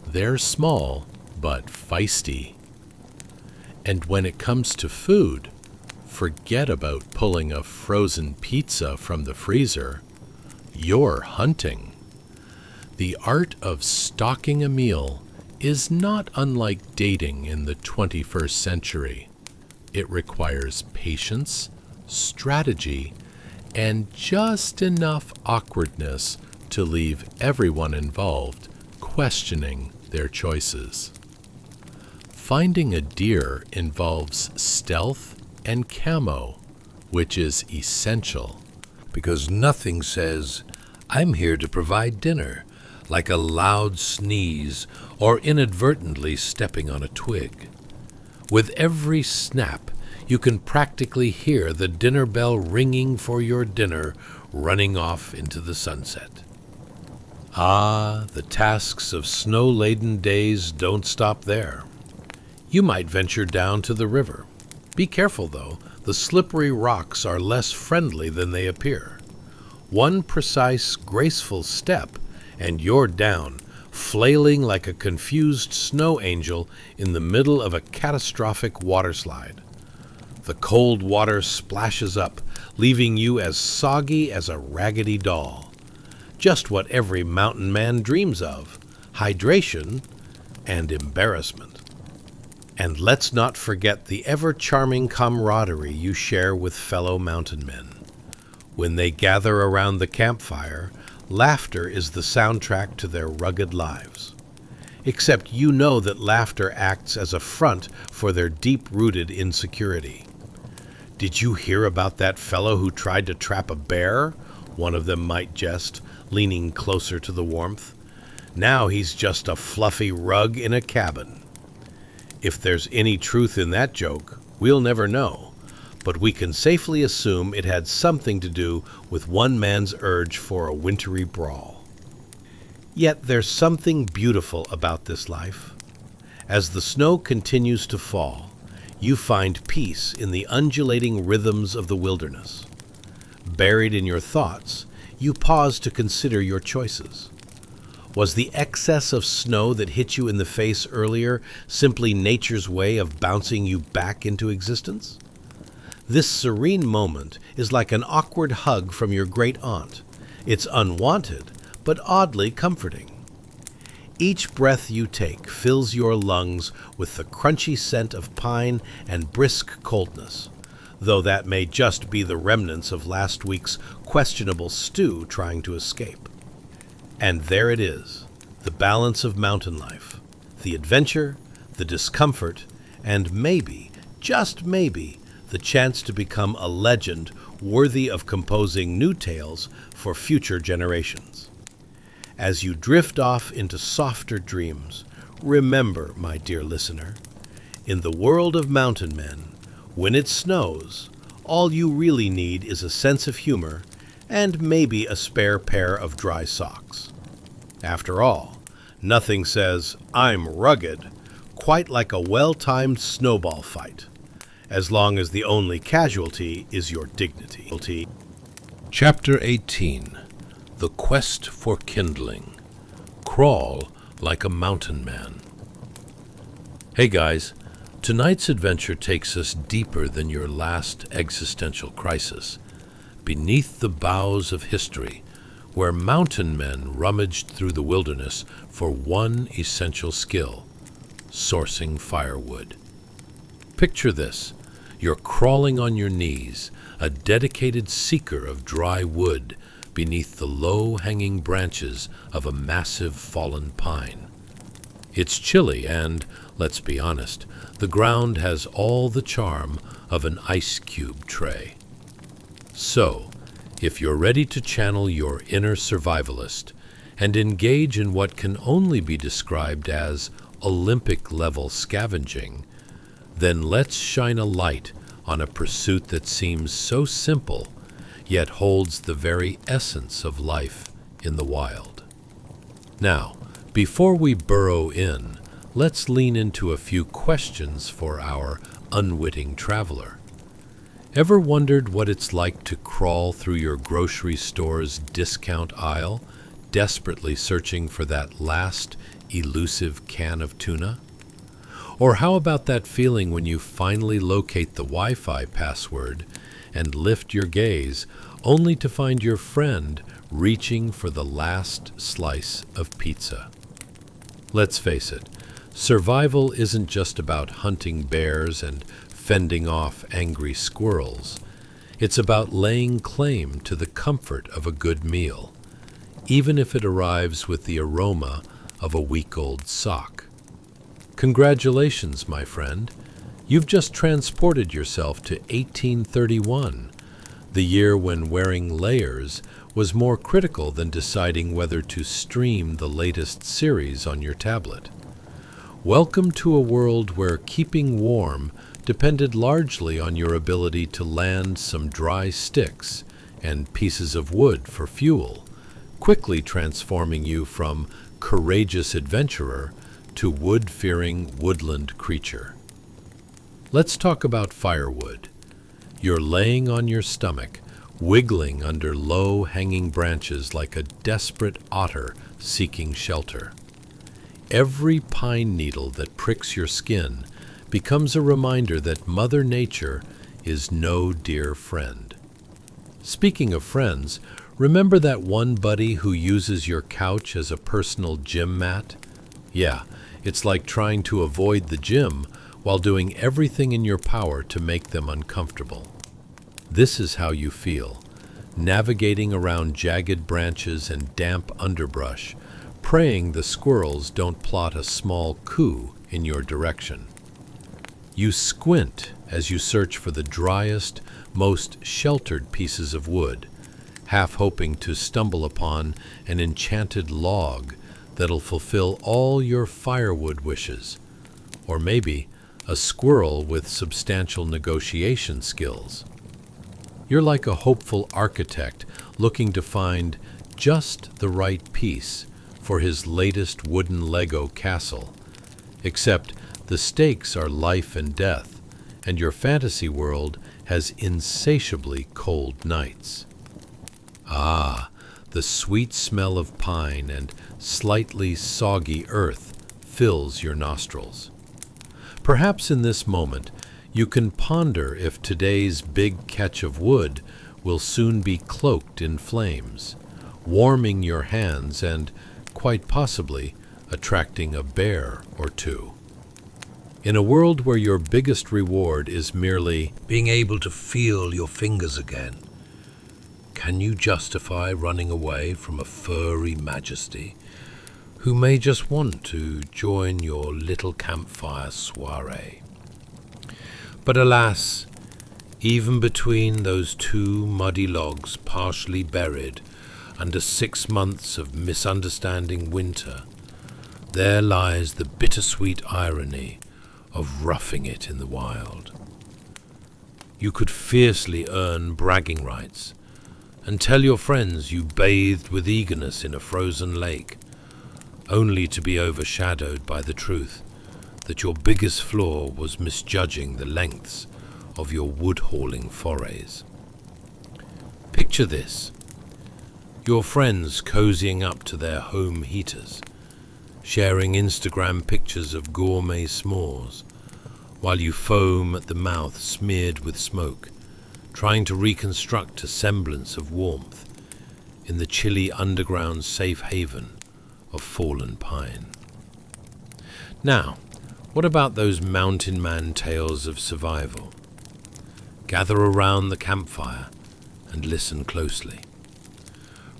They're small, but feisty. And when it comes to food, forget about pulling a frozen pizza from the freezer. You're hunting. The art of stalking a meal is not unlike dating in the 21st century. It requires patience, strategy, and just enough awkwardness to leave everyone involved questioning their choices. Finding a deer involves stealth and camo, which is essential.
Because nothing says, I'm here to provide dinner, like a loud sneeze or inadvertently stepping on a twig. With every snap, you can practically hear the dinner bell ringing for your dinner, running off into the sunset. Ah, the tasks of snow-laden days don't stop there. You might venture down to the river. Be careful, though. The slippery rocks are less friendly than they appear. One precise, graceful step, and you're down, flailing like a confused snow angel in the middle of a catastrophic waterslide. The cold water splashes up, leaving you as soggy as a raggedy doll. Just what every mountain man dreams of. Hydration and embarrassment. And let's not forget the ever-charming camaraderie you share with fellow mountain men. When they gather around the campfire, laughter is the soundtrack to their rugged lives. Except you know that laughter acts as a front for their deep-rooted insecurity. "Did you hear about that fellow who tried to trap a bear?" one of them might jest, leaning closer to the warmth. "Now he's just a fluffy rug in a cabin." If there's any truth in that joke, we'll never know, but we can safely assume it had something to do with one man's urge for a wintry brawl. Yet there's something beautiful about this life. As the snow continues to fall, you find peace in the undulating rhythms of the wilderness. Buried in your thoughts, you pause to consider your choices. Was the excess of snow that hit you in the face earlier simply nature's way of bouncing you back into existence? This serene moment is like an awkward hug from your great aunt. It's unwanted, but oddly comforting. Each breath you take fills your lungs with the crunchy scent of pine and brisk coldness, though that may just be the remnants of last week's questionable stew trying to escape. And there it is, the balance of mountain life, the adventure, the discomfort, and maybe, just maybe, the chance to become a legend worthy of composing new tales for future generations. As you drift off into softer dreams, remember, my dear listener, in the world of mountain men, when it snows, all you really need is a sense of humor and maybe a spare pair of dry socks. After all, nothing says, "I'm rugged," quite like a well-timed snowball fight, as long as the only casualty is your dignity.
Chapter 18. The Quest for Kindling. Crawl like a mountain man. Hey guys, tonight's adventure takes us deeper than your last existential crisis, beneath the boughs of history, where mountain men rummaged through the wilderness for one essential skill: sourcing firewood. Picture this. You're crawling on your knees, a dedicated seeker of dry wood beneath the low-hanging branches of a massive fallen pine. It's chilly and, let's be honest, the ground has all the charm of an ice cube tray. So, if you're ready to channel your inner survivalist and engage in what can only be described as Olympic-level scavenging, then let's shine a light on a pursuit that seems so simple, yet holds the very essence of life in the wild. Now, before we burrow in, let's lean into a few questions for our unwitting traveler. Ever wondered what it's like to crawl through your grocery store's discount aisle, desperately searching for that last elusive can of tuna? Or how about that feeling when you finally locate the Wi-Fi password and lift your gaze only to find your friend reaching for the last slice of pizza? Let's face it, survival isn't just about hunting bears and fending off angry squirrels. It's about laying claim to the comfort of a good meal, even if it arrives with the aroma of a week-old sock. Congratulations, my friend. You've just transported yourself to 1831, the year when wearing layers was more critical than deciding whether to stream the latest series on your tablet. Welcome to a world where keeping warm depended largely on your ability to land some dry sticks and pieces of wood for fuel, quickly transforming you from courageous adventurer to wood-fearing woodland creature. Let's talk about firewood. You're laying on your stomach, wiggling under low-hanging branches like a desperate otter seeking shelter. Every pine needle that pricks your skin becomes a reminder that Mother Nature is no dear friend. Speaking of friends, remember that one buddy who uses your couch as a personal gym mat? Yeah, It's like trying to avoid the gym while doing everything in your power to make them uncomfortable. This is how you feel, navigating around jagged branches and damp underbrush, praying the squirrels don't plot a small coup in your direction. You squint as you search for the driest, most sheltered pieces of wood, half hoping to stumble upon an enchanted log that'll fulfill all your firewood wishes, or maybe a squirrel with substantial negotiation skills. You're like a hopeful architect looking to find just the right piece for his latest wooden Lego castle, except the stakes are life and death, and your fantasy world has insatiably cold nights. Ah, the sweet smell of pine and slightly soggy earth fills your nostrils. Perhaps in this moment you can ponder if today's big catch of wood will soon be cloaked in flames, warming your hands and, quite possibly, attracting a bear or two. In a world where your biggest reward is merely
being able to feel your fingers again, can you justify running away from a furry majesty who may just want to join your little campfire soiree? But alas, even between those two muddy logs partially buried under 6 months of misunderstanding winter, there lies the bittersweet irony of roughing it in the wild. You could fiercely earn bragging rights and tell your friends you bathed with eagerness in a frozen lake, only to be overshadowed by the truth that your biggest flaw was misjudging the lengths of your wood-hauling forays. Picture this: your friends cozying up to their home heaters, sharing Instagram pictures of gourmet s'mores, while you foam at the mouth smeared with smoke, trying to reconstruct a semblance of warmth in the chilly underground safe haven of fallen pine. Now, what about those mountain man tales of survival? Gather around the campfire and listen closely.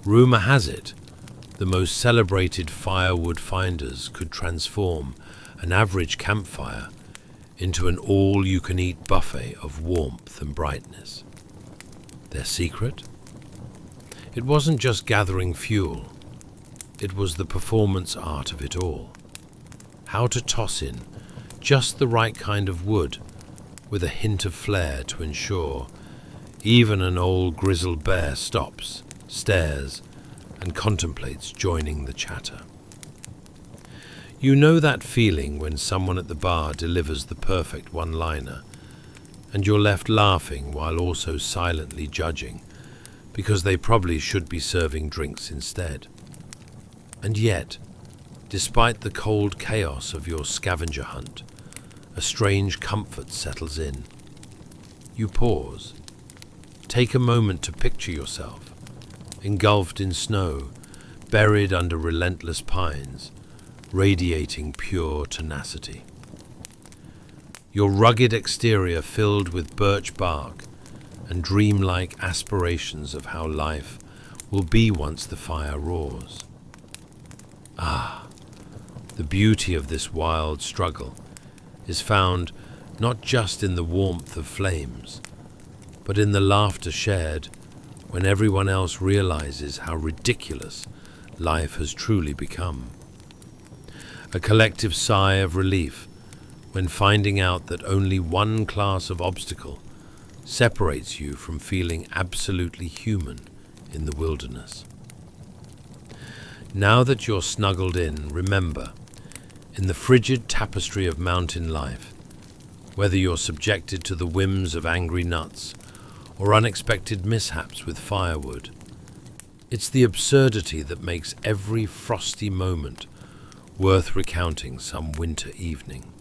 Rumor has it, the most celebrated firewood finders could transform an average campfire into an all-you-can-eat buffet of warmth and brightness. Their secret? It wasn't just gathering fuel. It was the performance art of it all. How to toss in just the right kind of wood with a hint of flair to ensure even an old grizzled bear stops, stares, and contemplates joining the chatter. You know that feeling when someone at the bar delivers the perfect one-liner, and you're left laughing while also silently judging, because they probably should be serving drinks instead. And yet, despite the cold chaos of your scavenger hunt, a strange comfort settles in. You pause, take a moment to picture yourself, engulfed in snow, buried under relentless pines, radiating pure tenacity. Your rugged exterior filled with birch bark and dreamlike aspirations of how life will be once the fire roars. Ah, the beauty of this wild struggle is found not just in the warmth of flames, but in the laughter shared when everyone else realizes how ridiculous life has truly become. A collective sigh of relief when finding out that only one class of obstacle separates you from feeling absolutely human in the wilderness. Now that you're snuggled in, remember, in the frigid tapestry of mountain life, whether you're subjected to the whims of angry nuts or unexpected mishaps with firewood, it's the absurdity that makes every frosty moment worth recounting some winter evening.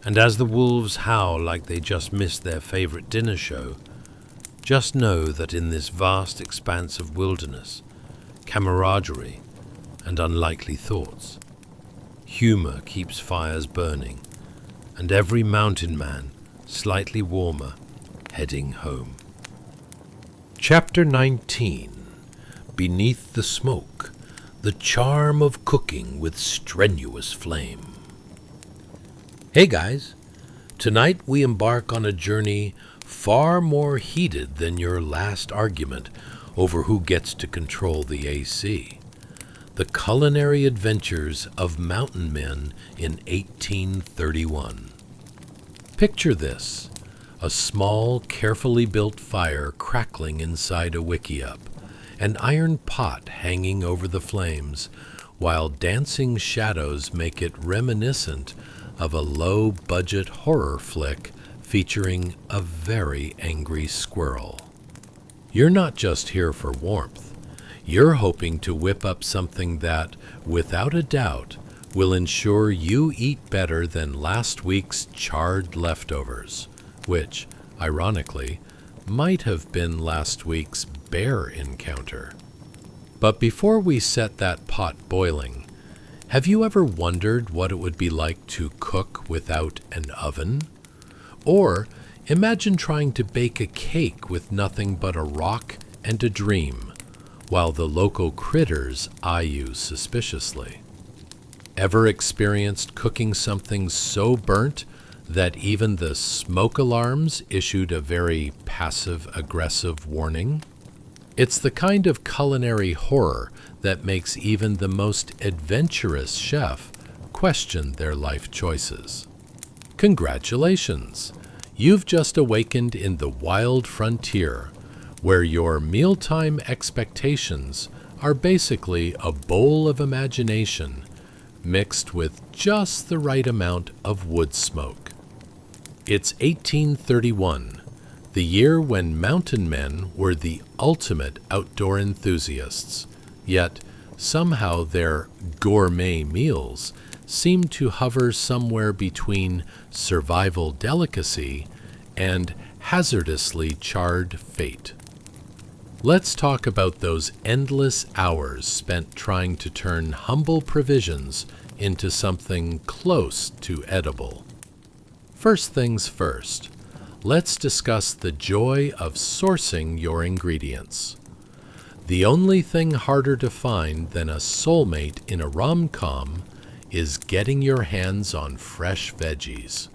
And as the wolves howl like they just missed their favorite dinner show, just know that in this vast expanse of wilderness, camaraderie and unlikely thoughts Humor keeps fires burning, and every mountain man slightly warmer, heading home. Chapter 19. Beneath the Smoke, the Charm of Cooking with Strenuous Flame. Hey guys, tonight we embark on a journey far more heated than your last argument over who gets to control the AC. The culinary adventures of mountain men in 1831. Picture this, a small, carefully built fire crackling inside a wickiup, an iron pot hanging over the flames, while dancing shadows make it reminiscent of a low-budget horror flick featuring a very angry squirrel. You're not just here for warmth. You're hoping to whip up something that, without a doubt, will ensure you eat better than last week's charred leftovers, which, ironically, might have been last week's bear encounter. But before we set that pot boiling, have you ever wondered what it would be like to cook without an oven? Or imagine trying to bake a cake with nothing but a rock and a dream, while the local critters eye you suspiciously. Ever experienced cooking something so burnt that even the smoke alarms issued a very passive-aggressive warning? It's the kind of culinary horror that makes even the most adventurous chef question their life choices. Congratulations! You've just awakened in the wild frontier, where your mealtime expectations are basically a bowl of imagination mixed with just the right amount of wood smoke. It's 1831, the year when mountain men were the ultimate outdoor enthusiasts, yet somehow their gourmet meals seem to hover somewhere between survival delicacy and hazardously charred fate. Let's talk about those endless hours spent trying to turn humble provisions into something close to edible. First things first, let's discuss the joy of sourcing your ingredients. The only thing harder to find than a soulmate in a rom-com is getting your hands on fresh veggies.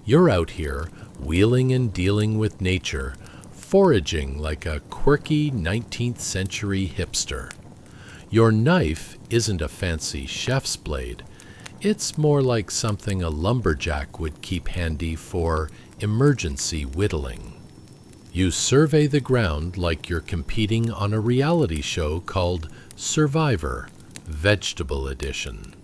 You're out here wheeling and dealing with nature, foraging like a quirky 19th century hipster. Your knife isn't a fancy chef's blade. It's more like something a lumberjack would keep handy for emergency whittling. You survey the ground like you're competing on a reality show called Survivor, Vegetable Edition.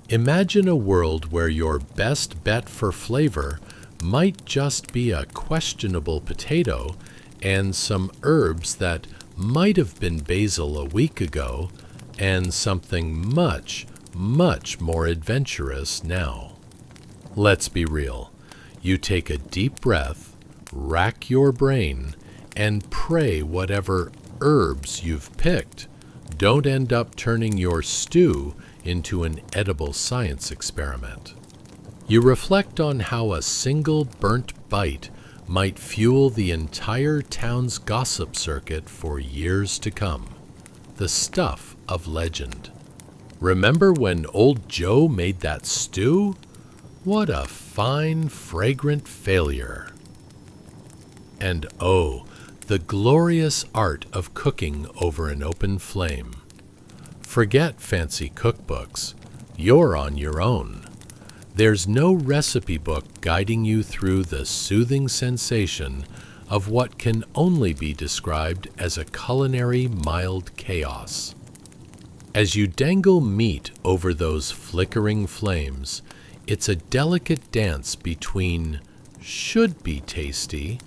Imagine a world where your best bet for flavor might just be a questionable potato and some herbs that might have been basil a week ago and something much, much more adventurous now. Let's be real. You take a deep breath, rack your brain, and pray whatever herbs you've picked don't end up turning your stew into an edible science experiment. You reflect on how a single burnt bite might fuel the entire town's gossip circuit for years to come. The stuff of legend. Remember when old Joe made that stew? What a fine, fragrant failure. And oh, the glorious art of cooking over an open flame. Forget fancy cookbooks. You're on your own. There's no recipe book guiding you through the soothing sensation of what can only be described as a culinary mild chaos. As you dangle meat over those flickering flames, it's a delicate dance between should be tasty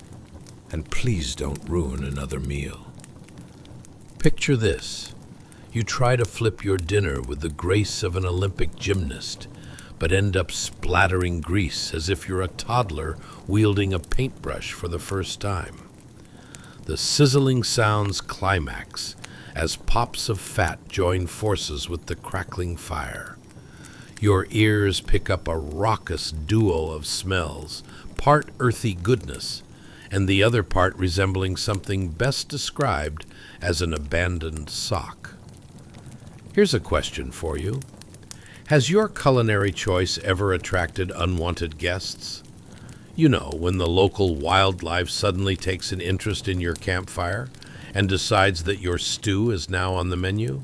and please don't ruin another meal. Picture this. You try to flip your dinner with the grace of an Olympic gymnast, but end up splattering grease as if you're a toddler wielding a paintbrush for the first time. The sizzling sounds climax as pops of fat join forces with the crackling fire. Your ears pick up a raucous duo of smells, part earthy goodness, and the other part resembling something best described as an abandoned sock. Here's a question for you. Has your culinary choice ever attracted unwanted guests? You know, when the local wildlife suddenly takes an interest in your campfire and decides that your stew is now on the menu?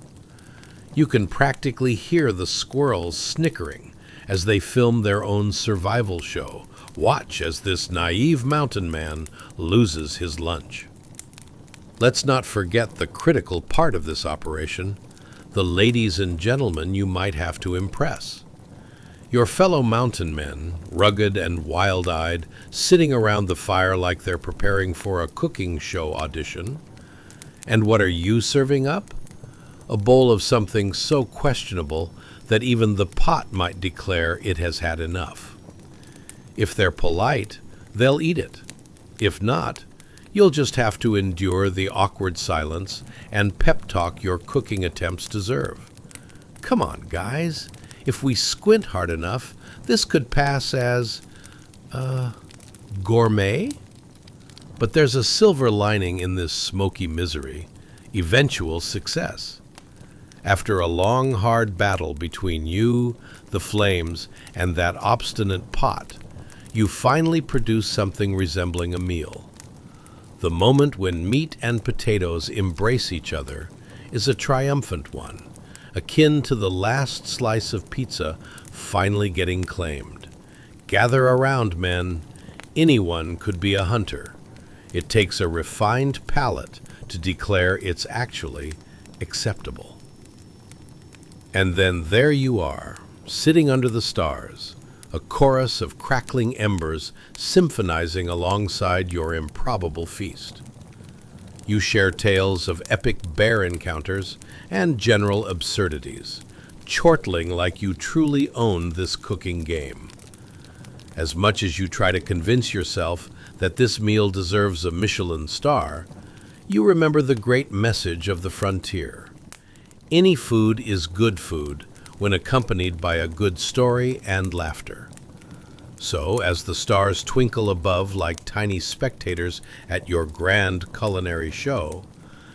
You can practically hear the squirrels snickering as they film their own survival show. Watch as this naive mountain man loses his lunch. Let's not forget the critical part of this operation, the ladies and gentlemen you might have to impress. Your fellow mountain men, rugged and wild-eyed, sitting around the fire like they're preparing for a cooking show audition. And what are you serving up? A bowl of something so questionable that even the pot might declare it has had enough. If they're polite, they'll eat it. If not, you'll just have to endure the awkward silence and pep talk your cooking attempts deserve. Come on, guys. If we squint hard enough, this could pass as, gourmet? But there's a silver lining in this smoky misery, eventual success. After a long, hard battle between you, the flames, and that obstinate pot, you finally produce something resembling a meal. The moment when meat and potatoes embrace each other is a triumphant one, akin to the last slice of pizza finally getting claimed. Gather around, men. Anyone could be a hunter. It takes a refined palate to declare it's actually acceptable. And then there you are, sitting under the stars, a chorus of crackling embers symphonizing alongside your improbable feast. You share tales of epic bear encounters and general absurdities, chortling like you truly own this cooking game. As much as you try to convince yourself that this meal deserves a Michelin star, you remember the great message of the frontier. Any food is good food when accompanied by a good story and laughter. So, as the stars twinkle above like tiny spectators at your grand culinary show,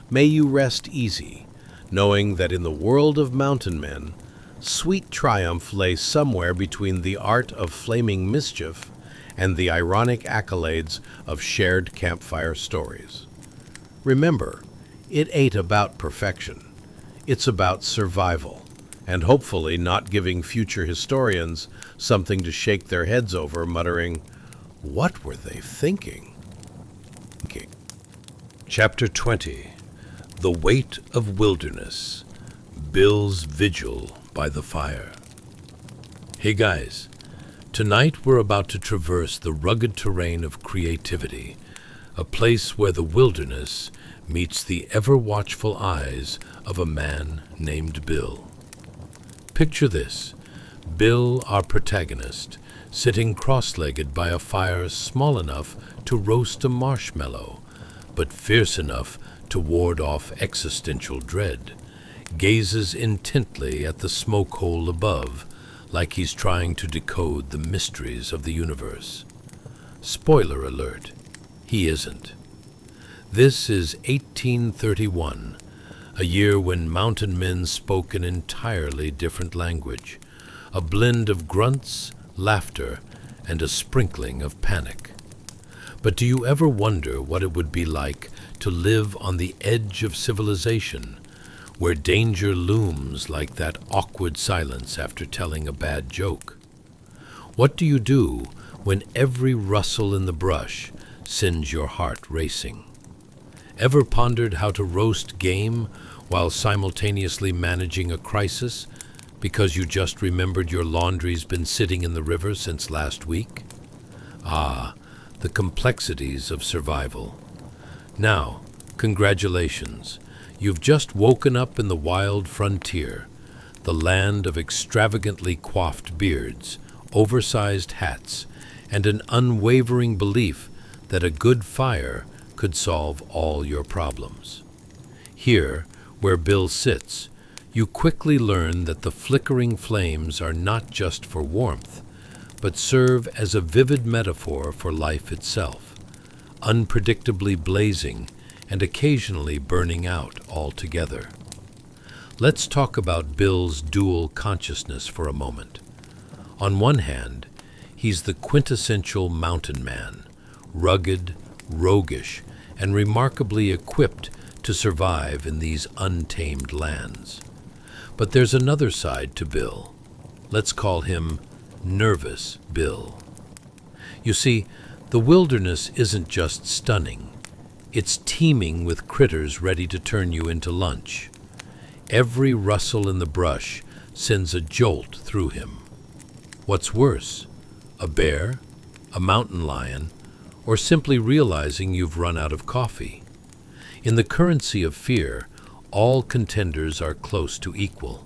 may you rest easy, knowing that in the world of mountain men, sweet triumph lay somewhere between the art of flaming mischief and the ironic accolades of shared campfire stories. Remember, it ain't about perfection. It's about survival, and hopefully not giving future historians something to shake their heads over, muttering, "What were they thinking?" Chapter 20. The Weight of Wilderness. Bill's Vigil by the Fire. Hey guys, tonight we're about to traverse the rugged terrain of creativity, a place where the wilderness meets the ever-watchful eyes of a man named Bill. Picture this, Bill, our protagonist, sitting cross-legged by a fire small enough to roast a marshmallow, but fierce enough to ward off existential dread, gazes intently at the smoke hole above, like he's trying to decode the mysteries of the universe. Spoiler alert, he isn't. This is 1831, a year when mountain men spoke an entirely different language, a blend of grunts, laughter, and a sprinkling of panic. But do you ever wonder what it would be like to live on the edge of civilization, where danger looms like that awkward silence after telling a bad joke? What do you do when every rustle in the brush sends your heart racing? Ever pondered how to roast game while simultaneously managing a crisis because you just remembered your laundry's been sitting in the river since last week? Ah, the complexities of survival. Now, congratulations. You've just woken up in the wild frontier, the land of extravagantly coiffed beards, oversized hats, and an unwavering belief that a good fire could solve all your problems. Here, where Bill sits,
You quickly learn that the flickering flames are not just for warmth, but serve as a vivid metaphor for life itself, unpredictably blazing and occasionally burning out altogether. Let's talk about Bill's dual consciousness for a moment. On one hand, he's the quintessential mountain man, rugged, roguish, and remarkably equipped to survive in these untamed lands. But there's another side to Bill. Let's call him Nervous Bill. You see, the wilderness isn't just stunning. It's teeming with critters ready to turn you into lunch. Every rustle in the brush sends a jolt through him. What's worse, a bear, a mountain lion, or simply realizing you've run out of coffee? In the currency of fear, all contenders are close to equal.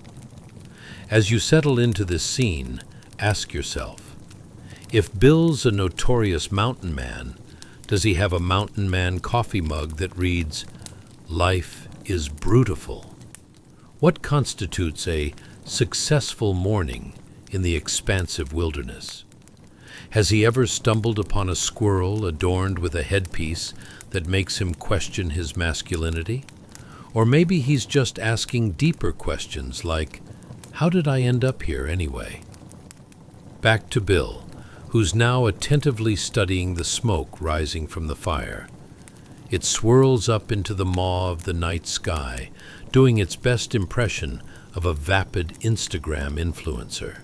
As you settle into this scene, ask yourself, if Bill's a notorious mountain man, does he have a mountain man coffee mug that reads, "Life is brutiful"? What constitutes a successful morning in the expansive wilderness? Has he ever stumbled upon a squirrel adorned with a headpiece that makes him question his masculinity? Or maybe he's just asking deeper questions like, how did I end up here anyway? Back to Bill, who's now attentively studying the smoke rising from the fire. It swirls up into the maw of the night sky, doing its best impression of a vapid Instagram influencer.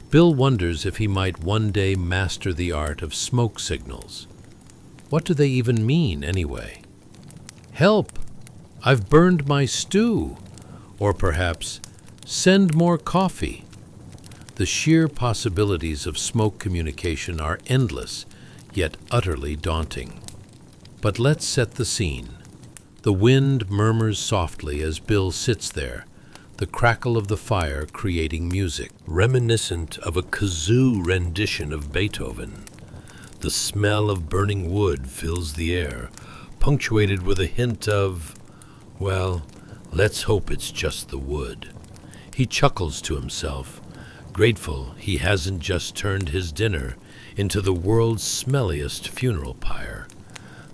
Bill wonders if he might one day master the art of smoke signals. What do they even mean, anyway? Help! I've burned my stew! Or perhaps, send more coffee! The sheer possibilities of smoke communication are endless, yet utterly daunting. But let's set the scene. The wind murmurs softly as Bill sits there, the crackle of the fire creating music, reminiscent of a kazoo rendition of Beethoven. The smell of burning wood fills the air, punctuated with a hint of, well, let's hope it's just the wood. He chuckles to himself, grateful he hasn't just turned his dinner into the world's smelliest funeral pyre.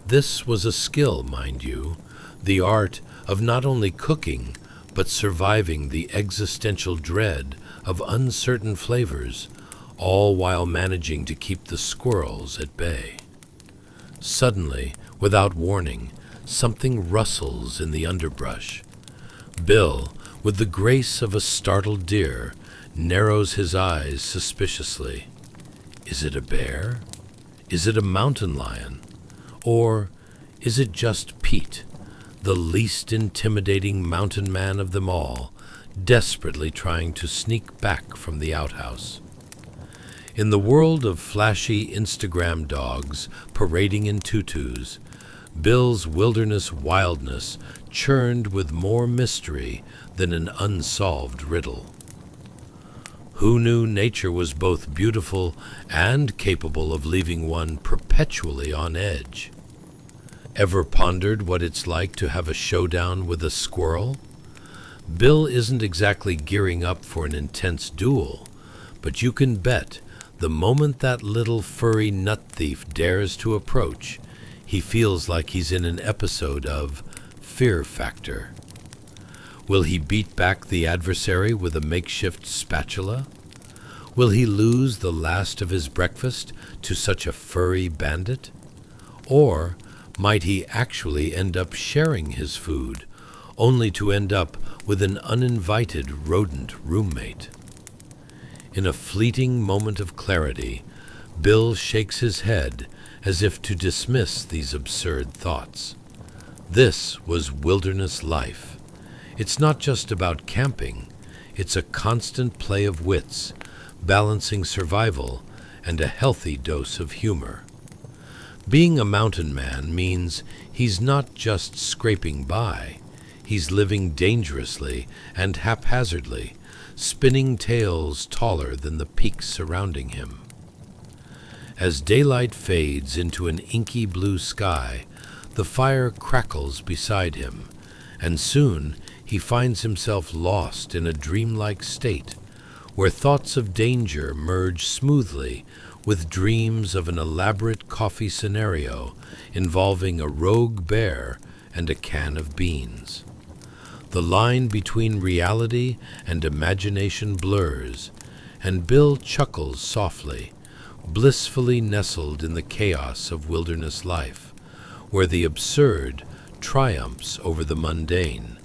This was a skill, mind you, the art of not only cooking, but surviving the existential dread of uncertain flavors, all while managing to keep the squirrels at bay. Suddenly, without warning, something rustles in the underbrush. Bill, with the grace of a startled deer, narrows his eyes suspiciously. Is it a bear? Is it a mountain lion? Or is it just Pete, the least intimidating mountain man of them all, desperately trying to sneak back from the outhouse? In the world of flashy Instagram dogs parading in tutus, Bill's wilderness wildness churned with more mystery than an unsolved riddle. Who knew nature was both beautiful and capable of leaving one perpetually on edge? Ever pondered what it's like to have a showdown with a squirrel? Bill isn't exactly gearing up for an intense duel, but you can bet the moment that little furry nut thief dares to approach, he feels like he's in an episode of Fear Factor. Will he beat back the adversary with a makeshift spatula? Will he lose the last of his breakfast to such a furry bandit? Or might he actually end up sharing his food, only to end up with an uninvited rodent roommate? In a fleeting moment of clarity, Bill shakes his head as if to dismiss these absurd thoughts. This was wilderness life. It's not just about camping, it's a constant play of wits, balancing survival and a healthy dose of humor. Being a mountain man means he's not just scraping by, he's living dangerously and haphazardly, spinning tales taller than the peaks surrounding him. As daylight fades into an inky blue sky, the fire crackles beside him, and soon
he finds himself lost in a dreamlike state, where thoughts of danger merge smoothly with dreams of an elaborate coffee scenario involving a rogue bear and a can of beans. The line between reality and imagination blurs, and Bill chuckles softly, blissfully nestled in the chaos of wilderness life, where the absurd triumphs over the mundane,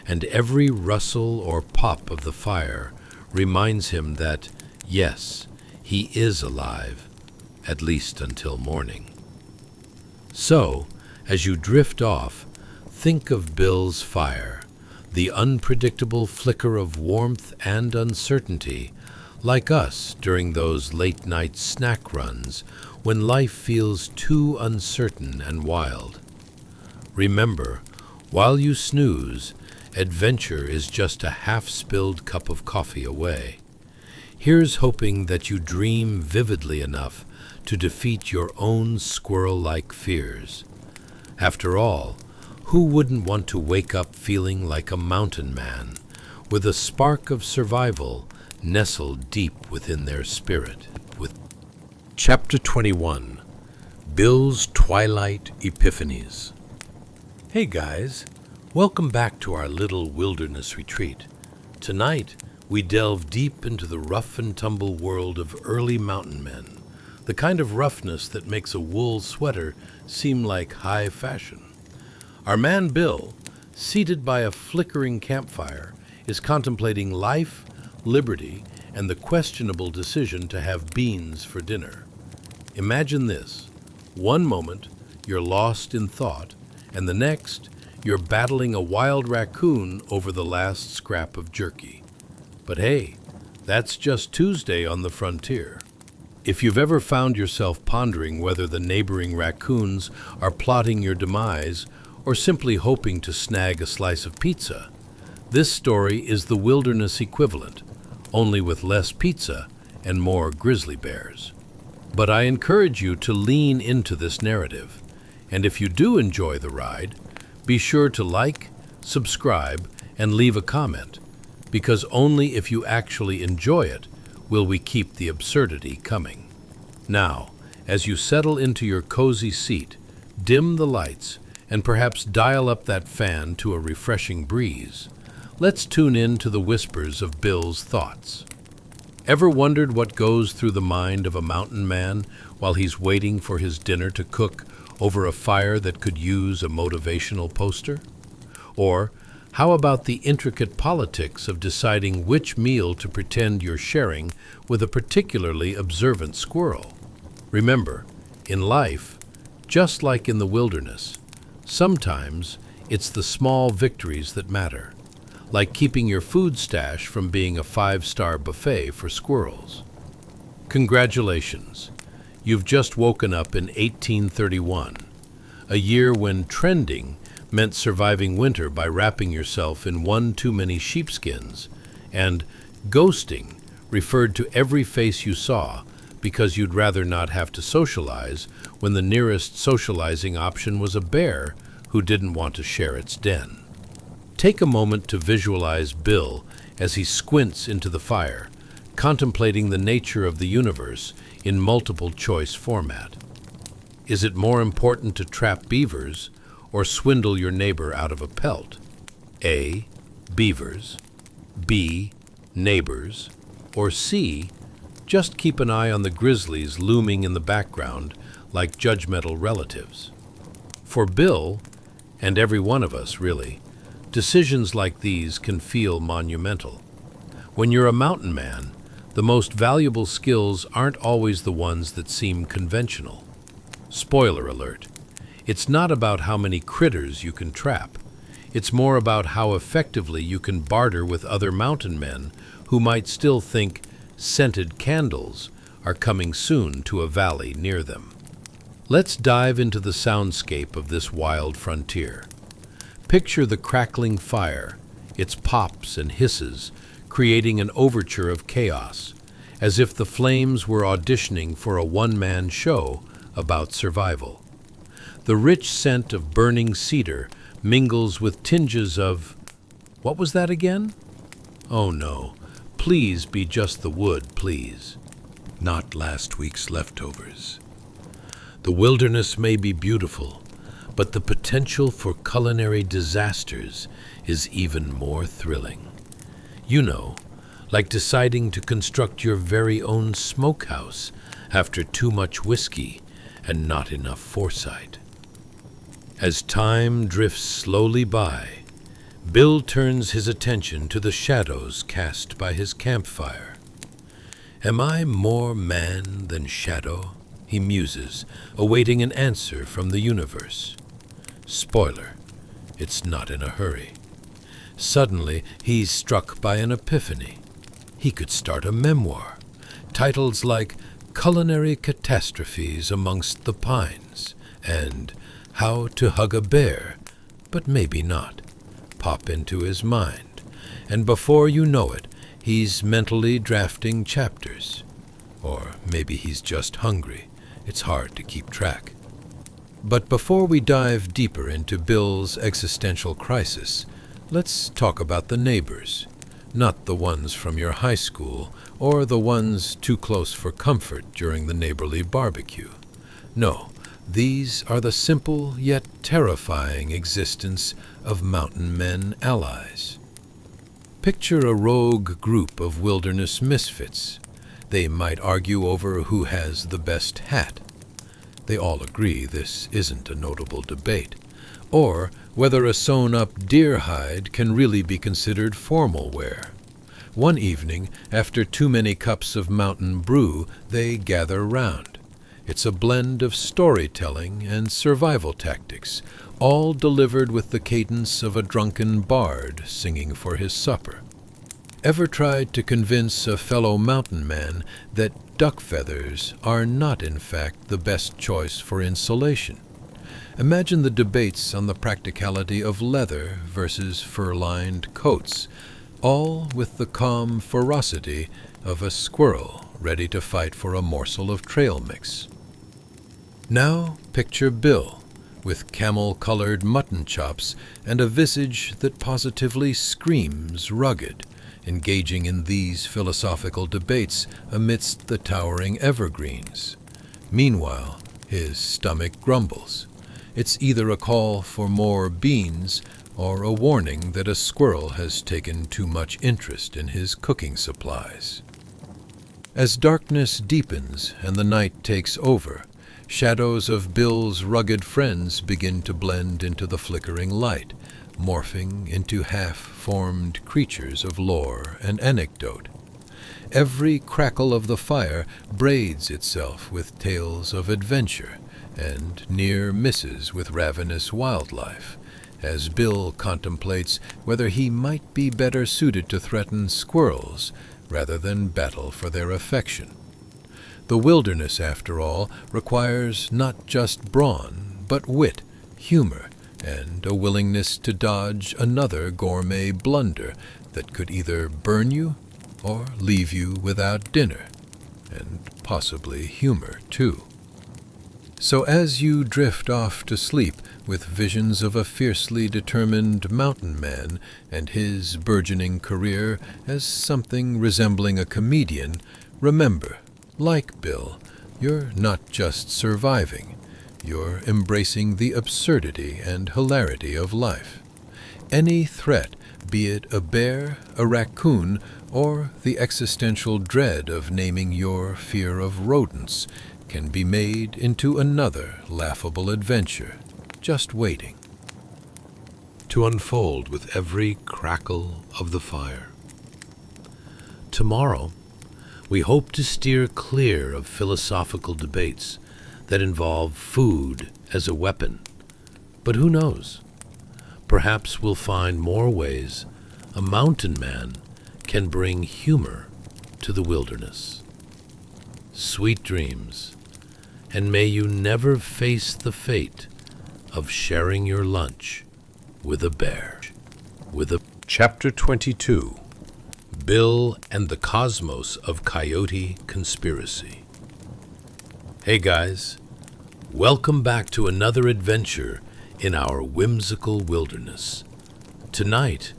and every rustle or pop of the fire reminds him that, yes, he is alive, at least until morning. So, as you drift off, think of Bill's fire, the unpredictable flicker of warmth and uncertainty, like us during those late-night snack runs when life feels too uncertain and wild. Remember, while you snooze, adventure is just a half-spilled cup of coffee away. Here's hoping that you dream vividly enough to defeat your own squirrel-like fears. After all, who wouldn't want to wake up feeling like a mountain man, with a spark of survival nestled deep within their spirit? With Chapter 21, Bill's Twilight Epiphanies. Hey guys, welcome back to our little wilderness retreat. Tonight, we delve deep into the rough and tumble world of early mountain men, the kind of roughness that makes a wool sweater seem like high fashion. Our man Bill, seated by a flickering campfire, is contemplating life, liberty, and the questionable decision to have beans for dinner. Imagine this. One moment, you're lost in thought, and the next, you're battling a wild raccoon over the last scrap of jerky. But hey, that's just Tuesday on the frontier. If you've ever found yourself pondering whether the neighboring raccoons are plotting your demise or simply hoping to snag a slice of pizza, this story is the wilderness equivalent, only with less pizza and more grizzly bears. But I encourage you to lean into this narrative, and if you do enjoy the ride, be sure to like, subscribe, and leave a comment, because only if you actually enjoy it will we keep the absurdity coming. Now, as you settle into your cozy seat, dim the lights, and perhaps dial up that fan to a refreshing breeze, let's tune in to the whispers of Bill's thoughts. Ever wondered what goes through the mind of a mountain man while he's waiting for his dinner to cook over a fire that could use a motivational poster? Or how about the intricate politics of deciding which meal to pretend you're sharing with a particularly observant squirrel? Remember, in life, just like in the wilderness, sometimes it's the small victories that matter, like keeping your food stash from being a 5-star buffet for squirrels. Congratulations, you've just woken up in 1831, a year when trending meant surviving winter by wrapping yourself in one too many sheepskins, and ghosting referred to every face you saw because you'd rather not have to socialize when the nearest socializing option was a bear who didn't want to share its den. Take a moment to visualize Bill as he squints into the fire, contemplating the nature of the universe in multiple choice format. Is it more important to trap beavers or swindle your neighbor out of a pelt? A. Beavers. B. Neighbors. Or C. Just keep an eye on the grizzlies looming in the background like judgmental relatives. For Bill, and every one of us really, decisions like these can feel monumental. When you're a mountain man, the most valuable skills aren't always the ones that seem conventional. Spoiler alert, it's not about how many critters you can trap. It's more about how effectively you can barter with other mountain men who might still think scented candles are coming soon to a valley near them. Let's dive into the soundscape of this wild frontier. Picture the crackling fire, its pops and hisses, creating an overture of chaos, as if the flames were auditioning for a one-man show about survival. The rich scent of burning cedar mingles with tinges of
What was that again? Oh no, please be just the wood, please. Not last week's leftovers. The wilderness may be beautiful, but the potential for culinary disasters is even more thrilling. You know, like deciding to construct your very own smokehouse after too much whiskey and not enough foresight. As time drifts slowly by, Bill turns his attention to the shadows cast by his campfire. Am I more man than shadow? He muses, awaiting an answer from the universe. Spoiler, it's not in a hurry. Suddenly, he's struck by an epiphany. He could start a memoir. Titles like Culinary Catastrophes Amongst the Pines and How to Hug a Bear, but maybe not, pop into his mind. And before you know it, he's mentally drafting chapters. Or maybe he's just hungry. It's hard to keep track. But before we dive deeper into Bill's existential crisis, let's talk about the neighbors. Not the ones from your high school, or the ones too close for comfort during the neighborly barbecue. No, these are the simple yet terrifying existence of mountain men allies. Picture a rogue group of wilderness misfits. They might argue over who has the best hat. They all agree this isn't a notable debate. Or whether a sewn-up deer hide can really be considered formal wear. One evening, after too many cups of mountain brew, they gather round. It's a blend of storytelling and survival tactics, all delivered with the cadence of a drunken bard singing for his supper. Ever tried to convince a fellow mountain man that duck feathers are not in fact the best choice for insulation? Imagine the debates on the practicality of leather versus fur-lined coats, all with the calm ferocity of a squirrel ready to fight for a morsel of trail mix. Now picture Bill, with camel-colored mutton chops and a visage that positively screams rugged, engaging in these philosophical debates amidst the towering evergreens. Meanwhile, his stomach grumbles. It's either a call for more beans or a warning that a squirrel has taken too much interest in his cooking supplies. As darkness deepens and the night takes over, shadows of Bill's rugged friends begin to blend into the flickering light, morphing into half-formed creatures of lore and anecdote. Every crackle of the fire braids itself with tales of adventure and near misses with ravenous wildlife, as Bill contemplates whether he might be better suited to threaten squirrels rather than battle for their affection. The wilderness, after all, requires not just brawn, but wit, humor, and a willingness to dodge another gourmet blunder that could either burn you or leave you without dinner, and possibly humor, too. So as you drift off to sleep with visions of a fiercely determined mountain man and his burgeoning career as something resembling a comedian, remember, like Bill, you're not just surviving, you're embracing the absurdity and hilarity of life. Any threat, be it a bear, a raccoon, or the existential dread of naming your fear of rodents, can be made into another laughable adventure, just waiting to unfold with every crackle of the fire. Tomorrow, we hope to steer clear of philosophical debates that involve food as a weapon. But who knows? Perhaps we'll find more ways a mountain man can bring humor to the wilderness. Sweet dreams, and may you never face the fate of sharing your lunch with a bear. Chapter 22, Bill and the Cosmos of Coyote Conspiracy. Hey guys, welcome back to another adventure in our whimsical wilderness. Tonight,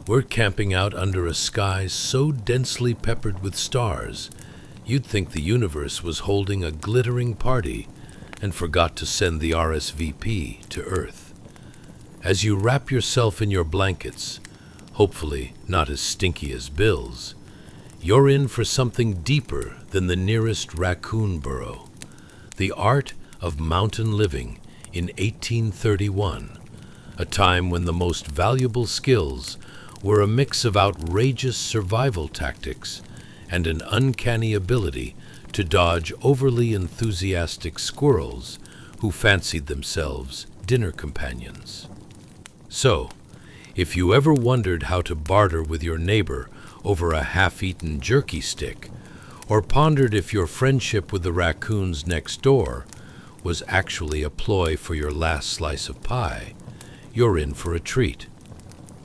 We're camping out under a sky so densely peppered with stars, you'd think the universe was holding a glittering party and forgot to send the RSVP to Earth. As you wrap yourself in your blankets, hopefully not as stinky as Bill's, you're in for something deeper than the nearest raccoon burrow. The art of mountain living in 1831, a time when the most valuable skills were a mix of outrageous survival tactics and an uncanny ability to dodge overly enthusiastic squirrels who fancied themselves dinner companions. So, if you ever wondered how to barter with your neighbor over a half-eaten jerky stick, or pondered if your friendship with the raccoons next door was actually a ploy for your last slice of pie, you're in for a treat.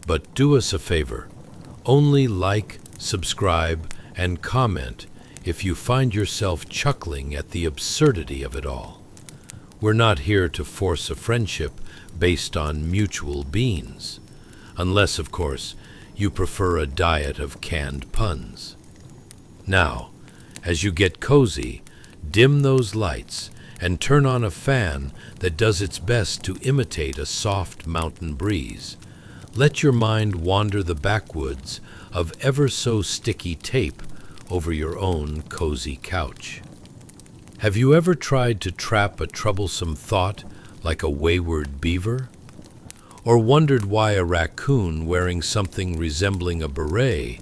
But do us a favor, only like, subscribe, and comment if you find yourself chuckling at the absurdity of it all. We're not here to force a friendship based on mutual beans, unless, of course, you prefer a diet of canned puns. Now, as you get cozy, dim those lights and turn on a fan that does its best to imitate a soft mountain breeze. Let your mind wander the backwoods of ever-so-sticky tape over your own cozy couch. Have you ever tried to trap a troublesome thought like a wayward beaver? Or wondered why a raccoon wearing something resembling a beret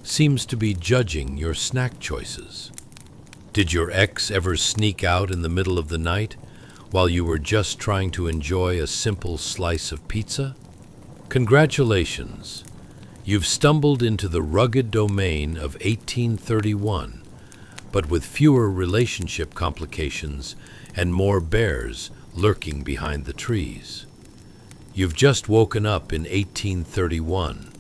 seems to be judging your snack choices? Did your ex ever sneak out in the middle of the night while you were just trying to enjoy a simple slice of pizza? Congratulations! You've stumbled into the rugged domain of 1831, but with fewer relationship complications and more bears lurking behind the trees. You've just woken up in 1831,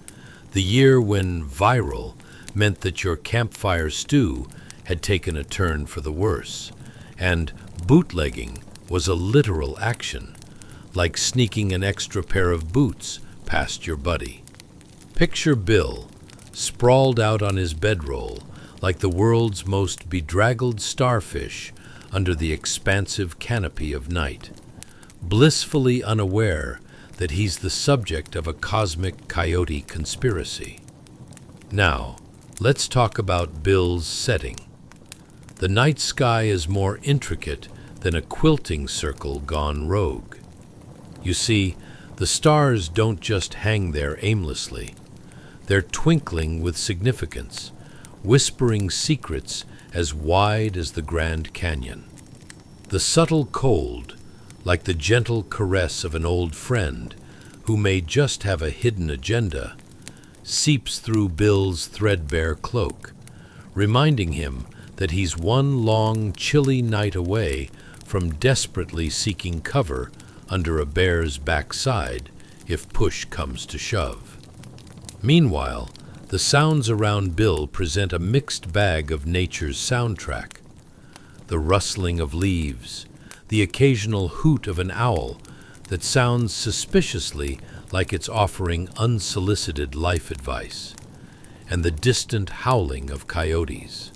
the year when viral meant that your campfire stew had taken a turn for the worse, and bootlegging was a literal action, like sneaking an extra pair of boots past your buddy. Picture Bill, sprawled out on his bedroll like the world's most bedraggled starfish under the expansive canopy of night, blissfully unaware that he's the subject of a cosmic coyote conspiracy. Now, let's talk about Bill's setting. The night sky is more intricate than a quilting circle gone rogue. You see, the stars don't just hang there aimlessly. They're twinkling with significance, whispering secrets as wide as the Grand Canyon. The subtle cold, like the gentle caress of an old friend who may just have a hidden agenda, seeps through Bill's threadbare cloak, reminding him that he's one long, chilly night away from desperately seeking cover under a bear's backside if push comes to shove. Meanwhile, the sounds around Bill present a mixed bag of nature's soundtrack. The rustling of leaves, the occasional hoot of an owl that sounds suspiciously like it's offering unsolicited life advice, and the distant howling of coyotes.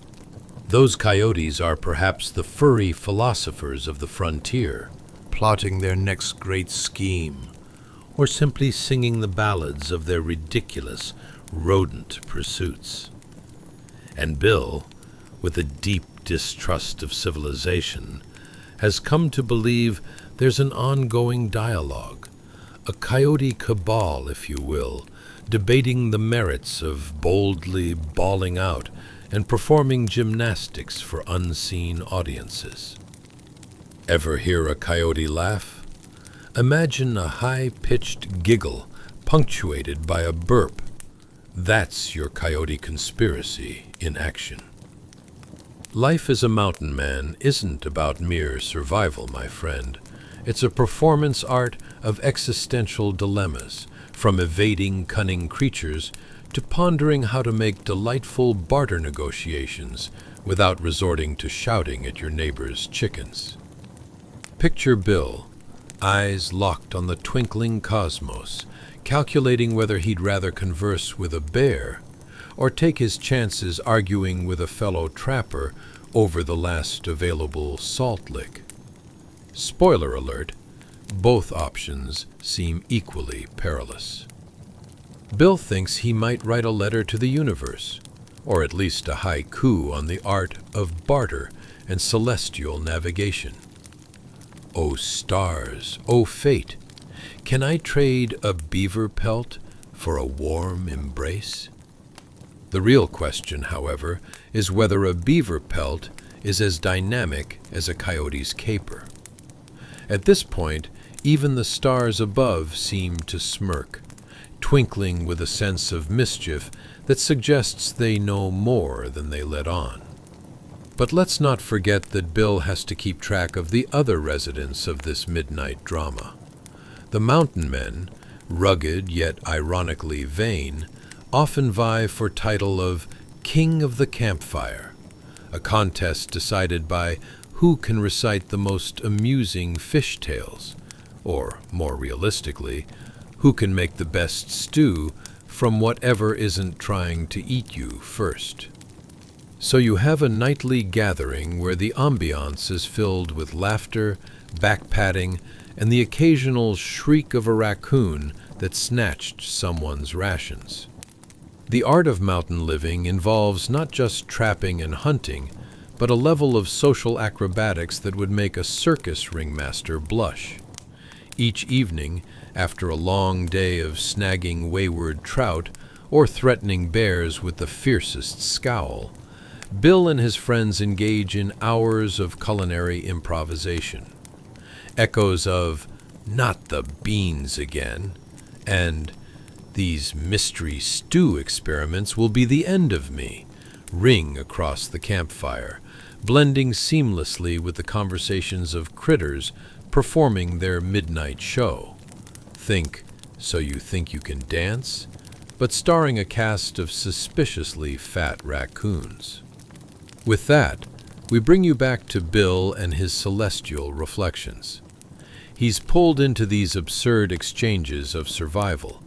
Those coyotes are perhaps the furry philosophers of the frontier, plotting their next great scheme, or simply singing the ballads of their ridiculous rodent pursuits. And Bill, with a deep distrust of civilization, has come to believe there's an ongoing dialogue, a coyote cabal, if you will, debating the merits of boldly bawling out and performing gymnastics for unseen audiences. Ever hear a coyote laugh? Imagine a high-pitched giggle punctuated by a burp. That's your coyote conspiracy in action. Life as a mountain man isn't about mere survival, my friend. It's a performance art of existential dilemmas, from evading cunning creatures to pondering how to make delightful barter negotiations without resorting to shouting at your neighbor's chickens. Picture Bill, eyes locked on the twinkling cosmos, calculating whether he'd rather converse with a bear or take his chances arguing with a fellow trapper over the last available salt lick. Spoiler alert, both options seem equally perilous. Bill thinks he might write a letter to the universe, or at least a haiku on the art of barter and celestial navigation. O stars, O fate, can I trade a beaver pelt for a warm embrace? The real question, however, is whether a beaver pelt is as dynamic as a coyote's caper. At this point, even the stars above seem to smirk, twinkling with a sense of mischief that suggests they know more than they let on. But let's not forget that Bill has to keep track of the other residents of this midnight drama. The mountain men, rugged yet ironically vain, often vie for title of King of the Campfire, a contest decided by who can recite the most amusing fish tales, or, more realistically, who can make the best stew from whatever isn't trying to eat you first. So you have a nightly gathering where the ambience is filled with laughter, back-patting, and the occasional shriek of a raccoon that snatched someone's rations. The art of mountain living involves not just trapping and hunting, but a level of social acrobatics that would make a circus ringmaster blush. Each evening, after a long day of snagging wayward trout or threatening bears with the fiercest scowl, Bill and his friends engage in hours of culinary improvisation. Echoes of "not the beans again" and "these mystery stew experiments will be the end of me" ring across the campfire, blending seamlessly with the conversations of critters performing their midnight show. Think So You Think You Can Dance, but starring a cast of suspiciously fat raccoons. With that, we bring you back to Bill and his celestial reflections. He's pulled into these absurd exchanges of survival,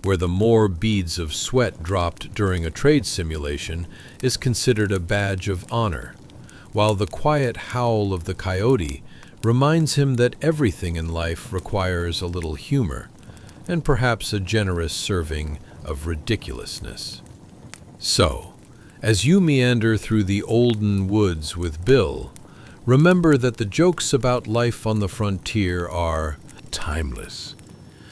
where the more beads of sweat dropped during a trade simulation is considered a badge of honor, while the quiet howl of the coyote reminds him that everything in life requires a little humor, and perhaps a generous serving of ridiculousness. So, as you meander through the olden woods with Bill, remember that the jokes about life on the frontier are timeless.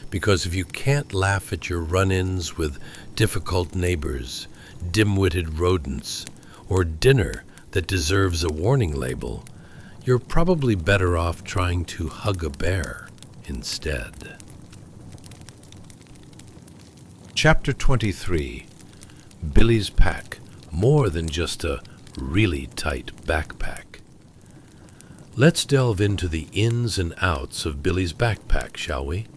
Because if you can't laugh at your run-ins with difficult neighbors, dim-witted rodents, or dinner that deserves a warning label, you're probably better off trying to hug a bear instead. Chapter 23. Billy's Pack, more than just a really tight backpack. Let's delve into the ins and outs of Billy's backpack, shall we?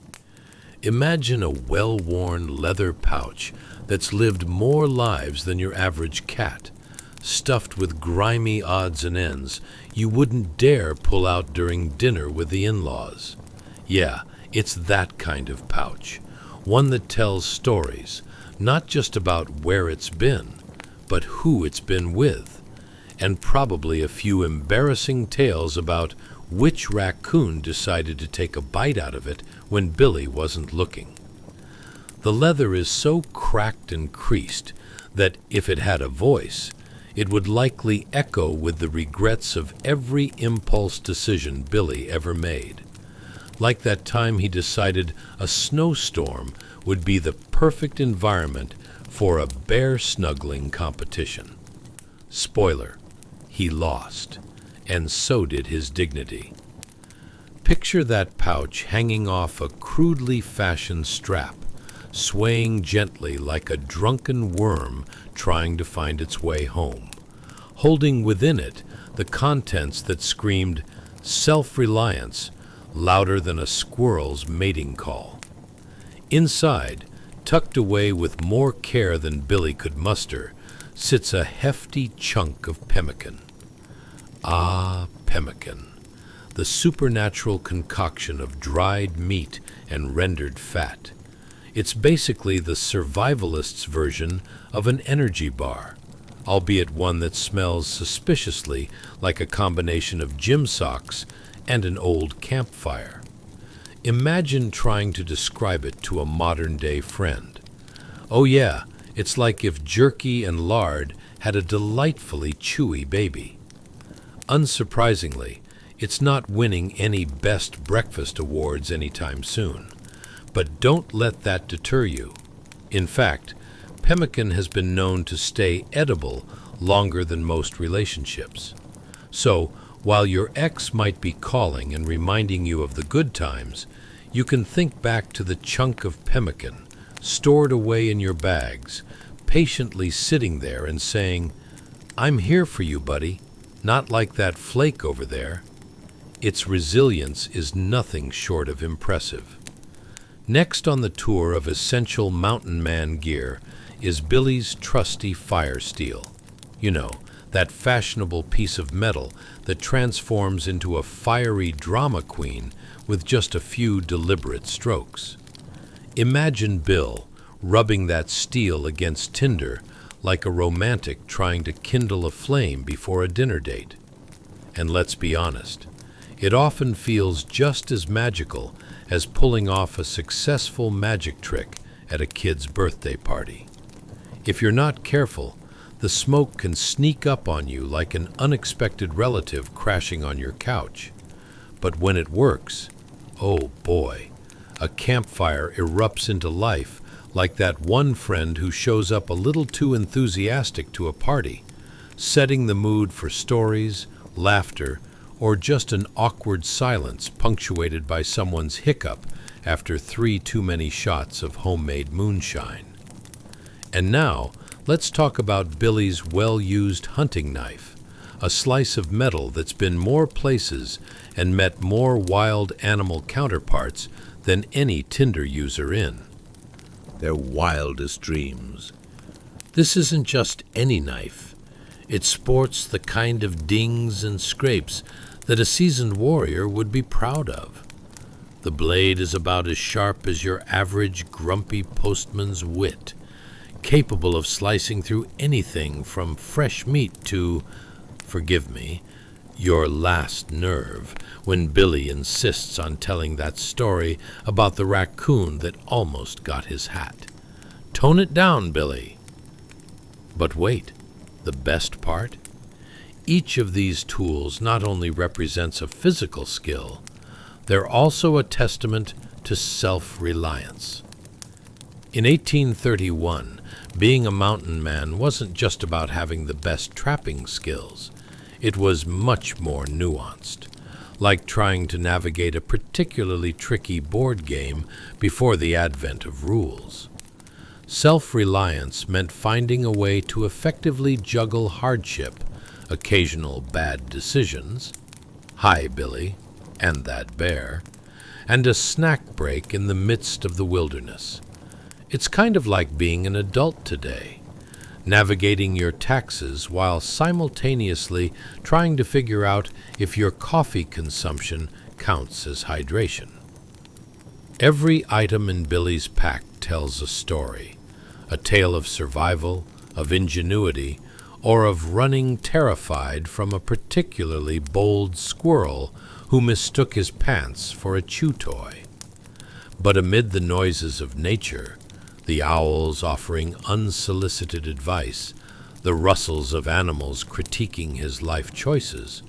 Imagine a well-worn leather pouch that's lived more lives than your average cat, stuffed with grimy odds and ends you wouldn't dare pull out during dinner with the in-laws. Yeah, it's that kind of pouch, one that tells stories, not just about where it's been, but who it's been with, and probably a few embarrassing tales about which raccoon decided to take a bite out of it when Billy wasn't looking. The leather is so cracked and creased that if it had a voice, it would likely echo with the regrets of every impulse decision Billy ever made. Like that time he decided a snowstorm would be the perfect environment for a bear snuggling competition. Spoiler, he lost, and so did his dignity. Picture that pouch hanging off a crudely fashioned strap, swaying gently like a drunken worm trying to find its way home, holding within it the contents that screamed self-reliance louder than a squirrel's mating call. Inside, tucked away with more care than Billy could muster, sits a hefty chunk of pemmican. Ah, pemmican, the supernatural concoction of dried meat and rendered fat. It's basically the survivalist's version of an energy bar, albeit one that smells suspiciously like a combination of gym socks and an old campfire. Imagine trying to describe it to a modern-day friend. Oh yeah, it's like if jerky and lard had a delightfully chewy baby. Unsurprisingly, it's not winning any best breakfast awards anytime soon. But don't let that deter you. In fact, pemmican has been known to stay edible longer than most relationships. So, while your ex might be calling and reminding you of the good times, you can think back to the chunk of pemmican stored away in your bags, patiently sitting there and saying, "I'm here for you, buddy, not like that flake over there." Its resilience is nothing short of impressive. Next on the tour of essential mountain man gear is Billy's trusty fire steel. You know, that fashionable piece of metal that transforms into a fiery drama queen with just a few deliberate strokes. Imagine Bill rubbing that steel against tinder like a romantic trying to kindle a flame before a dinner date. And let's be honest, it often feels just as magical as pulling off a successful magic trick at a kid's birthday party. If you're not careful, the smoke can sneak up on you like an unexpected relative crashing on your couch. But when it works, oh boy, a campfire erupts into life like that one friend who shows up a little too enthusiastic to a party, setting the mood for stories, laughter, or just an awkward silence punctuated by someone's hiccup after 3 too many shots of homemade moonshine. And now, let's talk about Billy's well-used hunting knife, a slice of metal that's been more places and met more wild animal counterparts than any Tinder user in.
Their wildest dreams.
This isn't just any knife. It sports the kind of dings and scrapes that a seasoned warrior would be proud of. The blade is about as sharp as your average grumpy postman's wit, capable of slicing through anything from fresh meat to, forgive me, your last nerve, when Billy insists on telling that story about the raccoon that almost got his hat. Tone it down, Billy. But wait, the best part? Each of these tools not only represents a physical skill, they're also a testament to self-reliance. In 1831, being a mountain man wasn't just about having the best trapping skills. It was much more nuanced, like trying to navigate a particularly tricky board game before the advent of rules. Self-reliance meant finding a way to effectively juggle hardship, occasional bad decisions, hi Billy, and that bear, and a snack break in the midst of the wilderness. It's kind of like being an adult today, navigating your taxes while simultaneously trying to figure out if your coffee consumption counts as hydration. Every item in Billy's pack tells a story, a tale of survival, of ingenuity, or of running terrified from a particularly bold squirrel who mistook his pants for a chew toy. But amid the noises of nature, the owls offering unsolicited advice, the rustles of animals critiquing his life choices,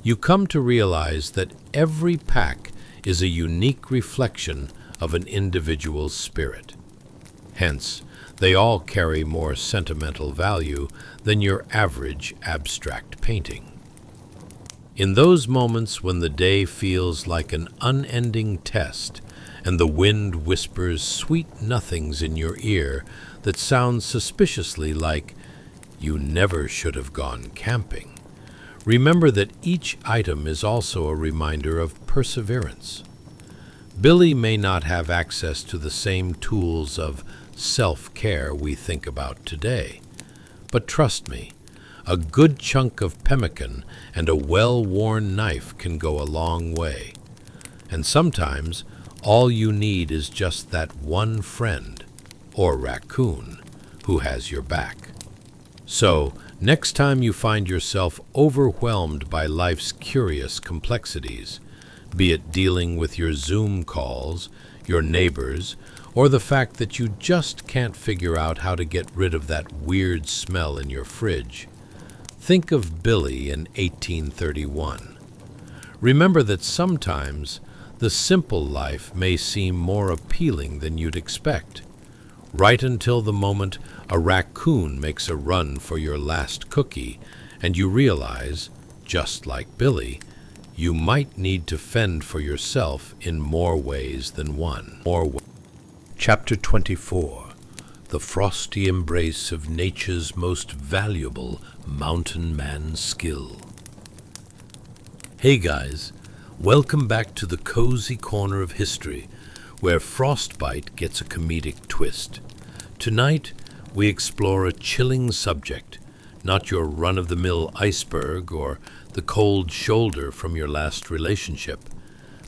you come to realize that every pack is a unique reflection of an individual's spirit. Hence, they all carry more sentimental value than your average abstract painting. In those moments when the day feels like an unending test and the wind whispers sweet nothings in your ear that sound suspiciously like, "You never should have gone camping," remember that each item is also a reminder of perseverance. Billy may not have access to the same tools of self-care we think about today, but trust me,
A good chunk of pemmican and a well-worn knife can go a long way. And sometimes all you need is just that one friend, or raccoon, who has your back. So, next time you find yourself overwhelmed by life's curious complexities, be it dealing with your Zoom calls, your neighbors, or the fact that you just can't figure out how to get rid of that weird smell in your fridge, think of Billy in 1831. Remember that sometimes the simple life may seem more appealing than you'd expect, right until the moment a raccoon makes a run for your last cookie and you realize, just like Billy, you might need to fend for yourself in more ways than one. Chapter 24. The frosty embrace of nature's most valuable mountain man's skill. Hey guys, welcome back to the cozy corner of history, where frostbite gets a comedic twist. Tonight, we explore a chilling subject, not your run-of-the-mill iceberg or the cold shoulder from your last relationship,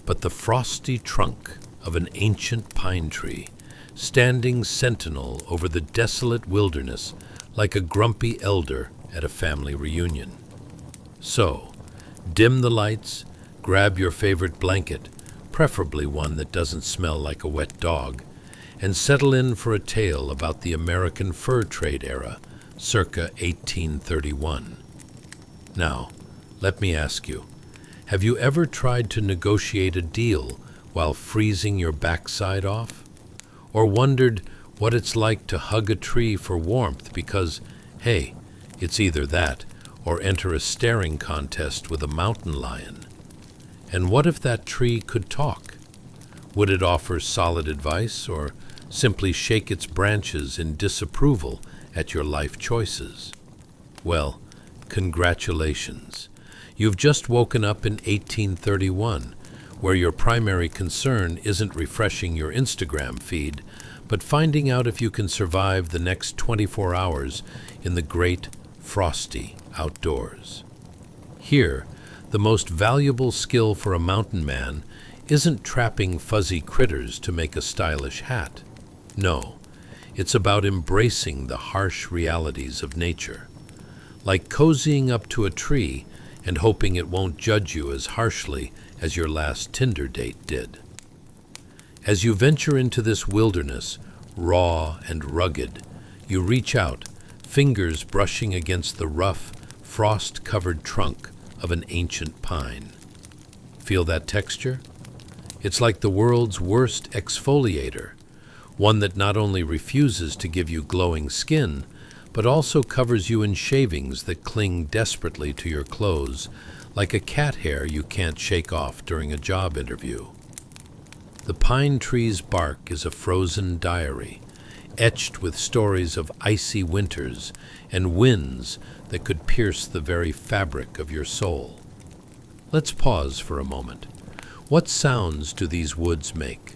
but the frosty trunk of an ancient pine tree, standing sentinel over the desolate wilderness like a grumpy elder at a family reunion. So, dim the lights, grab your favorite blanket, preferably one that doesn't smell like a wet dog, and settle in for a tale about the American fur trade era, circa 1831. Now, let me ask you, have you ever tried to negotiate a deal while freezing your backside off? Or wondered what it's like to hug a tree for warmth because, hey, it's either that or enter a staring contest with a mountain lion? And what if that tree could talk? Would it offer solid advice or simply shake its branches in disapproval at your life choices? Well, congratulations. You've just woken up in 1831, where your primary concern isn't refreshing your Instagram feed, but finding out if you can survive the next 24 hours in the great, frosty outdoors. Here, the most valuable skill for a mountain man isn't trapping fuzzy critters to make a stylish hat. No, it's about embracing the harsh realities of nature, like cozying up to a tree and hoping it won't judge you as harshly as your last Tinder date did. As you venture into this wilderness, raw and rugged, you reach out, fingers brushing against the rough, frost-covered trunk of an ancient pine. Feel that texture? It's like the world's worst exfoliator, one that not only refuses to give you glowing skin, but also covers you in shavings that cling desperately to your clothes, like a cat hair you can't shake off during a job interview. The pine tree's bark is a frozen diary, etched with stories of icy winters and winds that could pierce the very fabric of your soul. Let's pause for a moment. What sounds do these woods make?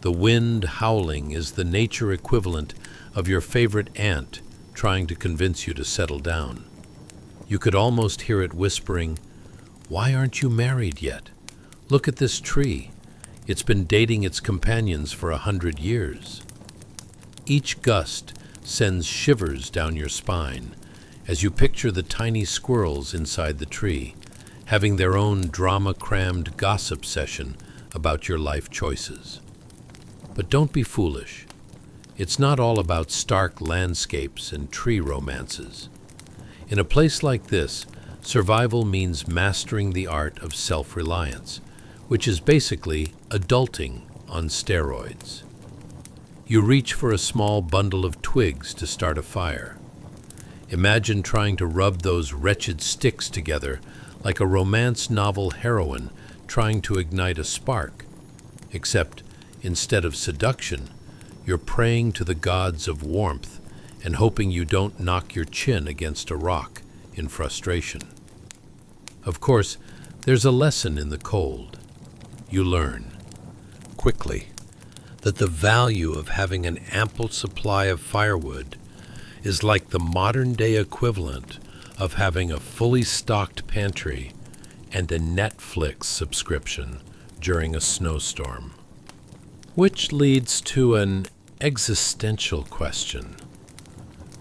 The wind howling is the nature equivalent of your favorite aunt trying to convince you to settle down. You could almost hear it whispering, "Why aren't you married yet? Look at this tree. It's been dating its companions for 100 years." Each gust sends shivers down your spine as you picture the tiny squirrels inside the tree, having their own drama-crammed gossip session about your life choices. But don't be foolish. It's not all about stark landscapes and tree romances. In a place like this, survival means mastering the art of self-reliance, which is basically adulting on steroids. You reach for a small bundle of twigs to start a fire. Imagine trying to rub those wretched sticks together like a romance novel heroine trying to ignite a spark, except instead of seduction, you're praying to the gods of warmth and hoping you don't knock your chin against a rock in frustration. Of course, there's a lesson in the cold. You learn, quickly, that the value of having an ample supply of firewood is like the modern-day equivalent
of having a fully stocked pantry and a Netflix subscription during a snowstorm. Which leads to an existential question.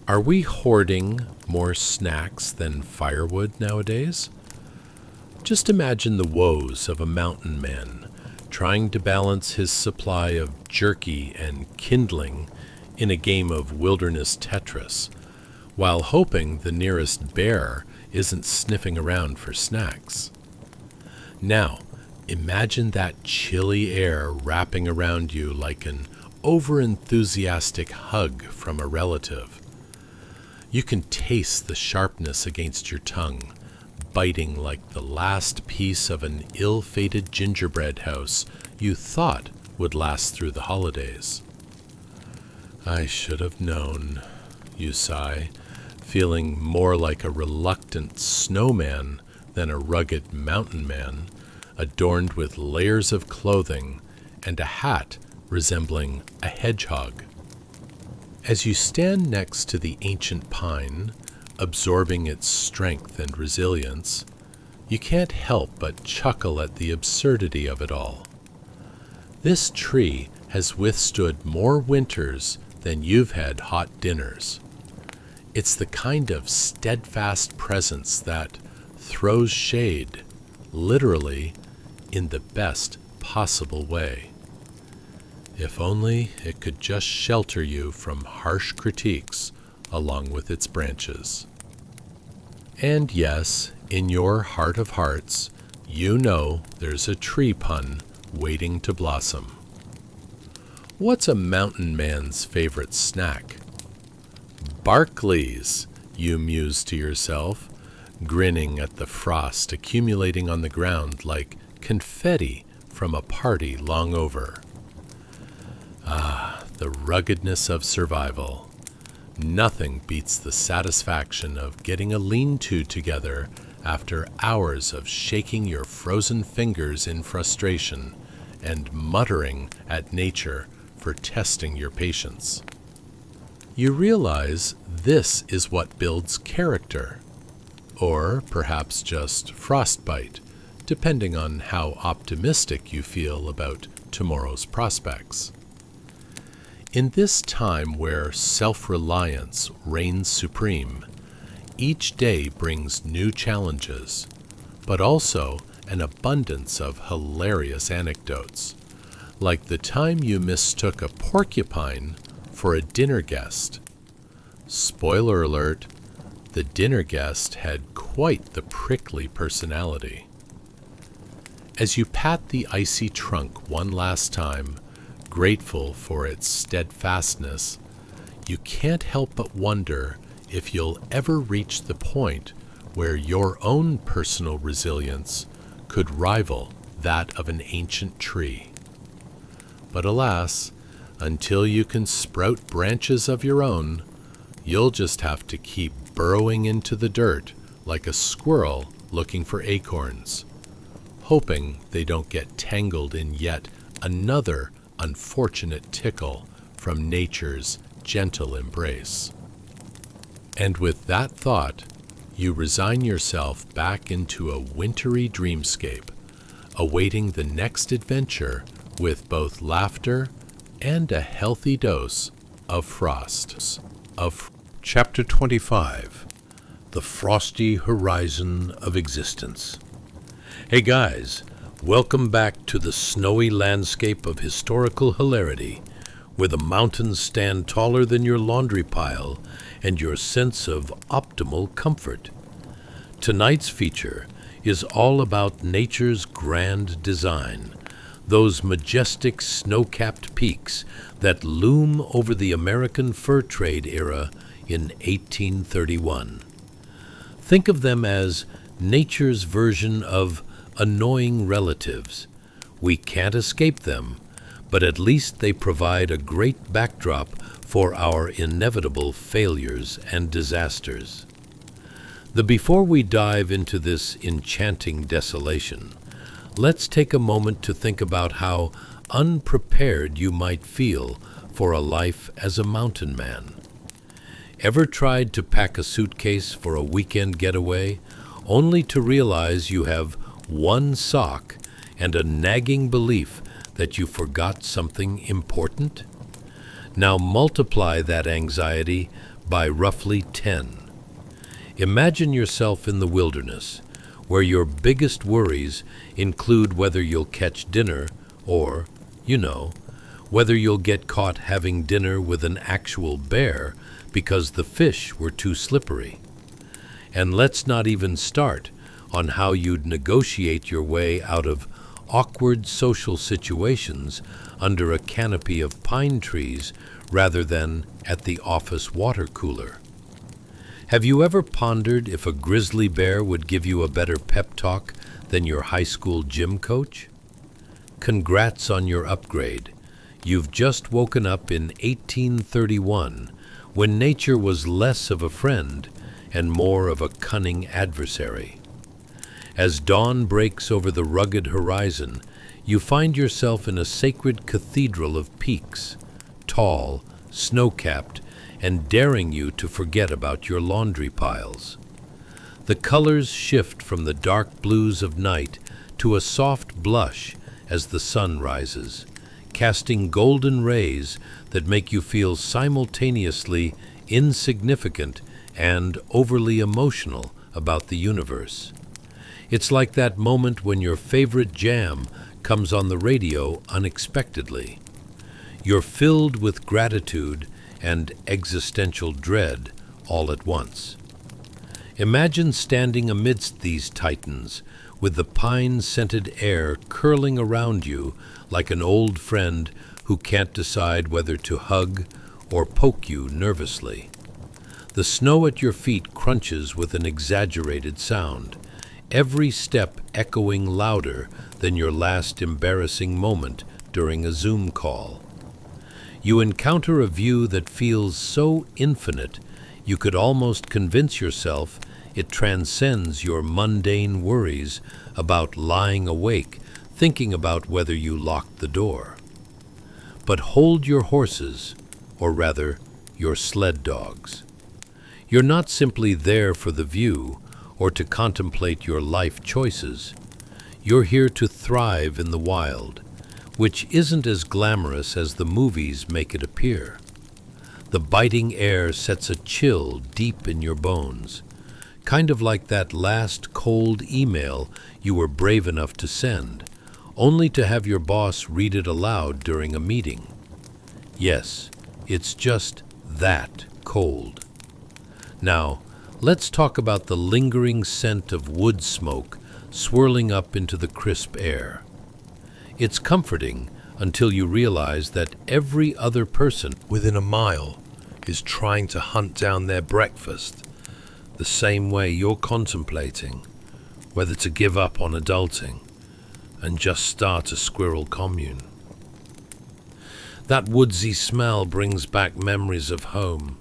Are we hoarding more snacks than firewood nowadays? Just imagine the woes of a mountain man trying to balance his supply of jerky and kindling in a game of wilderness Tetris, while hoping the nearest bear isn't sniffing around for snacks. Now, imagine that chilly air wrapping around you like an over-enthusiastic hug from a relative. You can taste the sharpness against your tongue, biting like the last piece of an ill-fated gingerbread house you thought would last through the holidays. I should have known, you sigh, feeling more like a reluctant snowman than a rugged mountain man, adorned with layers of clothing and a hat resembling a hedgehog. As you stand next to the ancient pine, absorbing its strength and resilience, you can't help but chuckle at the absurdity of it all. This tree has withstood more winters than you've had hot dinners. It's the kind of steadfast presence that throws shade, literally, in the best possible way. If only it could just shelter you from harsh critiques along with its branches. And yes, in your heart of hearts, you know there's a tree pun waiting to blossom. What's a mountain man's favorite snack? Barkley's, you muse to yourself, grinning at the frost accumulating on the ground like confetti from a party long over. Ah, the ruggedness of survival. Nothing beats the satisfaction of getting a lean-to together after hours of shaking your frozen fingers in frustration and muttering at nature for testing your patience. You realize this is what builds character, or perhaps just frostbite, depending on how optimistic you feel about tomorrow's prospects. In this time where self-reliance reigns supreme, each day brings new challenges, but also an abundance of hilarious anecdotes, like the time you mistook a porcupine for a dinner guest. Spoiler alert, the dinner guest had quite the prickly personality. As you pat the icy trunk one last time, grateful for its steadfastness, you can't help but wonder if you'll ever reach the point where your own personal resilience could rival that of an ancient tree. But alas, until you can sprout branches of your own, you'll just have to keep burrowing into the dirt like a squirrel looking for acorns, hoping they don't get tangled in yet another unfortunate tickle from nature's gentle embrace. And with that thought, you resign yourself back into a wintry dreamscape, awaiting the next adventure with both laughter and a healthy dose of frost.
Chapter 25, The Frosty Horizon of Existence. Hey guys, welcome back to the snowy landscape of historical hilarity, where the mountains stand taller than your laundry pile and your sense of optimal comfort. Tonight's feature is all about nature's grand design, those majestic snow-capped peaks that loom over the American fur trade era in 1831. Think of them as nature's version of annoying relatives. We can't escape them, but at least they provide a great backdrop for our inevitable failures and disasters. Before we dive into this enchanting desolation, let's take a moment to think about how unprepared you might feel for a life as a mountain man. Ever tried to pack a suitcase for a weekend getaway, only to realize you have one sock and a nagging belief that you forgot something important? Now multiply that anxiety by roughly 10. Imagine yourself in the wilderness, where your biggest worries include whether you'll catch dinner or, whether you'll get caught having dinner with an actual bear because the fish were too slippery. And let's not even start on how you'd negotiate your way out of awkward social situations under a canopy of pine trees rather than at the office water cooler. Have you ever pondered if a grizzly bear would give you a better pep talk than your high school gym coach? Congrats on your upgrade. You've just woken up in 1831, when nature was less of a friend and more of a cunning adversary. As dawn breaks over the rugged horizon, you find yourself in a sacred cathedral of peaks, tall, snow-capped, and daring you to forget about your laundry piles. The colors shift from the dark blues of night to a soft blush as the sun rises, casting golden rays that make you feel simultaneously insignificant and overly emotional about the universe. It's like that moment when your favorite jam comes on the radio unexpectedly. You're filled with gratitude and existential dread all at once. Imagine standing amidst these titans, with the pine-scented air curling around you like an old friend who can't decide whether to hug or poke you nervously. The snow at your feet crunches with an exaggerated sound, every step echoing louder than your last embarrassing moment during a Zoom call. You encounter a view that feels so infinite, you could almost convince yourself it transcends your mundane worries about lying awake, thinking about whether you locked the door. But hold your horses, or rather, your sled dogs. You're not simply there for the view or to contemplate your life choices. You're here to thrive in the wild, which isn't as glamorous as the movies make it appear. The biting air sets a chill deep in your bones, kind of like that last cold email you were brave enough to send, only to have your boss read it aloud during a meeting. Yes, it's just that cold. Now, let's talk about the lingering scent of wood smoke swirling up into the crisp air. It's comforting until you realize that every other person
within a mile is trying to hunt down their breakfast, the same way you're contemplating whether to give up on adulting and just start a squirrel commune. That woodsy smell brings back memories of home,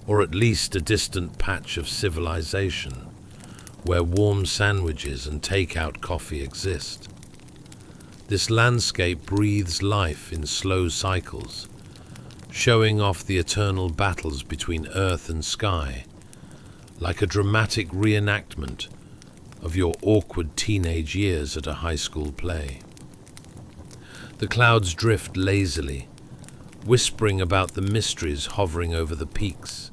or at least a distant patch of civilization, where warm sandwiches and take-out coffee exist. This landscape breathes life in slow cycles, showing off the eternal battles between earth and sky, like a dramatic reenactment of your awkward teenage years at a high school play. The clouds drift lazily, whispering about the mysteries hovering over the peaks.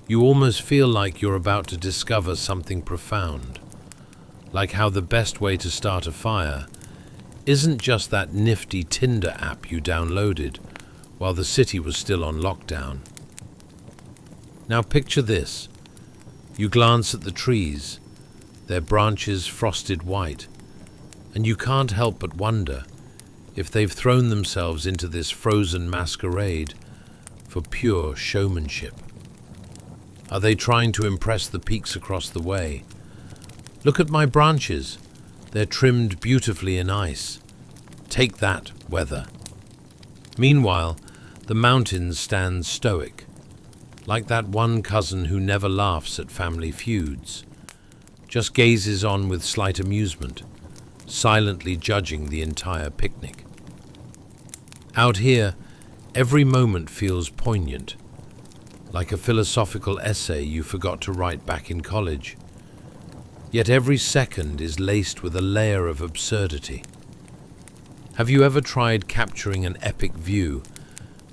You almost feel like you're about to discover something profound, like how the best way to start a fire isn't just that nifty Tinder app you downloaded while the city was still on lockdown. Now picture this. You glance at the trees, their branches frosted white, and you can't help but wonder if they've thrown themselves into this frozen masquerade for pure showmanship. Are they trying to impress the peaks across the way? Look at my branches. They're trimmed beautifully in ice. Take that, weather. Meanwhile, the mountains stand stoic, like that one cousin who never laughs at family feuds, just gazes on with slight amusement, silently judging the entire picnic. Out here, every moment feels poignant.
like a philosophical essay you forgot to write back in college. Yet every second is laced with a layer of absurdity. Have you ever tried capturing an epic view,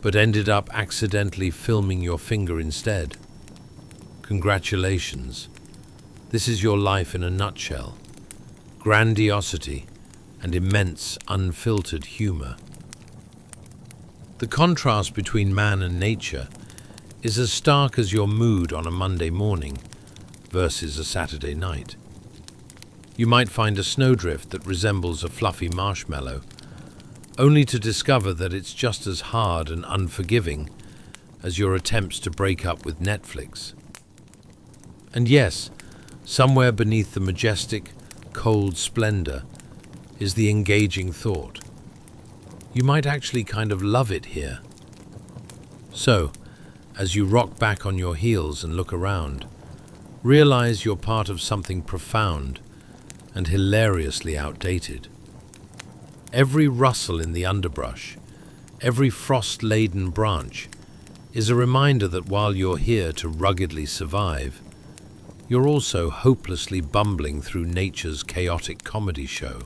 but ended up accidentally filming your finger instead? Congratulations. This is your life in a nutshell. Grandiosity and immense unfiltered humor. The contrast between man and nature is as stark as your mood on a Monday morning versus a Saturday night. You might find a snowdrift that resembles a fluffy marshmallow, only to discover that it's just as hard and unforgiving as your attempts to break up with Netflix. And yes, somewhere beneath the majestic, cold splendor is the engaging thought. You might actually kind of love it here. So, as you rock back on your heels and look around, realize you're part of something profound and hilariously outdated. Every rustle in the underbrush, every frost-laden branch, is a reminder that while you're here to ruggedly survive, you're also hopelessly bumbling through nature's chaotic comedy show.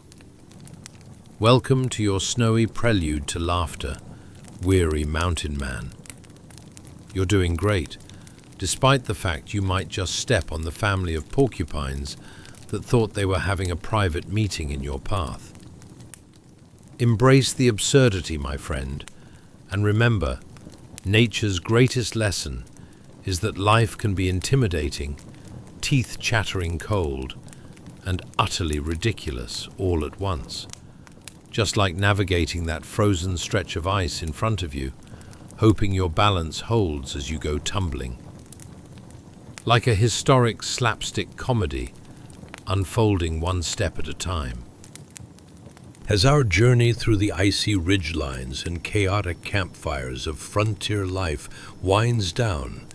Welcome to your snowy prelude to laughter, weary mountain man. You're doing great, despite the fact you might just step on the family of porcupines that thought they were having a private meeting in your path. Embrace the absurdity, my friend, and remember, nature's greatest lesson is that life can be intimidating, teeth-chattering cold, and utterly ridiculous all at once. Just like navigating that frozen stretch of ice in front of you, hoping your balance holds as you go tumbling. Like a historic slapstick comedy, unfolding one step at a time.
As our journey through the icy ridgelines and chaotic campfires of frontier life winds down,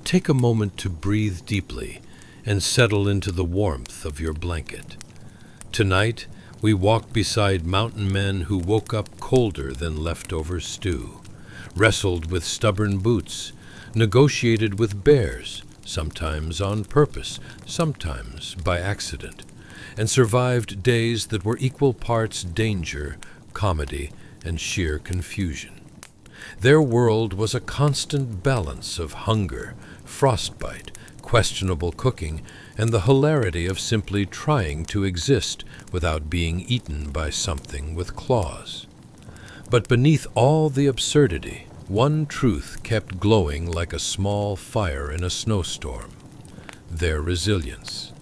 take a moment to breathe deeply and settle into the warmth of your blanket. Tonight, we walk beside mountain men who woke up colder than leftover stew, wrestled with stubborn boots, negotiated with bears, sometimes on purpose, sometimes by accident, and survived days that were equal parts danger, comedy, and sheer confusion. Their world was a constant balance of hunger, frostbite, questionable cooking, and the hilarity of simply trying to exist without being eaten by something with claws. But beneath all the absurdity, one truth kept glowing like a small fire in a snowstorm: their resilience.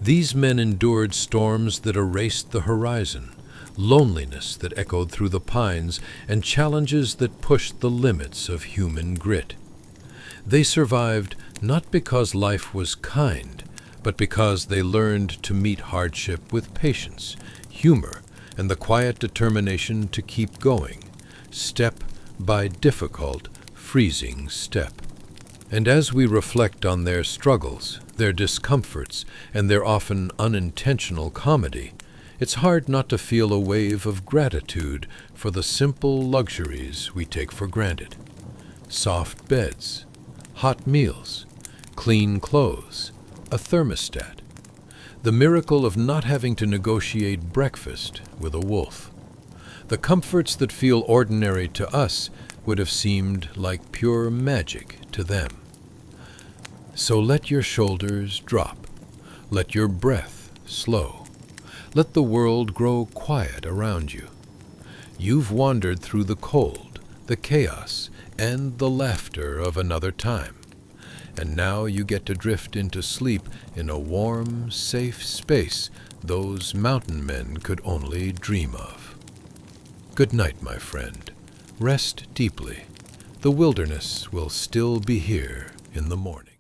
These men endured storms that erased the horizon, loneliness that echoed through the pines, and challenges that pushed the limits of human grit. They survived not because life was kind, but because they learned to meet hardship with patience, humor, and the quiet determination to keep going, step by difficult, freezing step. And as we reflect on their struggles, their discomforts, and their often unintentional comedy, it's hard not to feel a wave of gratitude for the simple luxuries we take for granted. Soft beds, hot meals, clean clothes, a thermostat. The miracle of not having to negotiate breakfast with a wolf. The comforts that feel ordinary to us would have seemed like pure magic to them. So let your shoulders drop. Let your breath slow. Let the world grow quiet around you. You've wandered through the cold, the chaos, and the laughter of another time. And now you get to drift into sleep in a warm, safe space those mountain men could only dream of. Good night, my friend. Rest deeply. The wilderness will still be here in the morning.